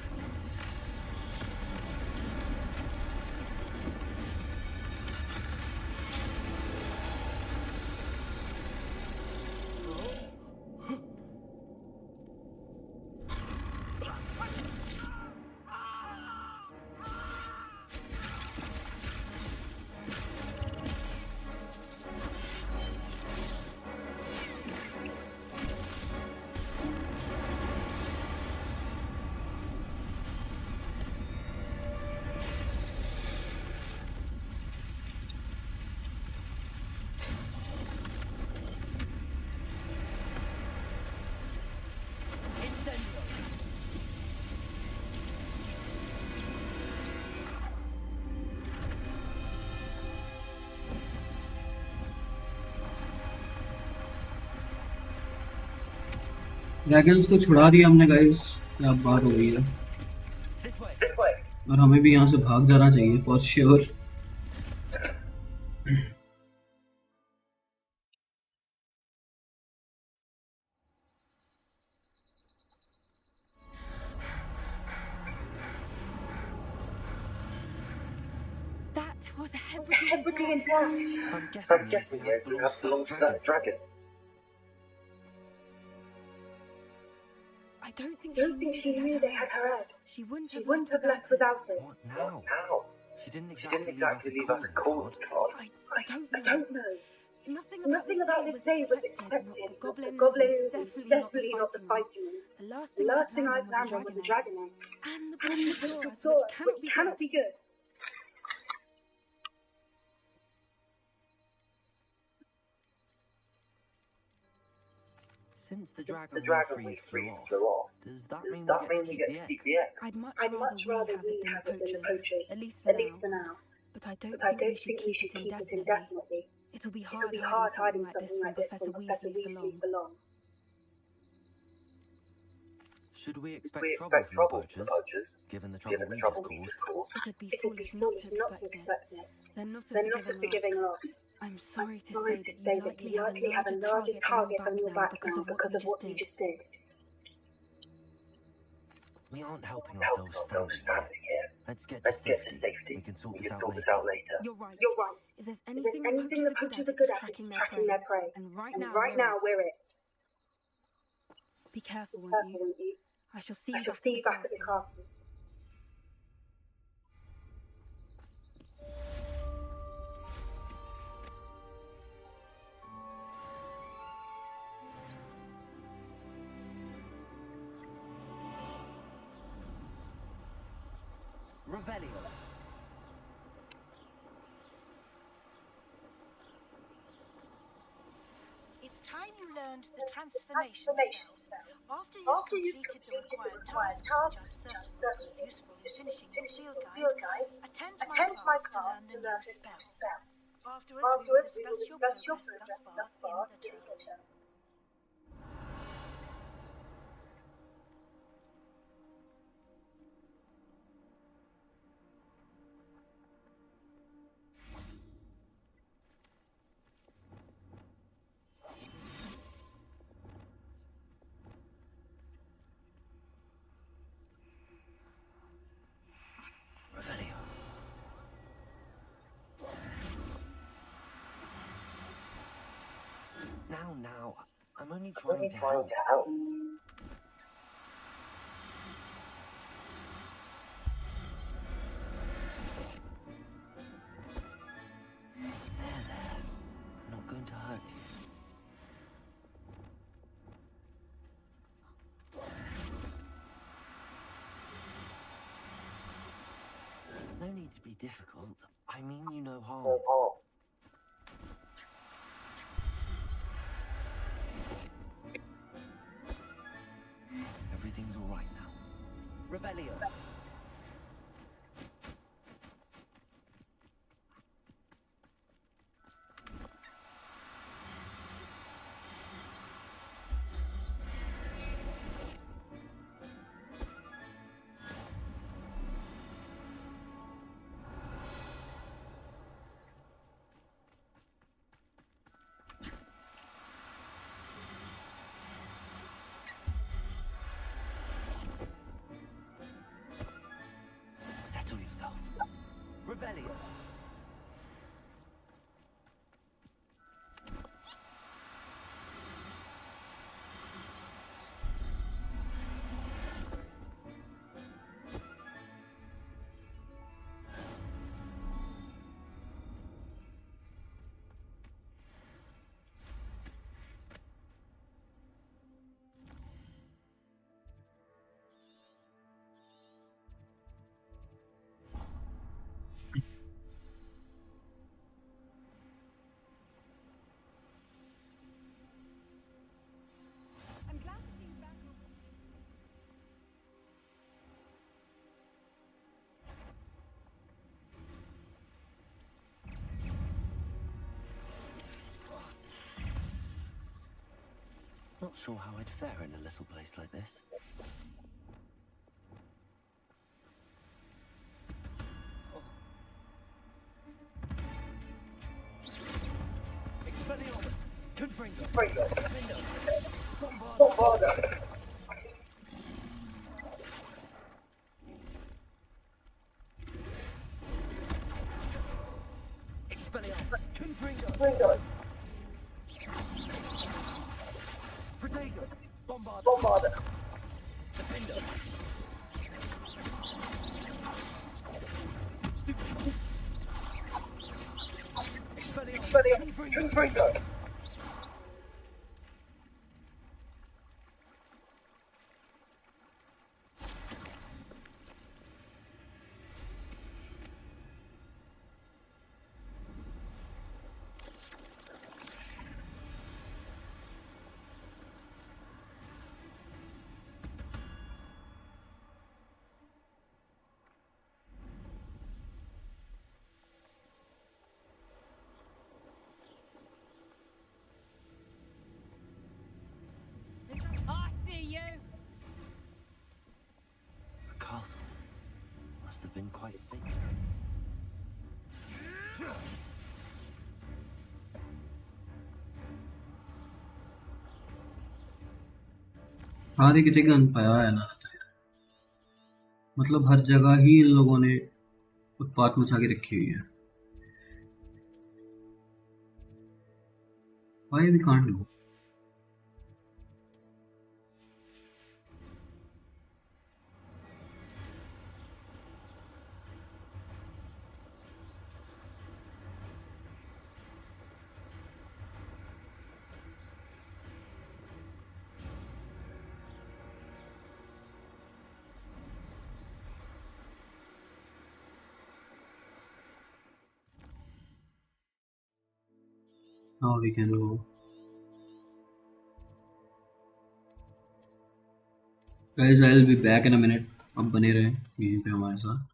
Dragons को छुड़ा दिया हमने guys, अब बात हो गई है और हमें भी यहाँ से भाग जाना चाहिए for sure. That was a Hebridean black. I'm guessing you have belonged to that dragon. I don't think She knew they had her egg. She wouldn't have left without it. What now? How? She didn't exactly leave us a calling card. I don't know. Nothing about this day was expected. Not the goblins, and definitely not the fighting men. The last thing I planned on was a dragon egg. And the And the potential potential flora, which cannot be good. Since the The dragon dragon we we freed freed flew off, does does that that mean mean we we get get to to keep keep the the egg? egg? I'd much rather we have it than the poachers, at least for now. But I don't But I think we don't should think we keep should it keep it indefinitely. indefinitely. It'll be It'll hard be hiding hard something hiding like this something from like this Professor from Professor Weasley for Weasley long. for long. Should we expect We trouble expect from the trouble from the poachers, poachers, given the given the we trouble just we caused? just caused? It'd be It'd be foolish not to expect it. They're not a They're not a forgiving forgiving lot. lot. I'm I'm sorry to sorry say to that say you that you likely have a larger target on your back now because of what you just did. We aren't helping Helping ourselves ourselves standing here. standing here. Let's get to Let's safety. get to safety. We can sort We this can out sort later. this out later. You're right. You're right. If there's If there's anything anything the the poachers poachers are good at, it's tracking their prey. And right now we're it. Be careful, Be won't careful, you? won't you? I shall see I shall see you back at the castle. Revelio. It's time you learned the transformation spell. After you've completed the required tasks, which I'm certain will be useful in finishing your field guide, attend my class to learn the new spell. Afterwards, we will discuss your progress thus far in the term. Revelio. Now. I'm only trying to help. There. Not going to hurt you. No need to be difficult. I mean you no harm. Everything's all right now. Revelio. Settle yourself. Revelio. I'm glad to see you back. Not sure how I'd fare in a little place like this. Expelliarmus! Confringo! Bombarda! Expelliarmus! Confringo! Protego! Bombarda! Defendo! Expelliarmus! Confringo! have been quite sticky. सारे किसी gun पाया है ना, मतलब हर जगह ही इन लोगों ने उत्पात मचा के रखी हुई है. Why we can't do? Now we can go. Guys, I'll be back in a minute. अब बने रहे यहीं पे हमारे साथ.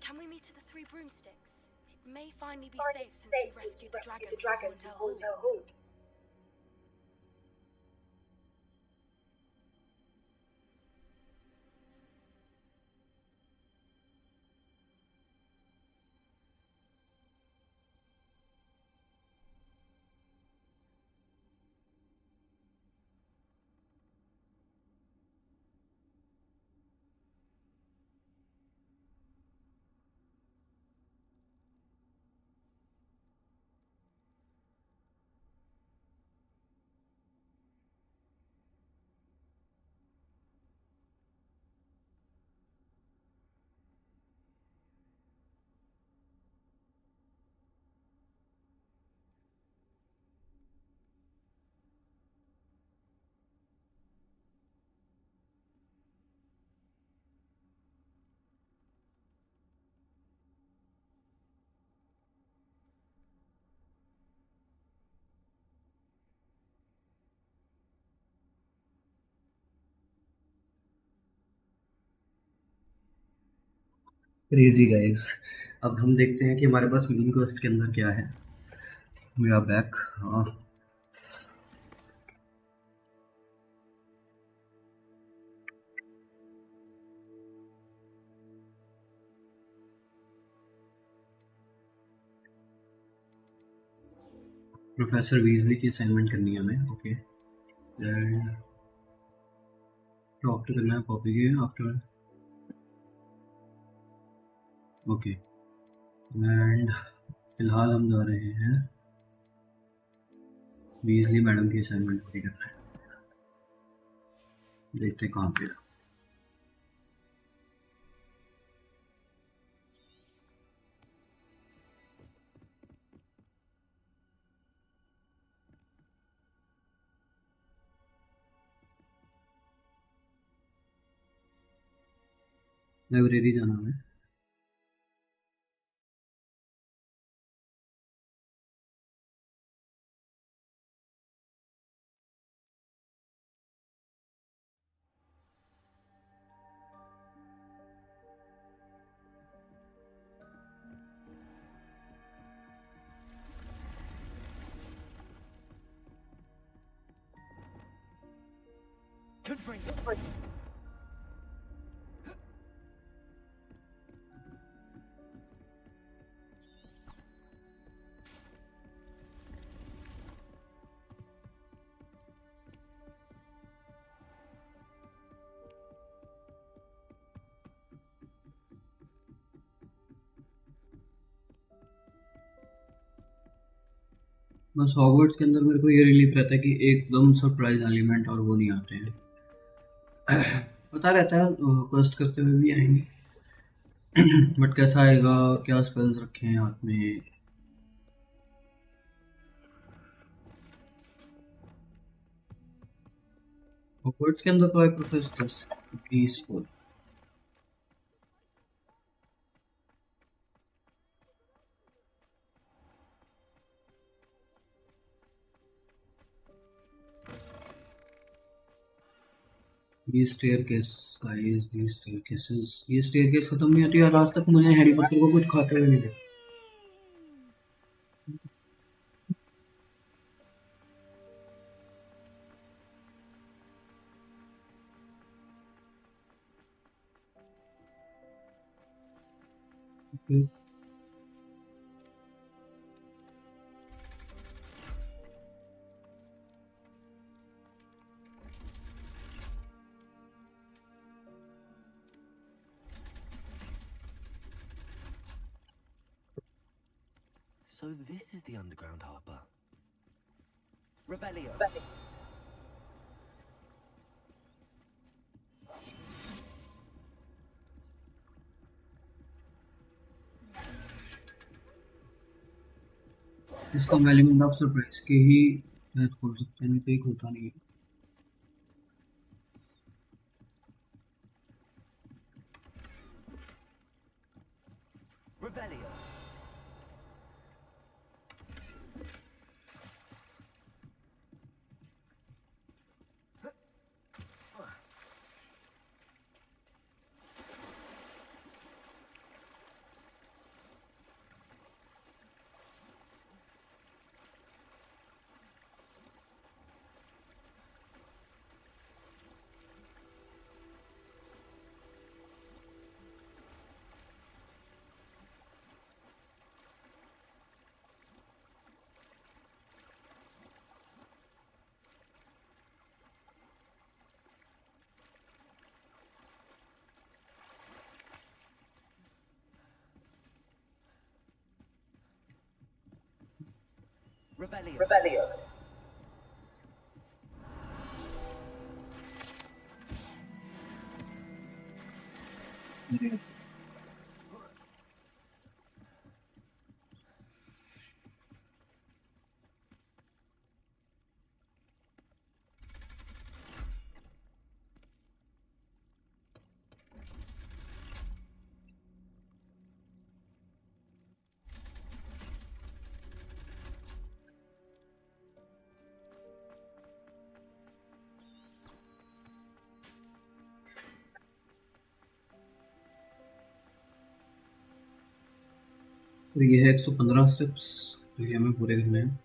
Can we meet at the Three Broomsticks? It may finally be safe since we rescued the dragon from Hotel Hall. Crazy guys. अब हम देखते हैं कि हमारे पास मेन क्वेस्ट के अंदर क्या है. We are back. Professor Weasley की असाइनमेंट करनी है हमें. ओके. टॉक टू करना है पॉपी के आफ्टर. ओके. एंड फिलहाल हम जा रहे हैं वीजली मैडम की असाइनमेंट पूरी करना है. देखते हैं कहाँ पे. लाइब्रेरी जाना है. बस हॉगवर्ट्स के अंदर मेरे को ये रिलीफ रहता है कि एकदम सरप्राइज एलिमेंट और वो नहीं आते हैं। पता रहता है क्वेस्ट करते हुए भी आएंगे बट कैसा आएगा, क्या स्पेल्स रखे हैं हाथ में। हॉगवर्ट्स के अंदर तो I prefer this peaceful. These staircase guys, these staircases, ये staircase खत्म नहीं होती यार। आज तक मुझे हैरी पॉटर को कुछ खाते हुए नहीं देखा। Okay. So this is the underground harbour. Revelio. इसका एलिमेंट ऑफ सरप्राइज के ही शायद खोल सकते हैं, नहीं तो एक होता नहीं है। Revelio. Revelio. तो ये है 115 स्टेप्स जो ये हमें पूरे करने हैं।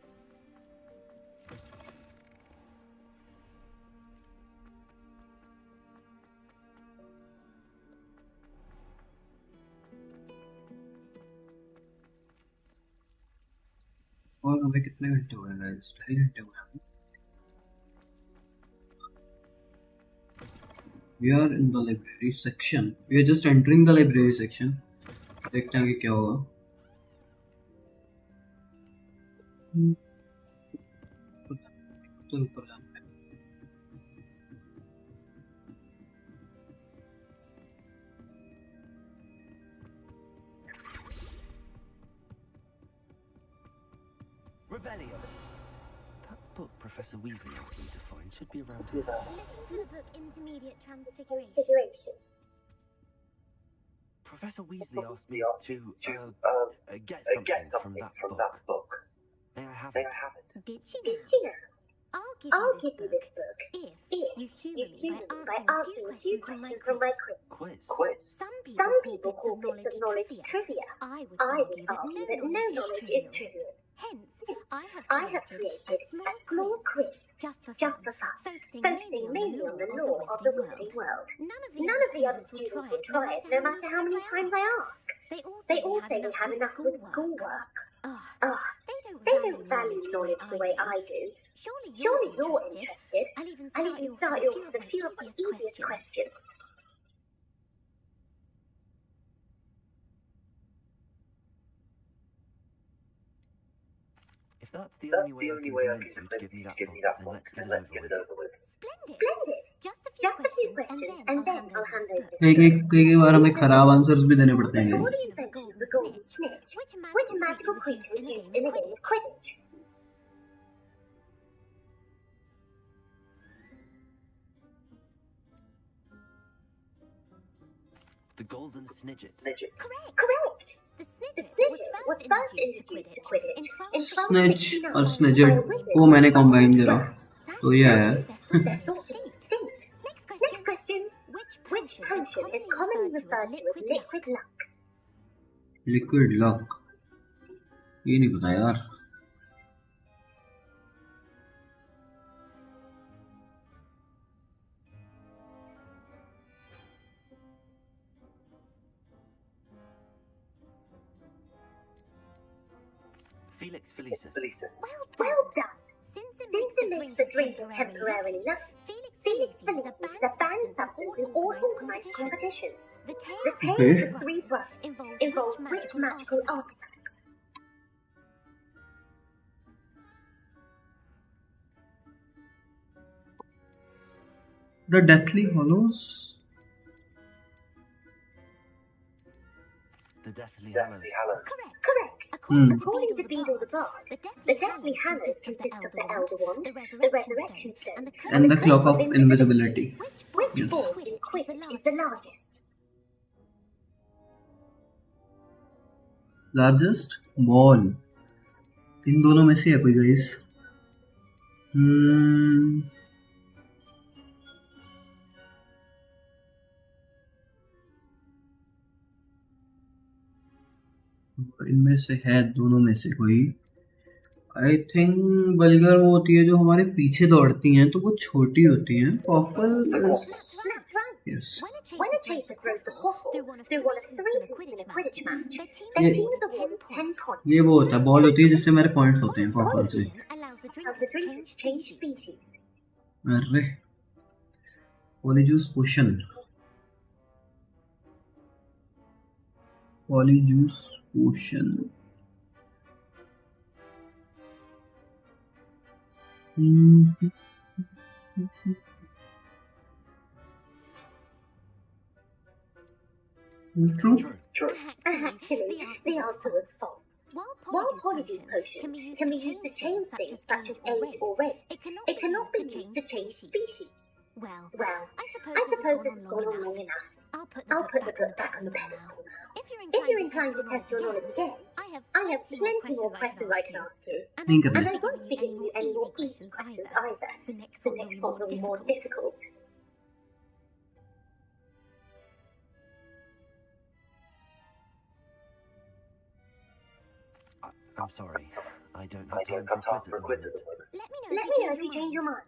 और हमें कितने घंटे हुए हैं? 2.5 घंटे हुए हैं। We are in the library section. We are just entering the library section. देखते हैं कि क्या होगा। तो ऊपर जाना है। Revelio. That book Professor Weasley asked me to find should be around here. Looking for the book Intermediate Transfiguration. Professor Weasley asked me to get something from that book. May I have it? Did she know? I'll give you this book if you humour me by answering a few questions from my quiz. Some people call bits of knowledge trivia. I would argue that no knowledge is trivial. Hence, I have created a small quiz just for fun, focusing mainly on the lore of the wizarding world. None of the other students will try it, no matter how many times I ask. They all say they have enough with schoolwork. Ugh, they don't value knowledge the way I do. Surely you're interested. I'll even start you off with a few of the easiest questions. If that's the only way I can convince you to give me that box, then let's get it over with. Splendid. Just a few questions, and then I'll hand over this. कई बार हमें खराब answers भी देने पड़ते हैं Before guys. the invention of the golden snitch, which magical creature was used in a game of Quidditch? The golden snidget. Correct. The snidget was first introduced to Quidditch in Snitch 1269 और by a snidget wizard. वो मैंने combine करा तो ये है. They're thought to be extinct. Next question. Which potion is commonly referred to as liquid luck? Liquid luck. ये नहीं पता यार. Felix Felicis. Well done. Since it makes the drink temporarily lucky, Felix Felicis is a banned substance in all organized competitions. The tale of the three brothers involves which magical artifacts? The Deathly Hallows. The Deathly Hallows. Correct. According to Beedle the Bard, the Deathly Hallows consist of the Elder Wand, the Resurrection Stone, And the Cloak of Invisibility. Which Yes. board in Quidditch is the largest? Largest ball. इन दोनों में से है कोई guys. इनमें से है दोनों में से कोई. आई थिंक बलगर वो होती है जो हमारे पीछे दौड़ती हैं तो वो छोटी होती हैं. पॉफल That's right. Yes. When a chaser throws the quaffle through one of 3 hoops in a Quidditch match, their team is awarded 10 points. ये वो होता है बॉल होती है जिससे मेरे पॉइंट्स होते हैं पॉफल से. Allows the drink to change species. अरे पॉलीजूस पोशन. पॉलीजूस पोशन. True. Actually, the answer was false. While Polyjuice Potion can be used to change things such as age or race, it cannot be used to change species. Well, I suppose this has gone on long enough. I'll put the book back on the pedestal now. If you're inclined to test your knowledge again, I have plenty more questions I can ask you. Think of And it. I won't be giving you any more easy questions either. The next ones will be more difficult. I'm sorry. I don't have time for a quiz at the moment. Let me know if you change your mind.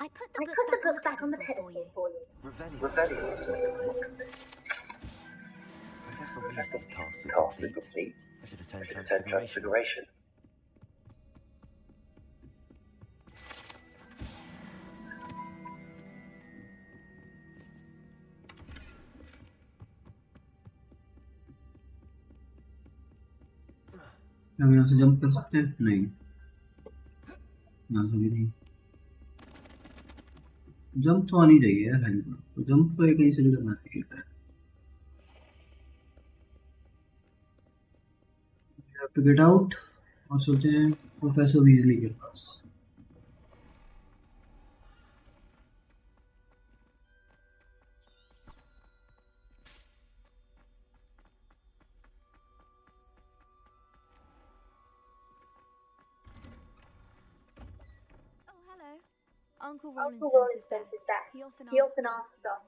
I put the book back on the pedestal for you. Revelio. Professor Weasley's task is complete. I should attend Transfiguration. हम यहाँ से jump कर सकते हैं? नहीं. यहाँ से भी नहीं. जंप तो आनी चाहिए यार हैंड पर. तो जंप तो कहीं से भी करना चाहिए. We have to get out और चलते हैं प्रोफेसर वीजली के पास. Uncle Rollins is back. He often asks us.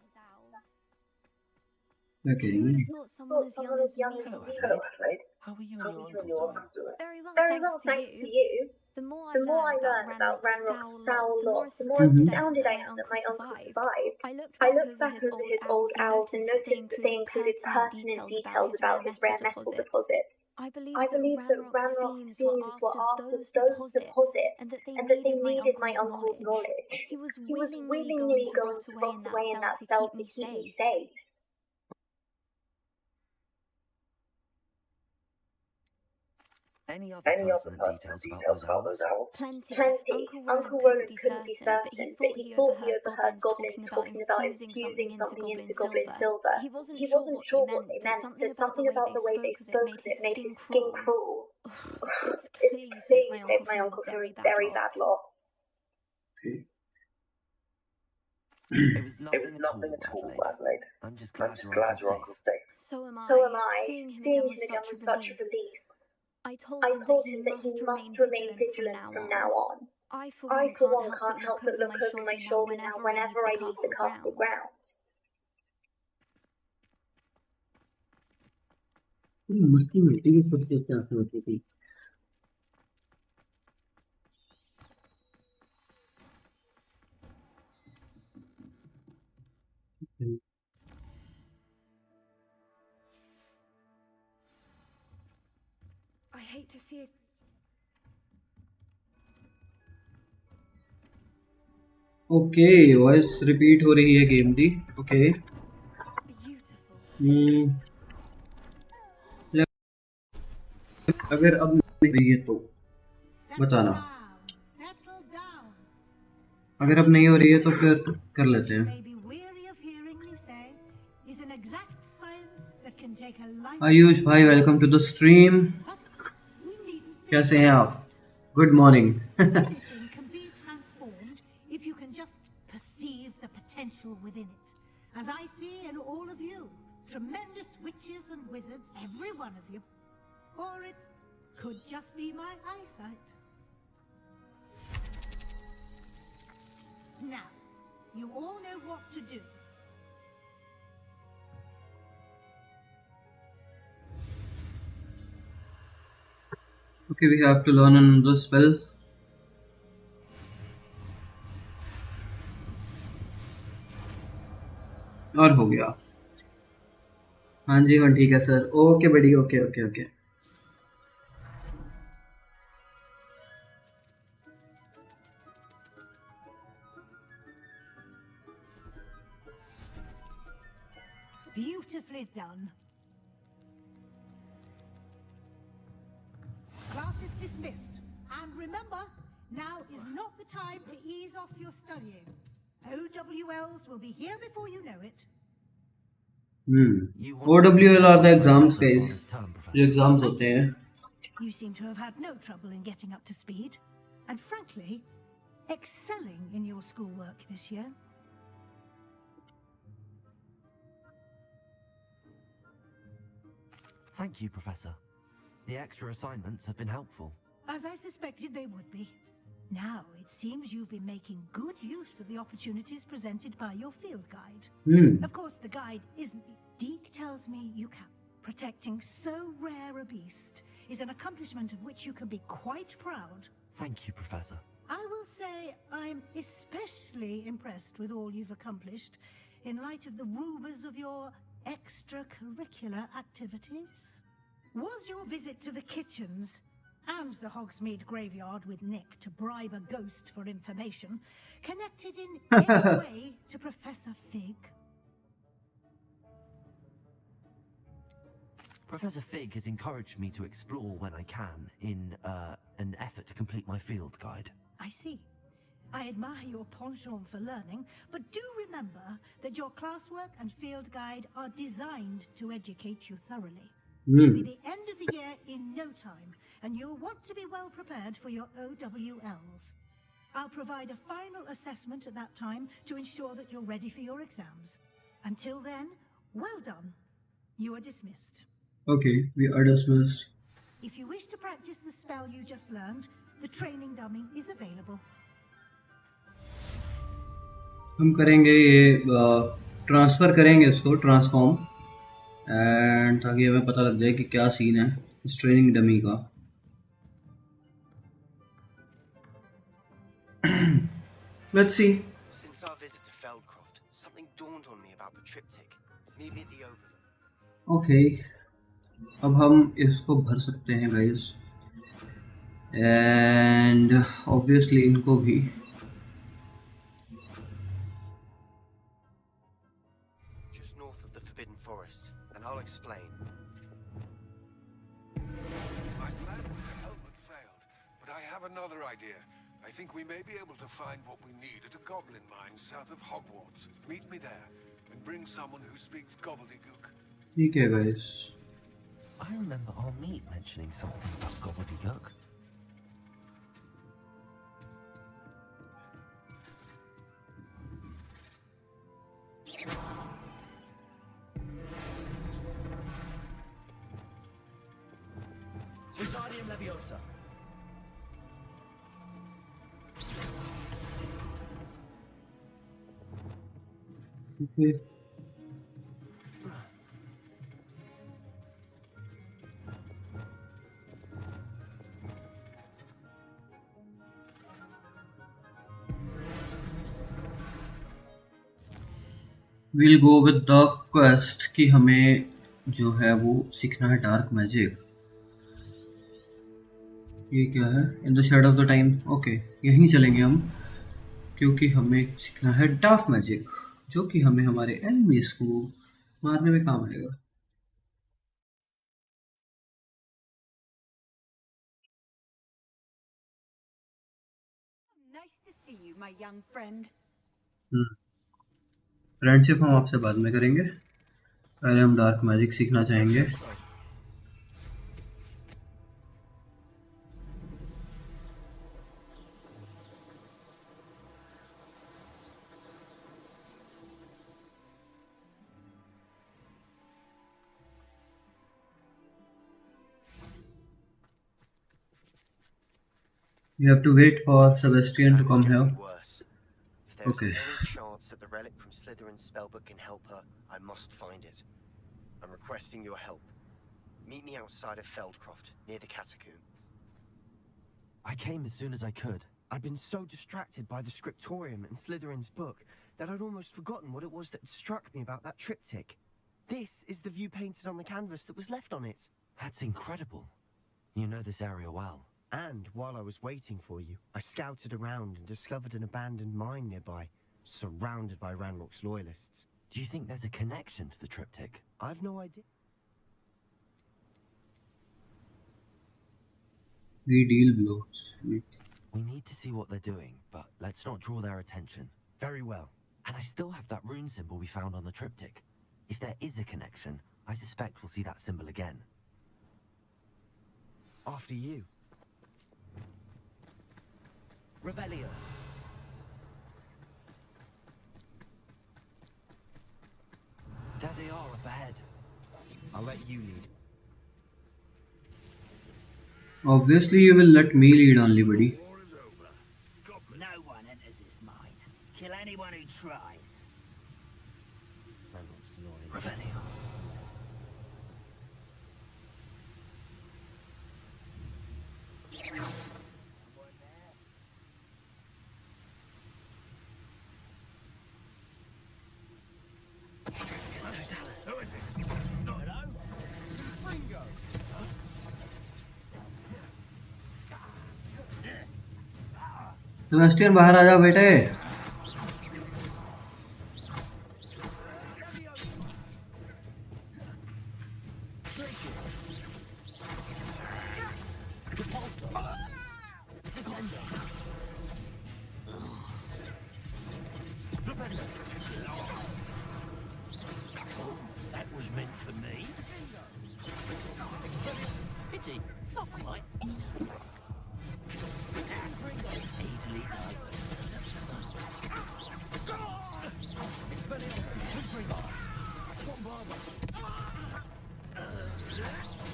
Okay. Who would have thought someone as young as me? Hello, Adelaide. How are you How and are your you and uncle your doing? uncle doing? Very well, thanks to you. The more I learned about Ranrock's foul lot, the more astounded I am that my uncle survived. I looked back over his old owls and noticed that they included pertinent details about his rare metal deposits. I believe that Ranrock's fiends were after those deposits and that they needed my uncle's knowledge. He was willingly going to rot away in that cell to keep me safe. Any other Any other pertinent personal details about those owls? Plenty. Uncle Roland couldn't be certain, but he thought he overheard goblins talking about infusing something into goblin silver. He wasn't sure what they meant, but something about the way they spoke of it made his skin crawl. It's clear you saved my uncle from a very bad lot. Okay. It was nothing at all, Adelaide. I'm just glad your uncle's safe. So am I. Seeing Seeing him him again was such a relief. I I told him that he must remain vigilant from now on. I, for one, can't help but look over my shoulder now whenever I leave the castle grounds. मस्ती होती है छोटी छोटी आंखें होती थी. I hate to see it. Okay voice repeat हो रही है गेम दी. ओके अगर अब नहीं रही है तो बताना. अगर अब नहीं हो रही है तो फिर कर लेते हैं. आयुष भाई वेलकम टू द स्ट्रीम. कैसे हैं आप? Good morning. Within it, as I see in all of you, tremendous witches and wizards, every one of you. Or it could just be my eyesight. Now, you all know what to do. Okay, we have to learn another spell. और हो गया. हाँ जी हाँ ठीक है sir. Okay बड़ी. Okay okay okay. Beautifully done. Class is dismissed. And remember, now is not the time to ease off your studying. OWLs will be here before you know it. OWL are the exams, guys. जो exams होते हैं. You seem to have had no trouble in getting up to speed, and frankly, excelling in your schoolwork this year. Thank you, Professor. The extra assignments have been helpful. As I suspected they would be. Now, it seems you've been making good use of the opportunities presented by your field guide. Of course, the guide isn't... Deke tells me you can. Protecting so rare a beast is an accomplishment of which you can be quite proud. Thank you, Professor. I will say I'm especially impressed with all you've accomplished in light of the rumors of your extracurricular activities. Was your visit to the kitchens and the Hogsmeade graveyard with Nick to bribe a ghost for information connected in any way to Professor Fig? Professor Fig has encouraged me to explore when I can in an effort to complete my field guide. I see. I admire your penchant for learning, but do remember that your classwork and field guide are designed to educate you thoroughly. It'll be the end of the year in no time, and you'll want to be well prepared for your OWLs. I'll provide a final assessment at that time to ensure that you're ready for your exams. Until then, well done. You are dismissed. Okay, we are dismissed. If you wish to practice the spell you just learned, the training dummy is available. हम करेंगे ये transfer करेंगे इसको transform and ताकि हमें पता लग जाए कि क्या सीन है इस ट्रेनिंग डमी का। Let's see. Since our visit to Feldcroft, something dawned on me about the triptych. Meet me at the Overlook. Okay. अब हम इसको भर सकते हैं गाइस, एंड ऑब्वियसली इनको भी। Just north of the Forbidden Forest, and I'll explain. My plan with the helmet failed, but I have another idea. I think we may be able to find what we need at a goblin mine south of Hogwarts. Meet me there, and bring someone who speaks gobbledygook. ठीक है guys. I remember our meet mentioning something about gobbledygook. Wingardium Leviosa. Okay. We'll go with the quest कि हमें जो है वो सीखना है dark magic. ये क्या है? In the shade of the time. Okay, यहीं चलेंगे हम, क्योंकि हमें सीखना है डार्क मैजिक, जो कि हमें हमारे एनिमीज को मारने में काम आएगा। Nice to see you, my young friend. Friendship हम आपसे बाद में करेंगे, पहले हम डार्क मैजिक सीखना चाहेंगे। You have to wait for Sebastian to come here. If there's Okay. any chance that the relic from Slytherin's spellbook can help her, I must find it. I'm requesting your help. Meet me outside of Feldcroft, near the catacomb. I came as soon as I could. I'd been so distracted by the scriptorium and Slytherin's book that I'd almost forgotten what it was that had struck me about that triptych. This is the view painted on the canvas that was left on it. That's incredible. You know this area well. And while I was waiting for you, I scouted around and discovered an abandoned mine nearby, surrounded by Ranrock's loyalists. Do you think there's a connection to the triptych? I've no idea. We deal blows. We need to see what they're doing, but let's not draw their attention. Very well. And I still have that rune symbol we found on the triptych. If there is a connection, I suspect we'll see that symbol again. After you. Revelio. There they are up ahead. I'll let you lead. Obviously, you will let me lead only, buddy. No one enters this mine. Kill anyone who tries. Revelio. Sebastian बाहर आ जाओ बेटे। That was meant for me. Pity, not quite. Easily done.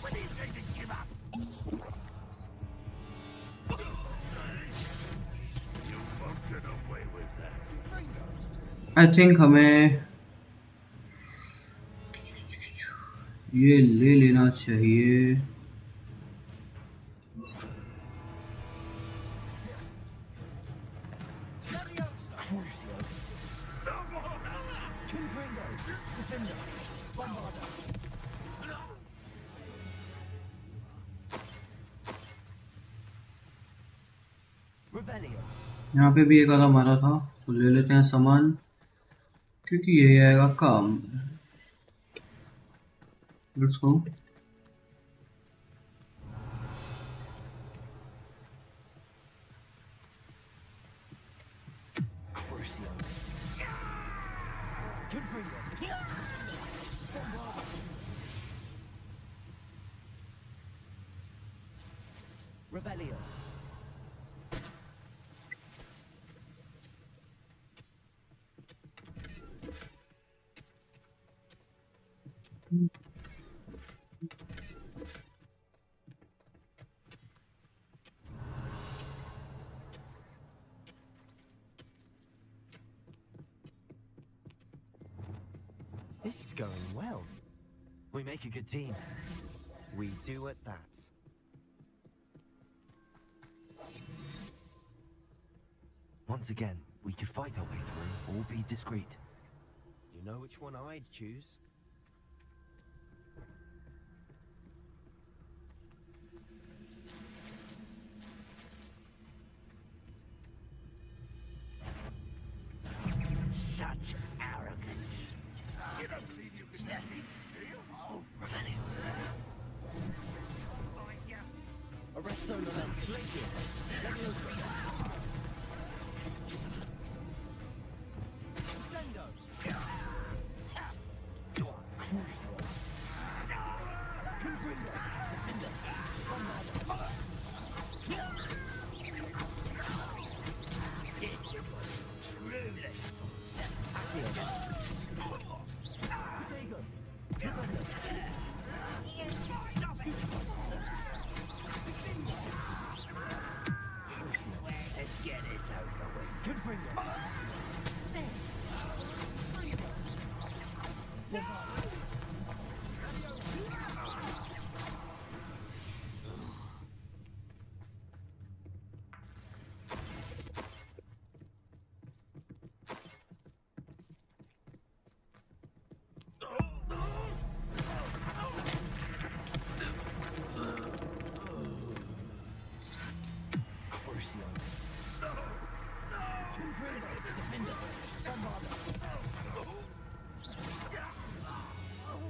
When are you going to give up? You won't get away with that. I think हमें ये ले लेना चाहिए। यहाँ पे भी एक आधा मारा था, तो ले लेते हैं सामान, क्योंकि यही आएगा काम। Let's go. Revelio. This is going well. We make a good team. We do at that. Once again, we could fight our way through or be discreet. You know which one I'd choose? Such arrogance. You don't believe you can get me, do you? Oh, Revelio. Arresto non places. Sendo. Crucio. Confringo. Defender. it's truly. Let's get this over with. Good finger.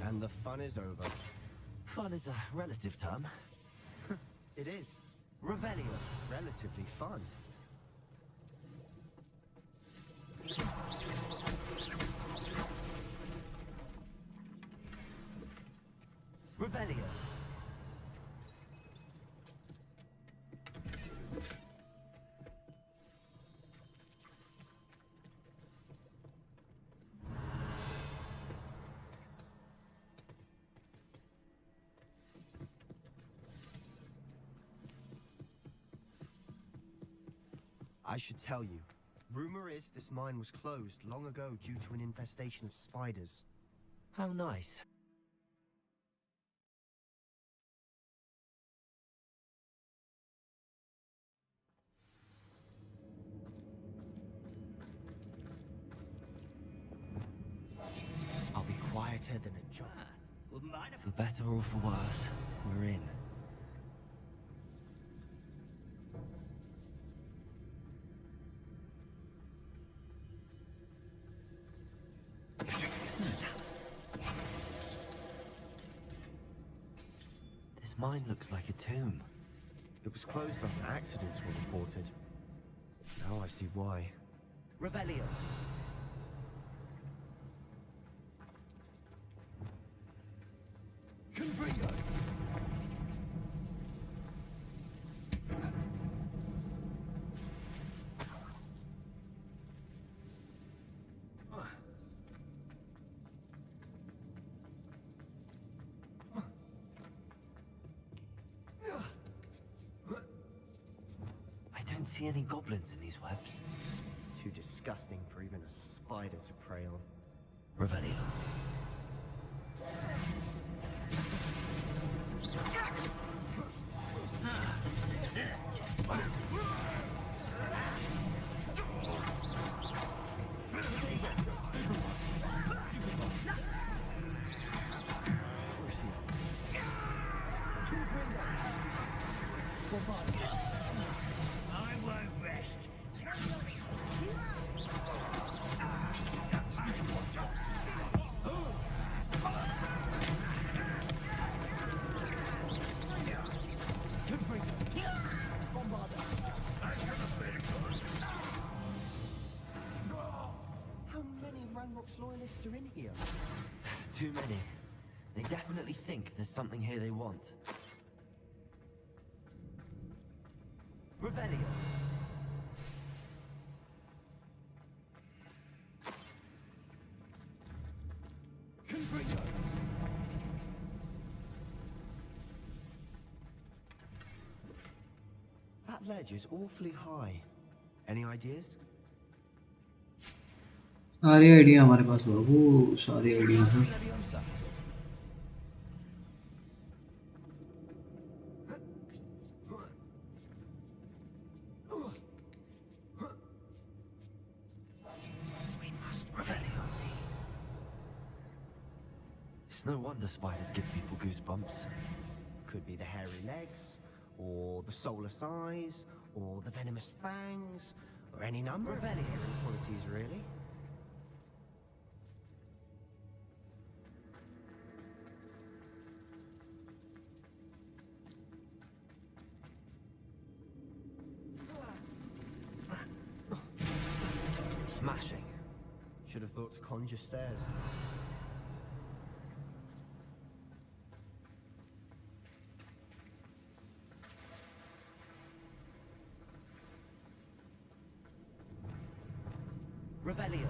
And the fun is over. Fun is a relative term. It is. Revelio. Relatively fun. Revelio. I should tell you. Rumor is this mine was closed long ago due to an infestation of spiders. How nice. I'll be quieter than a job. Wouldn't mind if For better or for worse, we're in. This mine looks like a tomb. It was closed after accidents were reported. Now I see why. Revelio. Confringo. I don't see any goblins in these webs. Too disgusting for even a spider to prey on. Revelio. Loyalists are in here. Too many. They definitely think there's something here they want. Revelio. Confringo. That ledge is awfully high. Any ideas? सारे idea हमारे पास बाबू, सारे idea हैं। It's no wonder spiders give people goosebumps. Could be the hairy legs, or the solar size, or the venomous fangs, or any number of alien qualities, really. Smashing. Should have thought to conjure stairs. Revelio.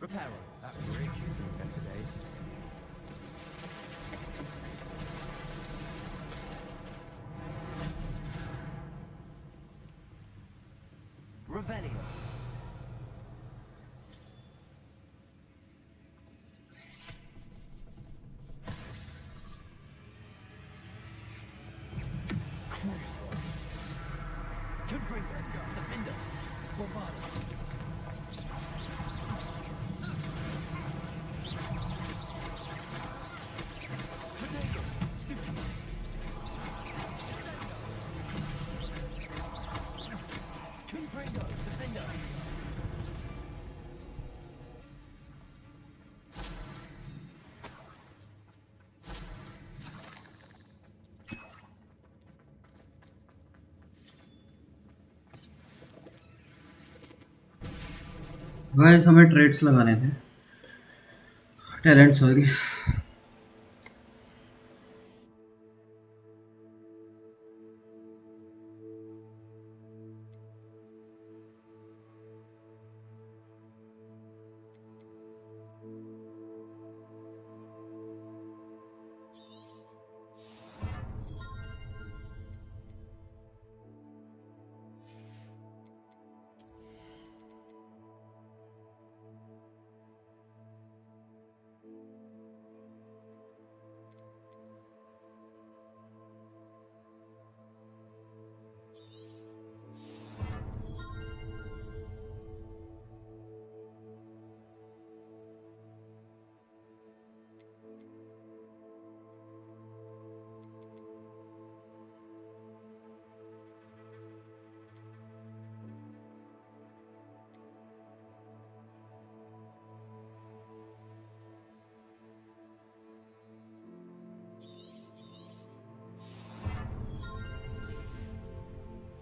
Reparo. That bridge has seen better days. Revelio. Confringo. Defender. Bombardo. Guys हमें trades लगाने थे, talent sorry.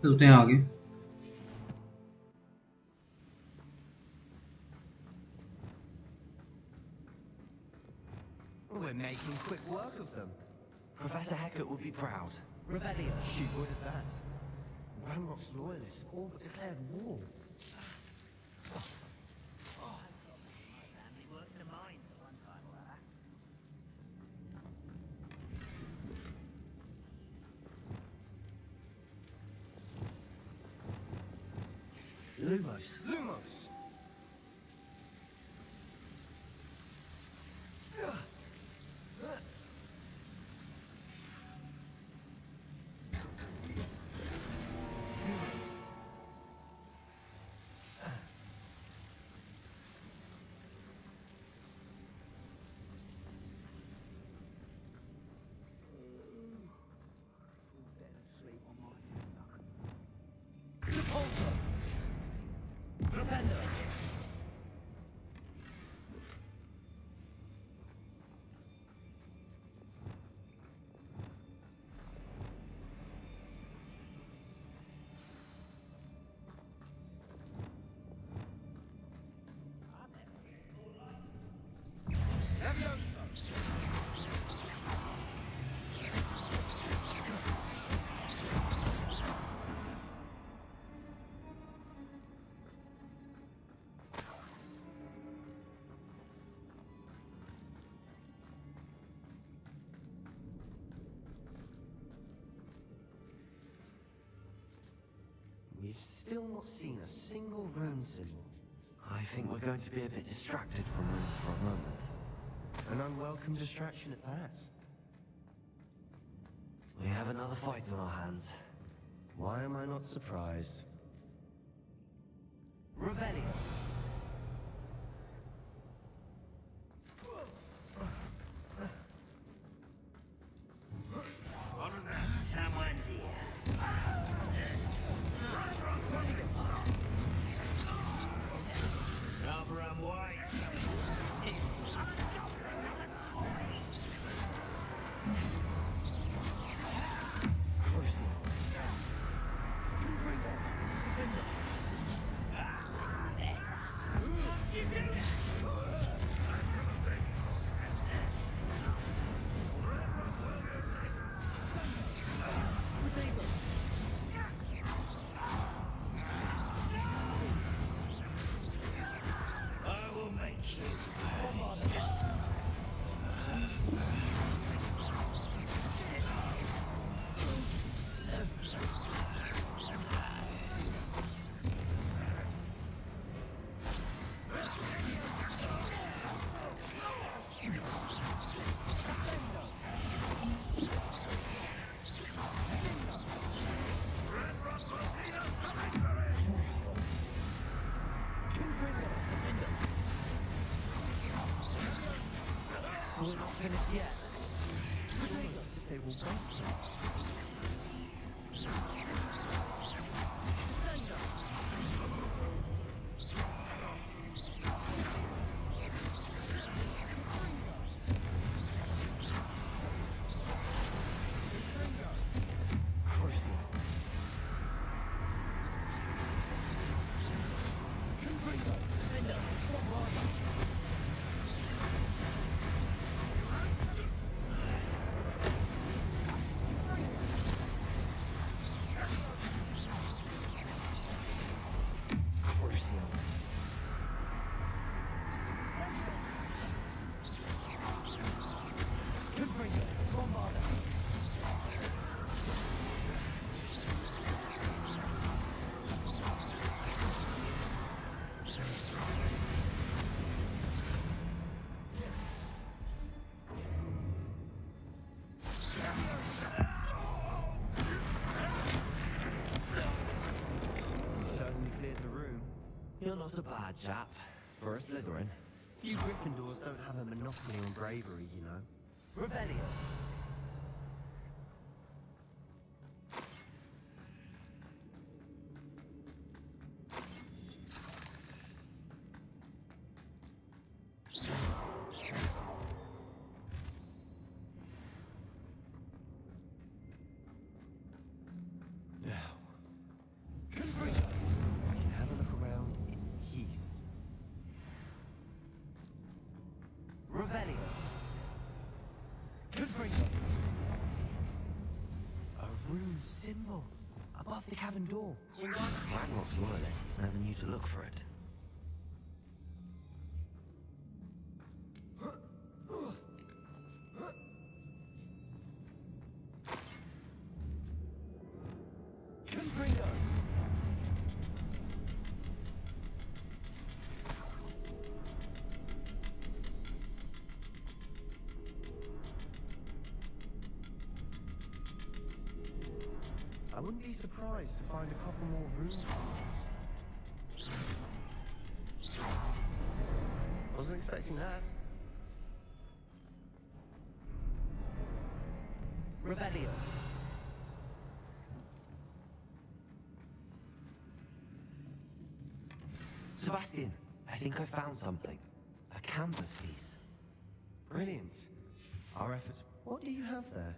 चलते हैं आगे। We're making quick work of them. Professor Heckett would be proud. Revelio. She would at that. Ranrock's loyalists all but declared war. Lumos. Lumos! We've still not seen a single rune symbol. I think we're going to be a bit distracted from runes for a moment. An unwelcome distraction at that. We have another fight on our hands. Why am I not surprised? Revelio! Someone's here. Rubber and white. Crucial. I will make you. We're not finished yet. If they will wait. Crucial. Crucial. Certainly cleared the room. You're not a bad chap for a Slytherin. You Gryffindors don't have a monopoly on bravery, you know. Revelio. Now, we can have a look around in peace. Revelio. A rune symbol above the cavern door. Ragnarok's loyalists never knew to look for it. I wouldn't be surprised to find a couple more rooms. Wasn't expecting that. Revelio. Sebastian, I think I found something. A canvas piece. Brilliant. Our efforts. What do you have there?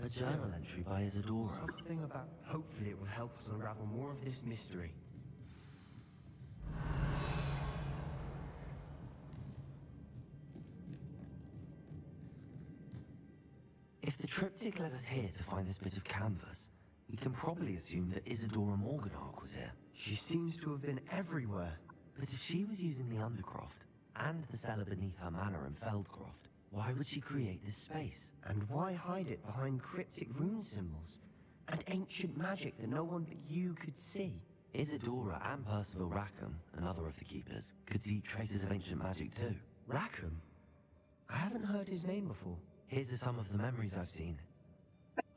A journal entry by Isadora. Something about. Hopefully it will help us unravel more of this mystery. If the triptych led us here to find this bit of canvas, we can probably assume that Isadora Morganach was here. She seems to have been everywhere. But if she was using the Undercroft, and the cellar beneath her manor in Feldcroft, why would she create this space? And why hide it behind cryptic rune symbols? And ancient magic that no one but you could see? Isadora and Percival Rackham, another of the Keepers, could see traces of ancient magic too. Rackham? I haven't heard his name before. Here's are some of the memories I've seen.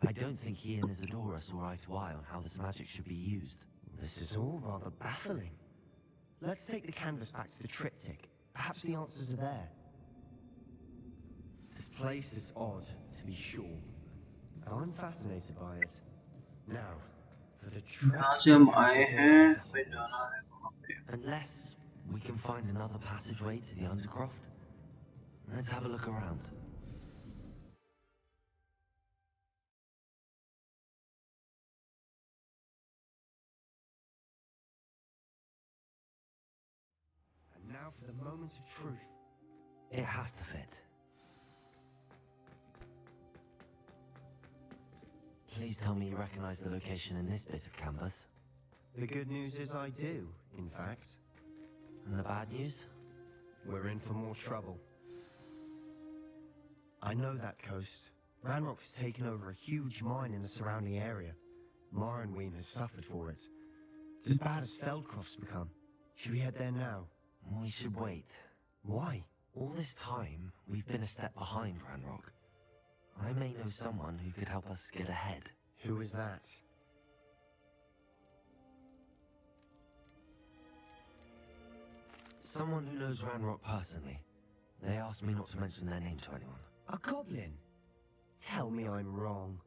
I don't think he and Isadora saw eye to eye on how this magic should be used. This is all rather baffling. Let's take the canvas back to the triptych. Perhaps the answers are there. This place is odd, to be sure. And I'm fascinated by it. Now, for the Unless we can find another passageway to the Undercroft. Let's have a look around. And now for the moment of truth. It has to fit. Please tell me you recognize the location in this bit of canvas. The good news is I do, in fact. And the bad news? We're in for more trouble. I know that coast. Ranrock has taken over a huge mine in the surrounding area. Morrowind has suffered for it. It's as bad as Feldcroft's become. Should we head there now? We should wait. Why? All this time, we've been a step behind Ranrock. I may know someone who could help us get ahead. Who is that? Someone who knows Ranrock personally. They asked me not to mention their name to anyone. A goblin? Tell me I'm wrong.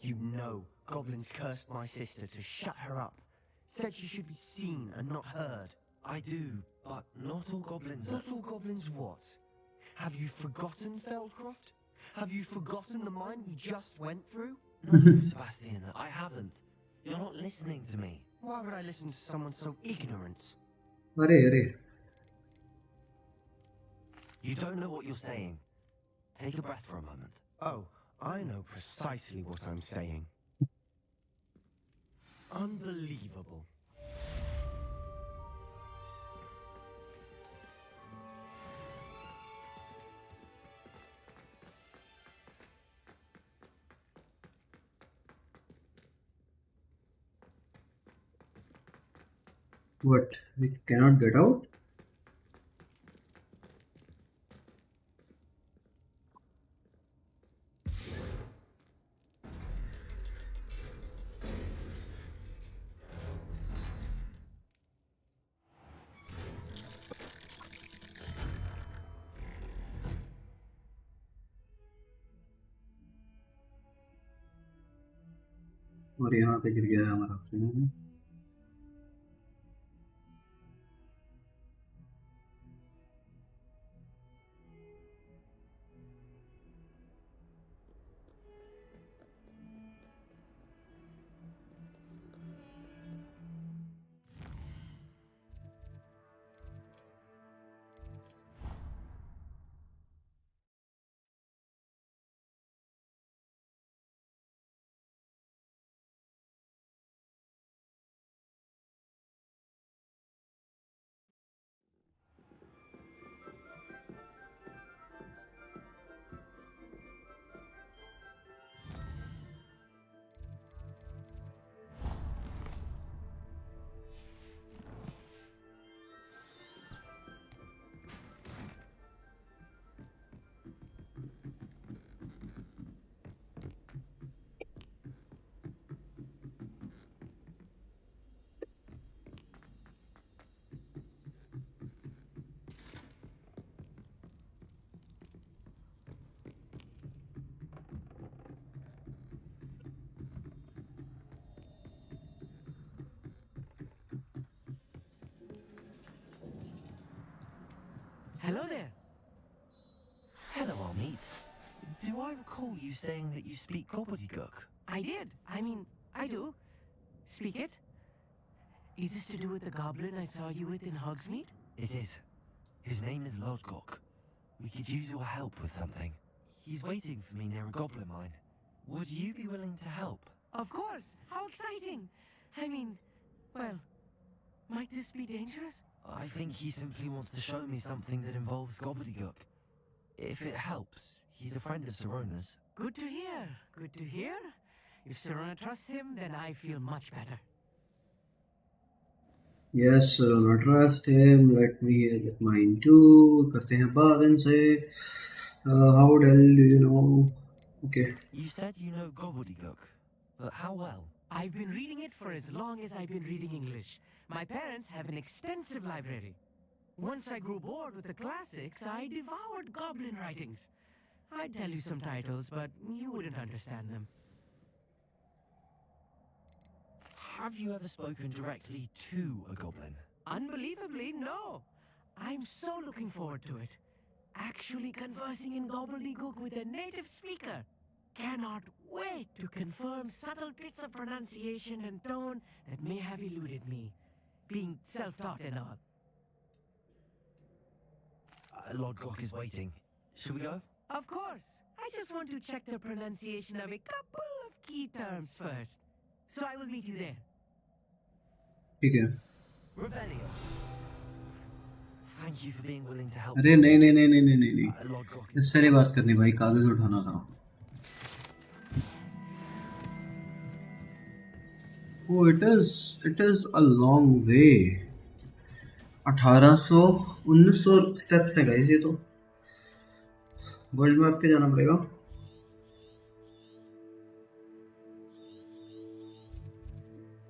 You know goblins cursed my sister to shut her up. Said she should be seen and not heard. I do, but not all goblins Not all goblins what? Have you forgotten Feldcroft? Have you forgotten the mine we just went through? No, Sebastian, I haven't. You're not listening to me. Why would I listen to someone so ignorant? You don't know what you're saying. Take a breath for a moment. Oh, I know precisely what I'm saying. Unbelievable. What? We cannot get out? और यहाँ पे गिर गया है हमारा phone. Hello there. Hello, Amit. Do I recall you saying that you speak gobbledygook? I did. I mean, I do. Speak it. Is this to do with the goblin I saw you with in Hogsmeade? It is. His name is Lodgok. We could use your help with something. He's waiting for me near a goblin mine. Would you be willing to help? Of course! How exciting! I mean, well, might this be dangerous? I think he simply wants to show me something that involves gobbledygook. If it helps, he's a friend of Sirona's. Good to hear. Good to hear. If Sirona trusts him, then I feel much better. Yes, not trust him. Let me hear it mine too. करते हैं बात इनसे. How the hell do you know? Okay. You said you know gobbledygook, but how well? I've been reading it for as long as I've been reading English. My parents have an extensive library. Once I grew bored with the classics, I devoured goblin writings. I'd tell you some titles, but you wouldn't understand them. Have you ever spoken directly to a goblin? Unbelievably, no. I'm so looking forward to it. Actually conversing in gobbledygook with a native speaker. Cannot wait to confirm subtle bits of pronunciation and tone that may have eluded me, being self-taught and all. Lodgok is waiting. Should we go? Of course. I just want to check the pronunciation of a couple of key terms first. So I will meet you there. ठीक है. Revelio. Thank you for being willing to help. अरे नहीं नहीं नहीं नहीं नहीं नहीं नहीं. इससे नहीं बात करनी भाई. कागज उठाना था. Oh, it is a long way. 1900 तक है गाइस. ये तो वर्ल्ड मैप पे जाना पड़ेगा.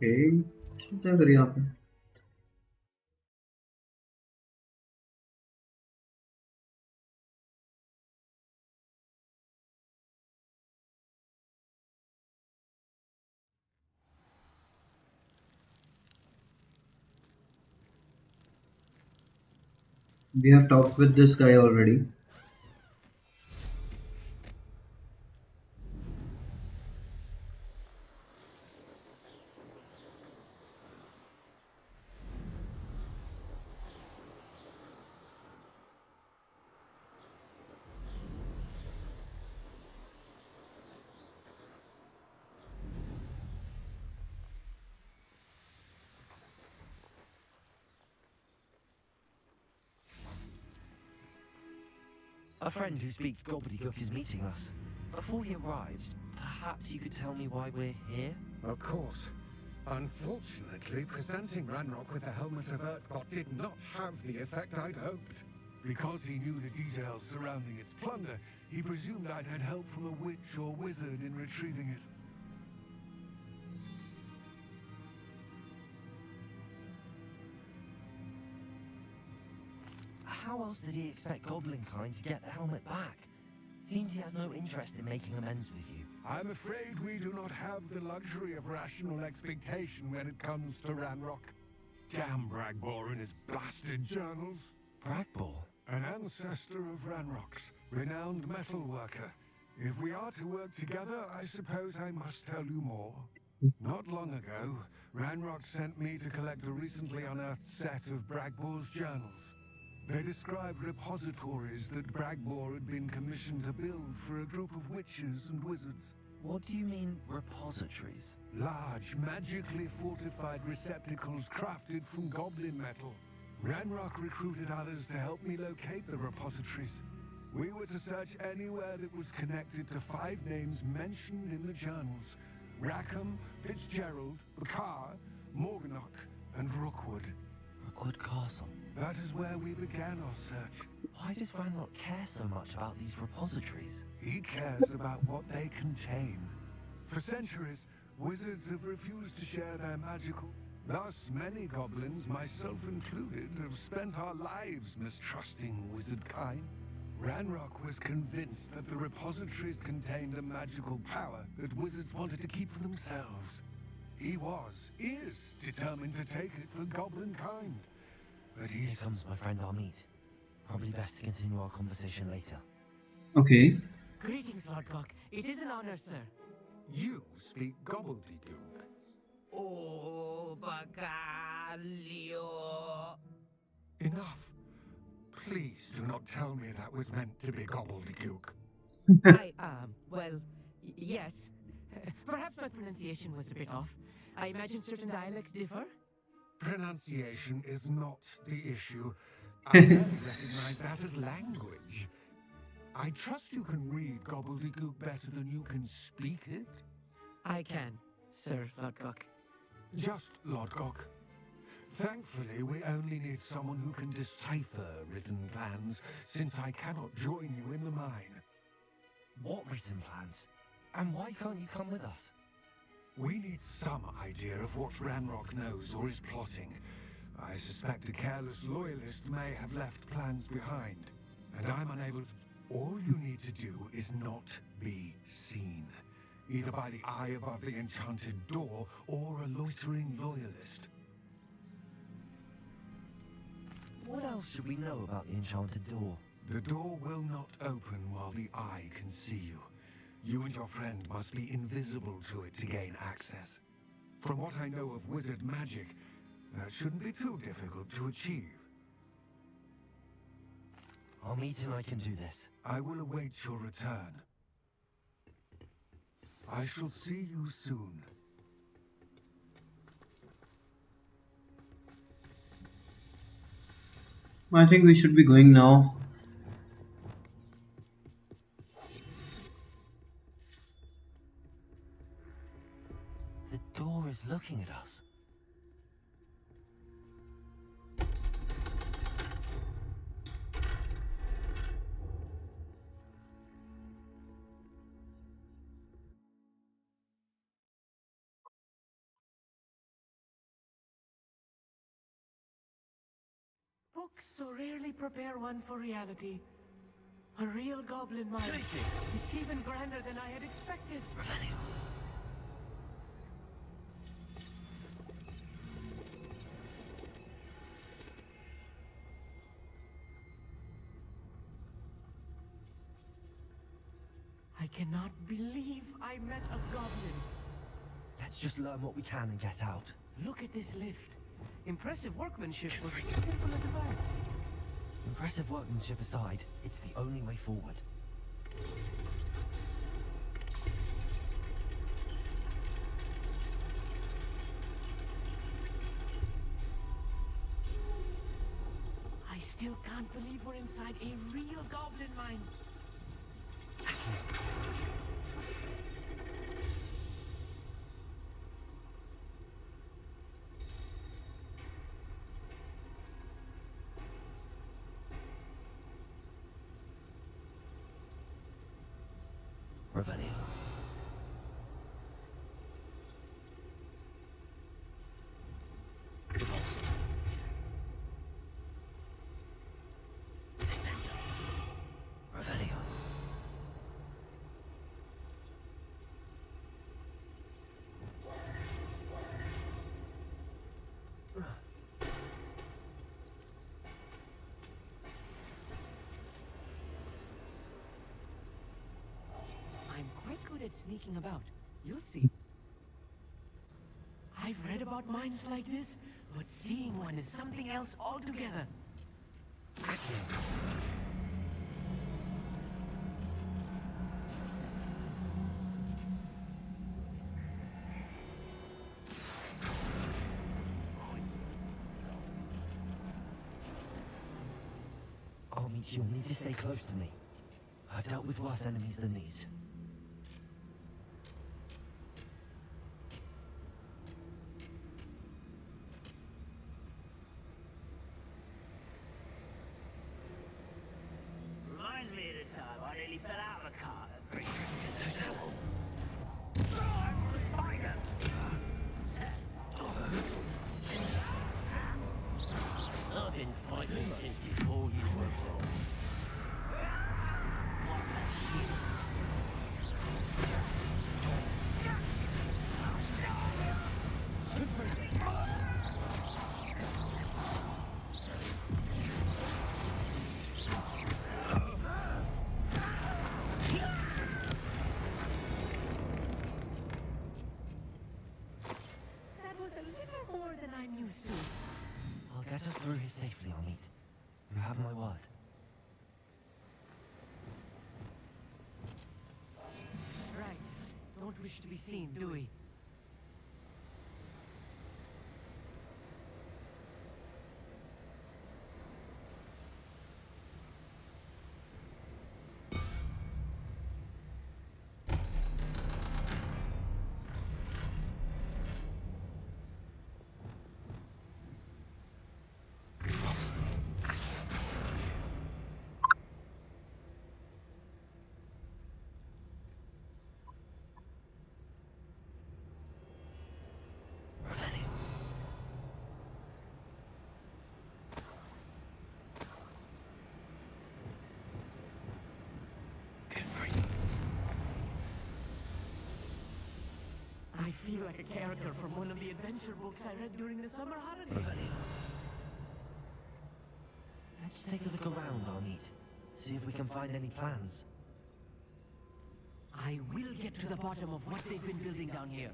क्या करिए आप? We have talked with this guy already. A friend who speaks gobbledygook is meeting us. Before he arrives, perhaps you could tell me why we're here? Of course. Unfortunately, presenting Ranrock with the Helmet of Urtkot did not have the effect I'd hoped. Because he knew the details surrounding its plunder, he presumed I'd had help from a witch or wizard in retrieving it. How else did he expect Goblinkind to get the helmet back? Seems he has no interest in making amends with you. I'm afraid we do not have the luxury of rational expectation when it comes to Ranrock. Damn Bragbor and his blasted journals. Bragbor? An ancestor of Ranrock's, renowned metalworker. If we are to work together, I suppose I must tell you more. Not long ago, Ranrock sent me to collect a recently unearthed set of Bragbor's journals. They described repositories that Bragbor had been commissioned to build for a group of witches and wizards. What do you mean, repositories? Large, magically fortified receptacles crafted from goblin metal. Ranrock recruited others to help me locate the repositories. We were to search anywhere that was connected to 5 names mentioned in the journals. Rackham, Fitzgerald, Bakar, Morganach, and Rookwood. Rookwood Castle. That is where we began our search. Why does Ranrock care so much about these repositories? He cares about what they contain. For centuries, wizards have refused to share their magical. Thus, many goblins, myself included, have spent our lives mistrusting wizard kind. Ranrock was convinced that the repositories contained a magical power that wizards wanted to keep for themselves. He is determined to take it for goblin kind. But Here comes my friend Amit. Probably best to continue our conversation later. Okay. Greetings, Lord Cock. It is an honor, sir. You speak gobbledygook. Oh, Bagalio. Enough. Please do not tell me that was meant to be gobbledygook. Well, yes. Perhaps my pronunciation was a bit off. I imagine certain dialects differ. Pronunciation is not the issue. I barely recognize that as language. I trust you can read gobbledygook better than you can speak it? I can, Sir Lodgok. Just Lodgok. Thankfully, we only need someone who can decipher written plans, since I cannot join you in the mine. What written plans? And why can't you come with us? We need some idea of what Ranrock knows or is plotting. I suspect a careless loyalist may have left plans behind, and I'm unable to... All you need to do is not be seen, either by the eye above the enchanted door or a loitering loyalist. What else should we know about the enchanted door? The door will not open while the eye can see you. You and your friend must be invisible to it to gain access. From what I know of wizard magic, that shouldn't be too difficult to achieve. Our meet and I can do this. I will await your return. I shall see you soon. I think we should be going now. The door is looking at us. Books so rarely prepare one for reality. A real goblin mine. It's even grander than I had expected. Revenue. I cannot believe I met a goblin. Let's just learn what we can and get out. Look at this lift. Impressive workmanship for so simple a device. Impressive workmanship aside, it's the only way forward. I still can't believe we're inside a real goblin mine. Revenue. Revenue. At sneaking about. You'll see. I've read about mines like this, but seeing one is something else altogether. I'll meet you. You'll need to stay close to me. I've dealt with worse enemies than these. safely, Amit. You have my word. Right. Don't wish to be seen, do we? I feel like a character from one of the adventure books I read during the summer holidays. Let's take a look around, Amit. See if we can find any plans. I will get to the bottom of what they've been building down here.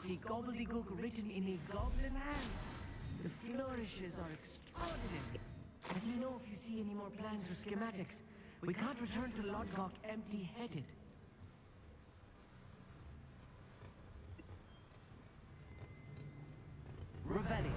See gobbledygook written in a goblin hand. The flourishes are extraordinary. Let me know if you see any more plans or schematics. We can't return to Lodgok empty-headed. Revelio.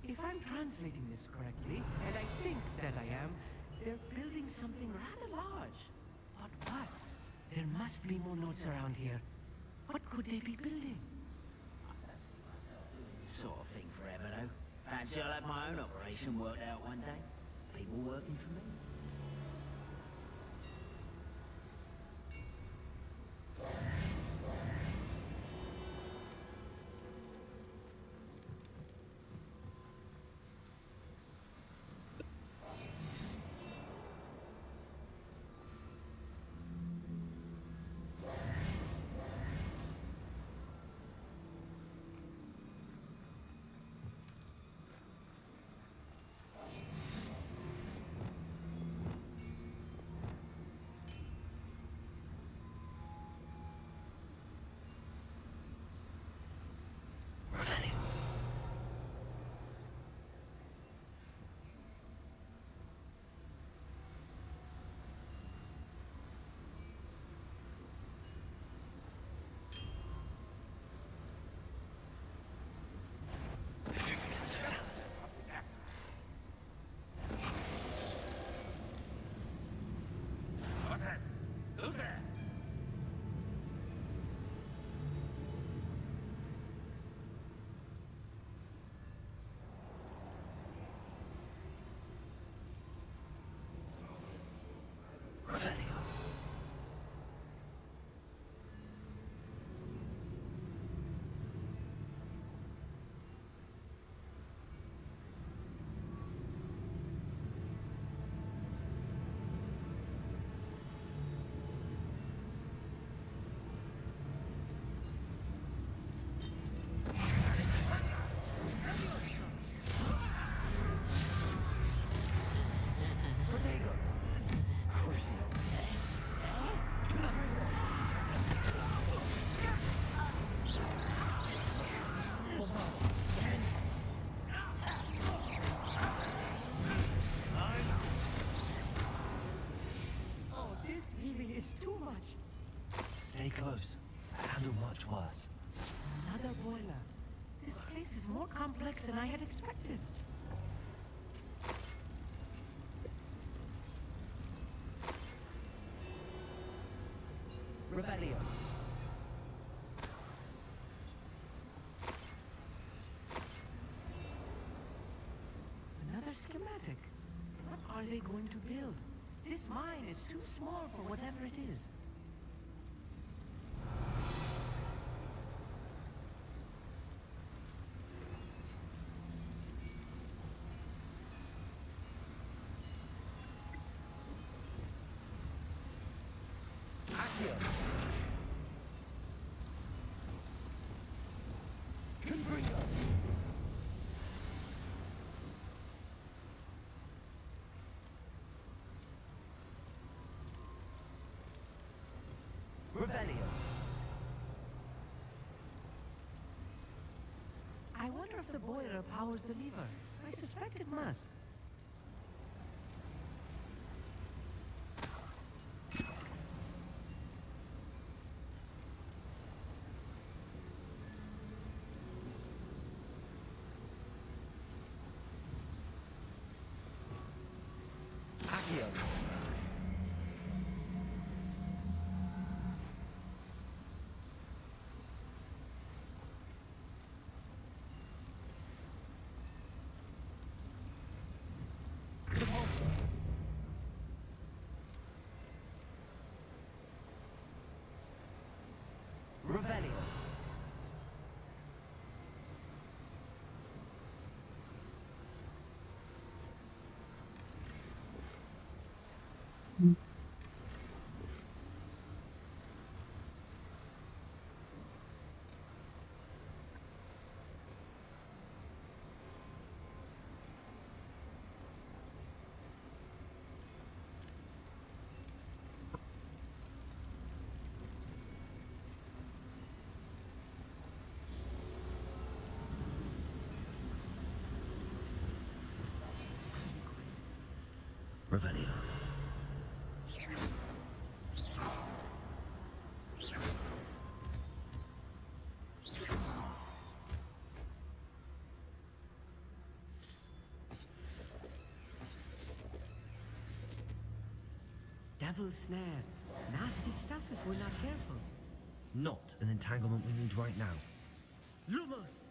If I'm translating this correctly, and I think that I am, they're building something rather large. But what? There must be more notes around here. What could they be building? I don't see myself doing this sort of thing forever, though. Fancy I'll have my own operation worked out one day. People working for me. Stay close. Handle much worse. Another boiler. This place is more complex than I had expected. Revelio. Another schematic. What are they going to build? This mine is too small for whatever it is. Revelio. I wonder if the boiler powers the lever. I suspect it must. Accio. Revelio. Revelio. Devil's snare. Nasty stuff if we're not careful. Not an entanglement we need right now. Lumos!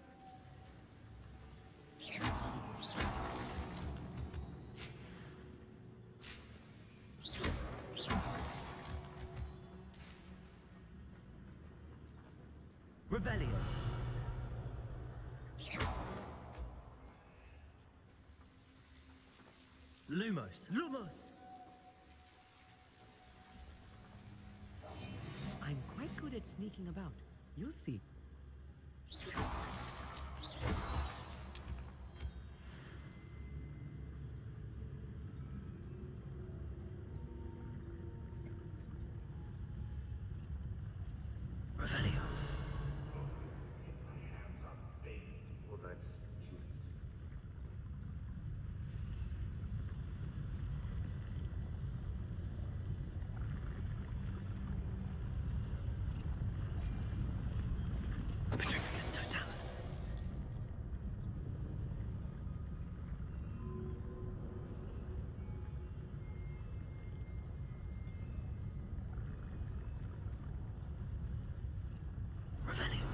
Revelio. Lumos. Lumos! I'm quite good at sneaking about. You'll see. Revelio. Petrificus totalis. Revelio.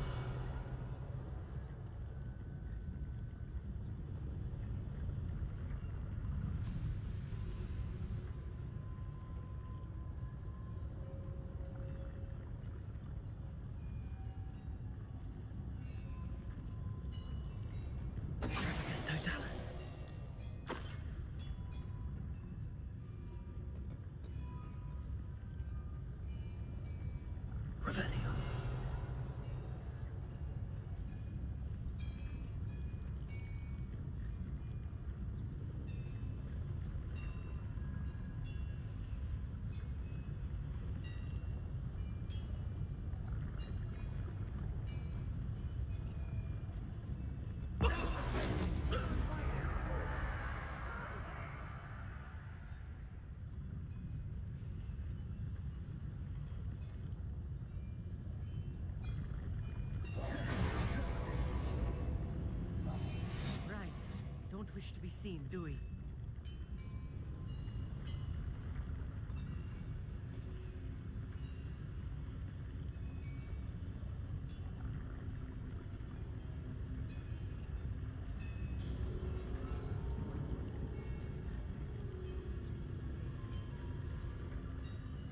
be seen, do we?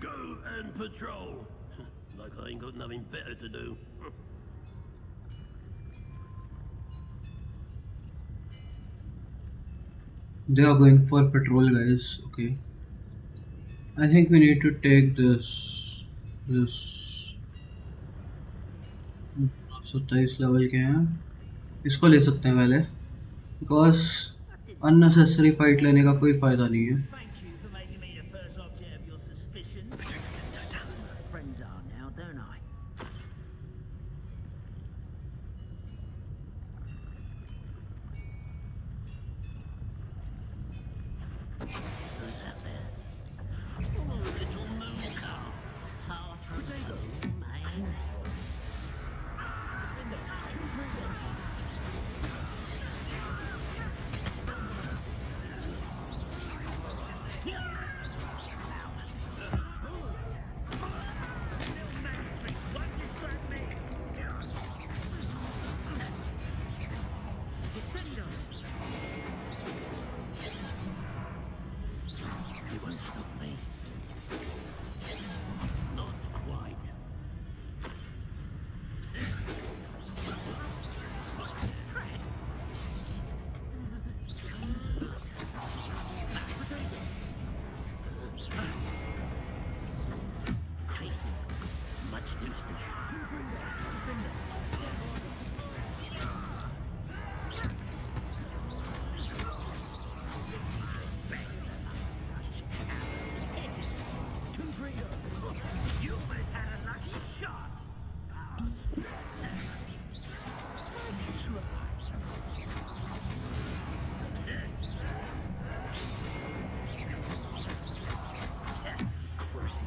Go and patrol. Like I ain't got nothing better to do. They are going for patrol, guys. Okay. I think we need to take this 27 level के हैं, इसको ले सकते हैं पहले, because unnecessary fight लेने का कोई फायदा नहीं है. Thank you for making me the first object of your suspicions. Friends are now, don't I? Who's that there? Oh, little moon calf. Far from home, mains. You won't stop me. Not quite. Pressed. Christ. Much too slow. You almost had a lucky shot. Crucial.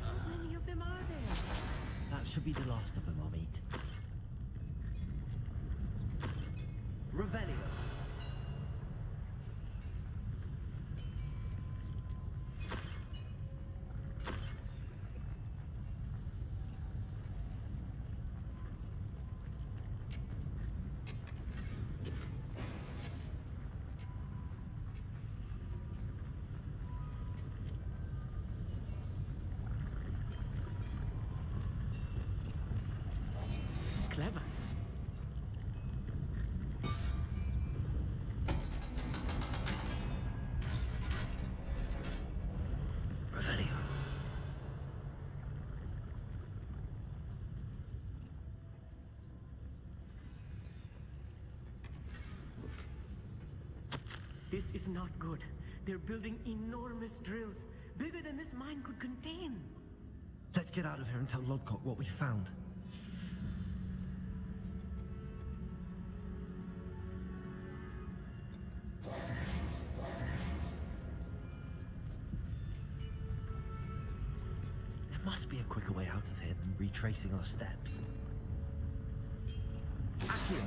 How many of them are there? That should be the last of them I'll meet. Revelio. Clever. Revelio. This is not good. They're building enormous drills, bigger than this mine could contain. Let's get out of here and tell Lodcock what we found. There must be a quicker way out of here than retracing our steps. Accio.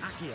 Accio.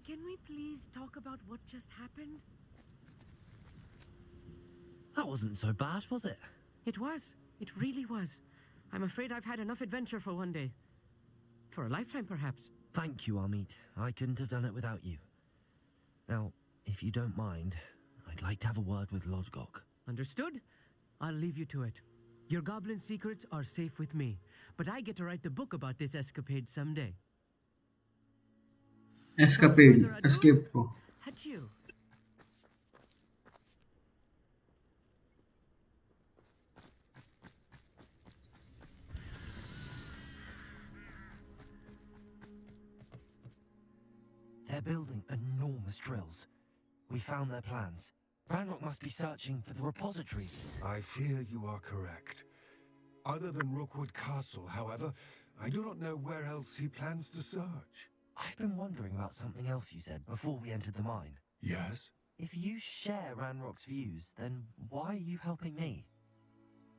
Can we please talk about what just happened? That wasn't so bad, was it? It was. It really was. I'm afraid I've had enough adventure for one day. For a lifetime, perhaps. Thank you, Amit. I couldn't have done it without you. Now, if you don't mind, I'd like to have a word with Lodgok. Understood? I'll leave you to it. Your goblin secrets are safe with me, but I get to write the book about this escapade someday. Escapade. Escape pro. Adieu. They're building enormous drills. We found their plans. Ranrock must be searching for the repositories. I fear you are correct. Other than Rookwood Castle, however, I do not know where else he plans to search. I've been wondering about something else you said before we entered the mine. Yes? If you share Ranrock's views, then why are you helping me?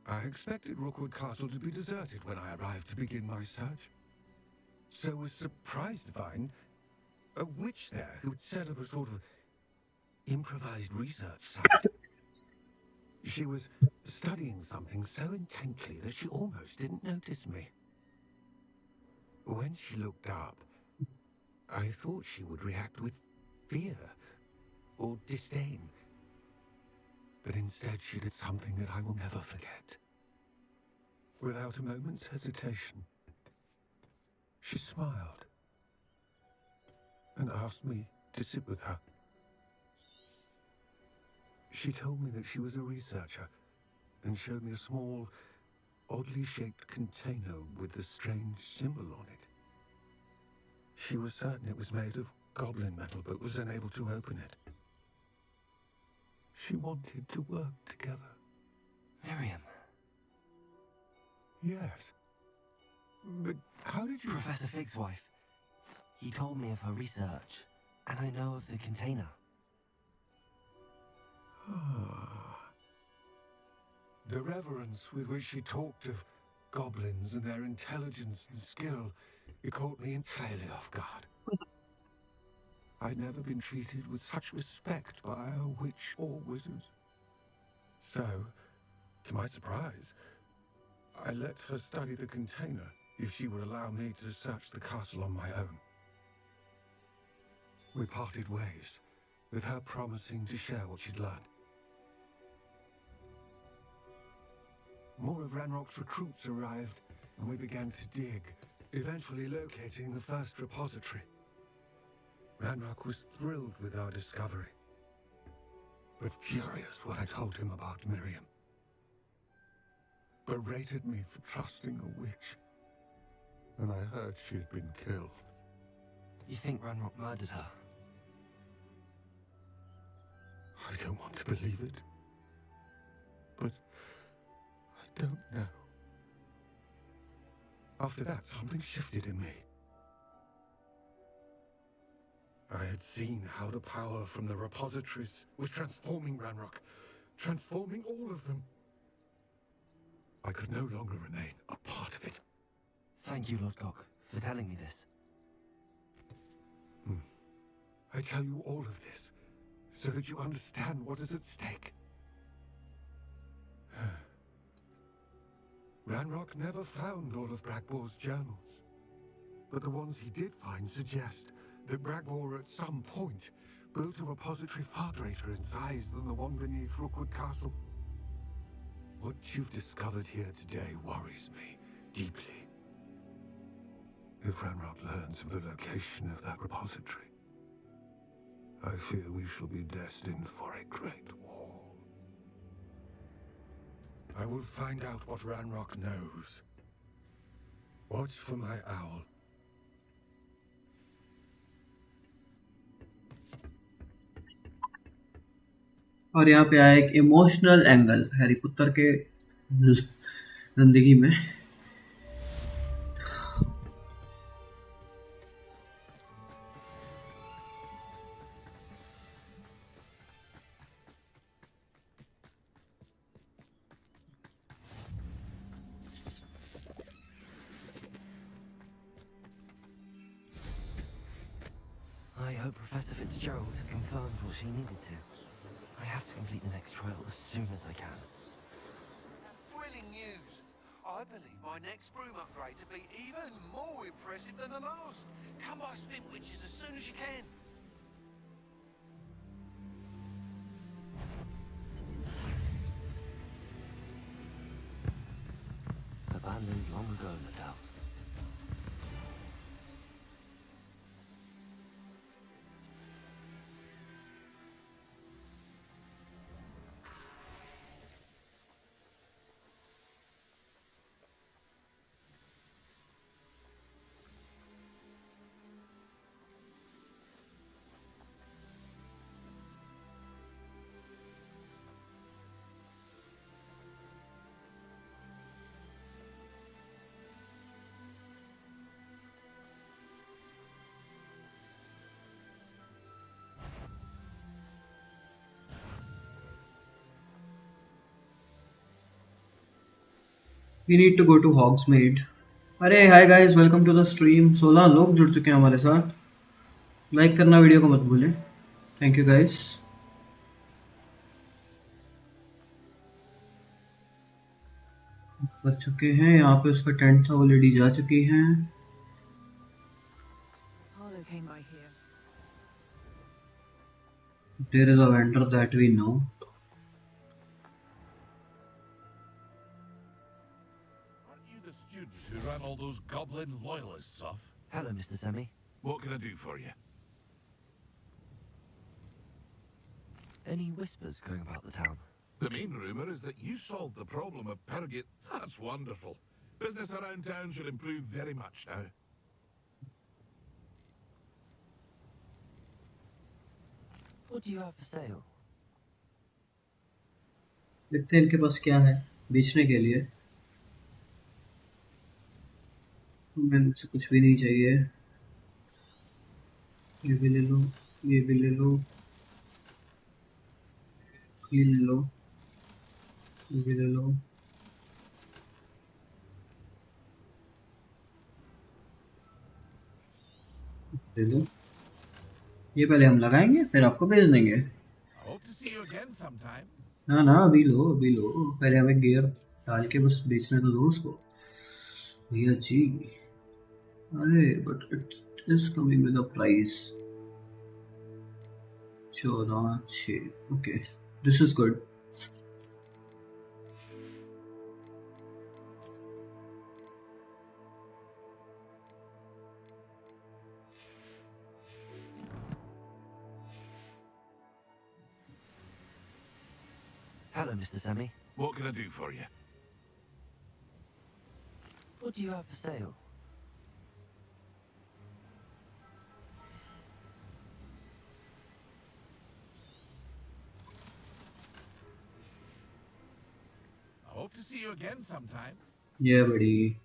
I expected Rookwood Castle to be deserted when I arrived to begin my search. So was surprised to find a witch there who'd set up a sort of improvised research site. She was studying something so intently that she almost didn't notice me. When she looked up, I thought she would react with fear or disdain. But instead she did something that I will never forget. Without a moment's hesitation, she smiled and asked me to sit with her. She told me that she was a researcher and showed me a small, oddly shaped container with a strange symbol on it. She was certain it was made of goblin metal, but was unable to open it. She wanted to work together. Miriam. Yes. But how did you... Professor Fig's wife. He told me of her research, and I know of the container. The reverence with which she talked of goblins and their intelligence and skill, it caught me entirely off guard. I'd never been treated with such respect by a witch or wizard. So, to my surprise, I let her study the container if she would allow me to search the castle on my own. We parted ways, with her promising to share what she'd learned. More of Ranrock's recruits arrived, and we began to dig, eventually locating the first repository. Ranrock was thrilled with our discovery, but furious when I told him about Miriam. Berated me for trusting a witch, and I heard she'd been killed. You think Ranrock murdered her? I don't want to believe it, but I don't know. After that, something shifted in me. I had seen how the power from the repositories was transforming Ranrock, transforming all of them. I I could no longer remain a part of it. Thank you, Lord Cock, for telling me this. I tell you all of this so that you understand what is at stake. Ranrock never found all of Bragbaugh's journals, but the ones he did find suggest that Bragbaugh at some point built a repository far greater in size than the one beneath Rookwood Castle. What you've discovered here today worries me deeply. If Ranrock learns of the location of that repository, I fear we shall be destined for a great war. I will find out what Ranrock knows. Watch for my owl. और यहाँ पे आया एक emotional angle Harry Potter के जिंदगी में. I hope Professor Fitzgerald has confirmed what she needed to. I have to complete the next trial as soon as I can. Thrilling news! I believe my next broom upgrade to be even more impressive than the last. Come by Spinwitches as soon as you can. Abandoned long ago, no doubt. We need to go to Hogsmeade. अरे hi guys, welcome to the stream. 16 लोग जुड़ चुके हैं हमारे साथ. Like करना video को मत भूलें. Thank you guys. कर चुके हैं. यहाँ पे उसका टेंट था, वो लेडी जा चुकी हैं. There is a vendor that we know. Who ran all those goblin loyalists off? Hello, Mr. Semi. What can I do for you? Any whispers going about the town? The main rumor is that you solved the problem of Pergit. That's wonderful. Business around town should improve very much now. What do you have for sale? देखते हैं इनके पास क्या है बेचने के लिए. मुझे कुछ भी नहीं चाहिए. ये भी ले लो, ये भी ले लो, ये ले लो, ये भी ले लो. ले लो. ये पहले हम लगाएंगे फिर आपको भेज देंगे. ना ना, अभी लो, अभी लो. पहले हमें गियर डाल के बस बेचने तो दो उसको भैया जी. अरे but it is coming with a price 14,600. Okay, this is good. Hello, Mr. Semi. What can I do for you? What do you have for sale? I hope to see you again sometime. Yeah, buddy.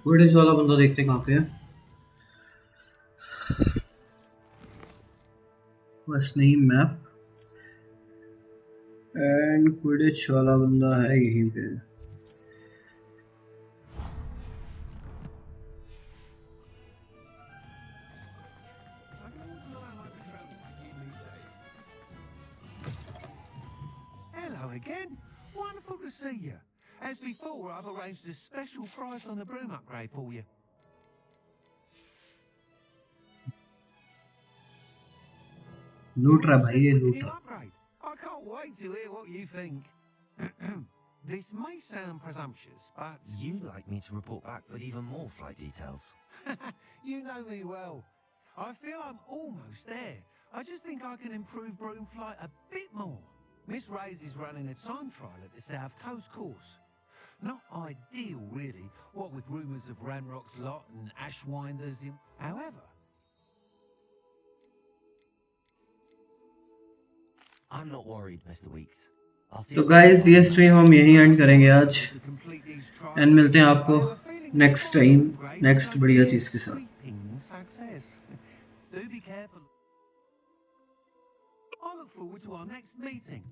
Footage वाला बंदा देखते हैं कहाँ पे है। बस नहीं map and footage वाला बंदा है यहीं पे। Hello again. Wonderful to see you. As before, I've arranged a special price on the broom upgrade for you. लूट रहा भाई, ये लूट रहा। Upgrade. I can't wait to hear what you think. This may sound presumptuous, but You'd like me to report back with even more flight details. you know me well. I feel I'm almost there. I just think I can improve broom flight a bit more. Miss Ray's is running a time trial at the South Coast course. Not ideal, really, what with rumours of Ranrock's lot and Ashwinders. However, I'm not worried, Mr. Weeks. I'll see तो you guys ये stream हम यहीं and करेंगे आज and मिलते हैं आपको next time next बढ़िया चीज़ के साथ। success. Do be careful. I look forward to our next meeting.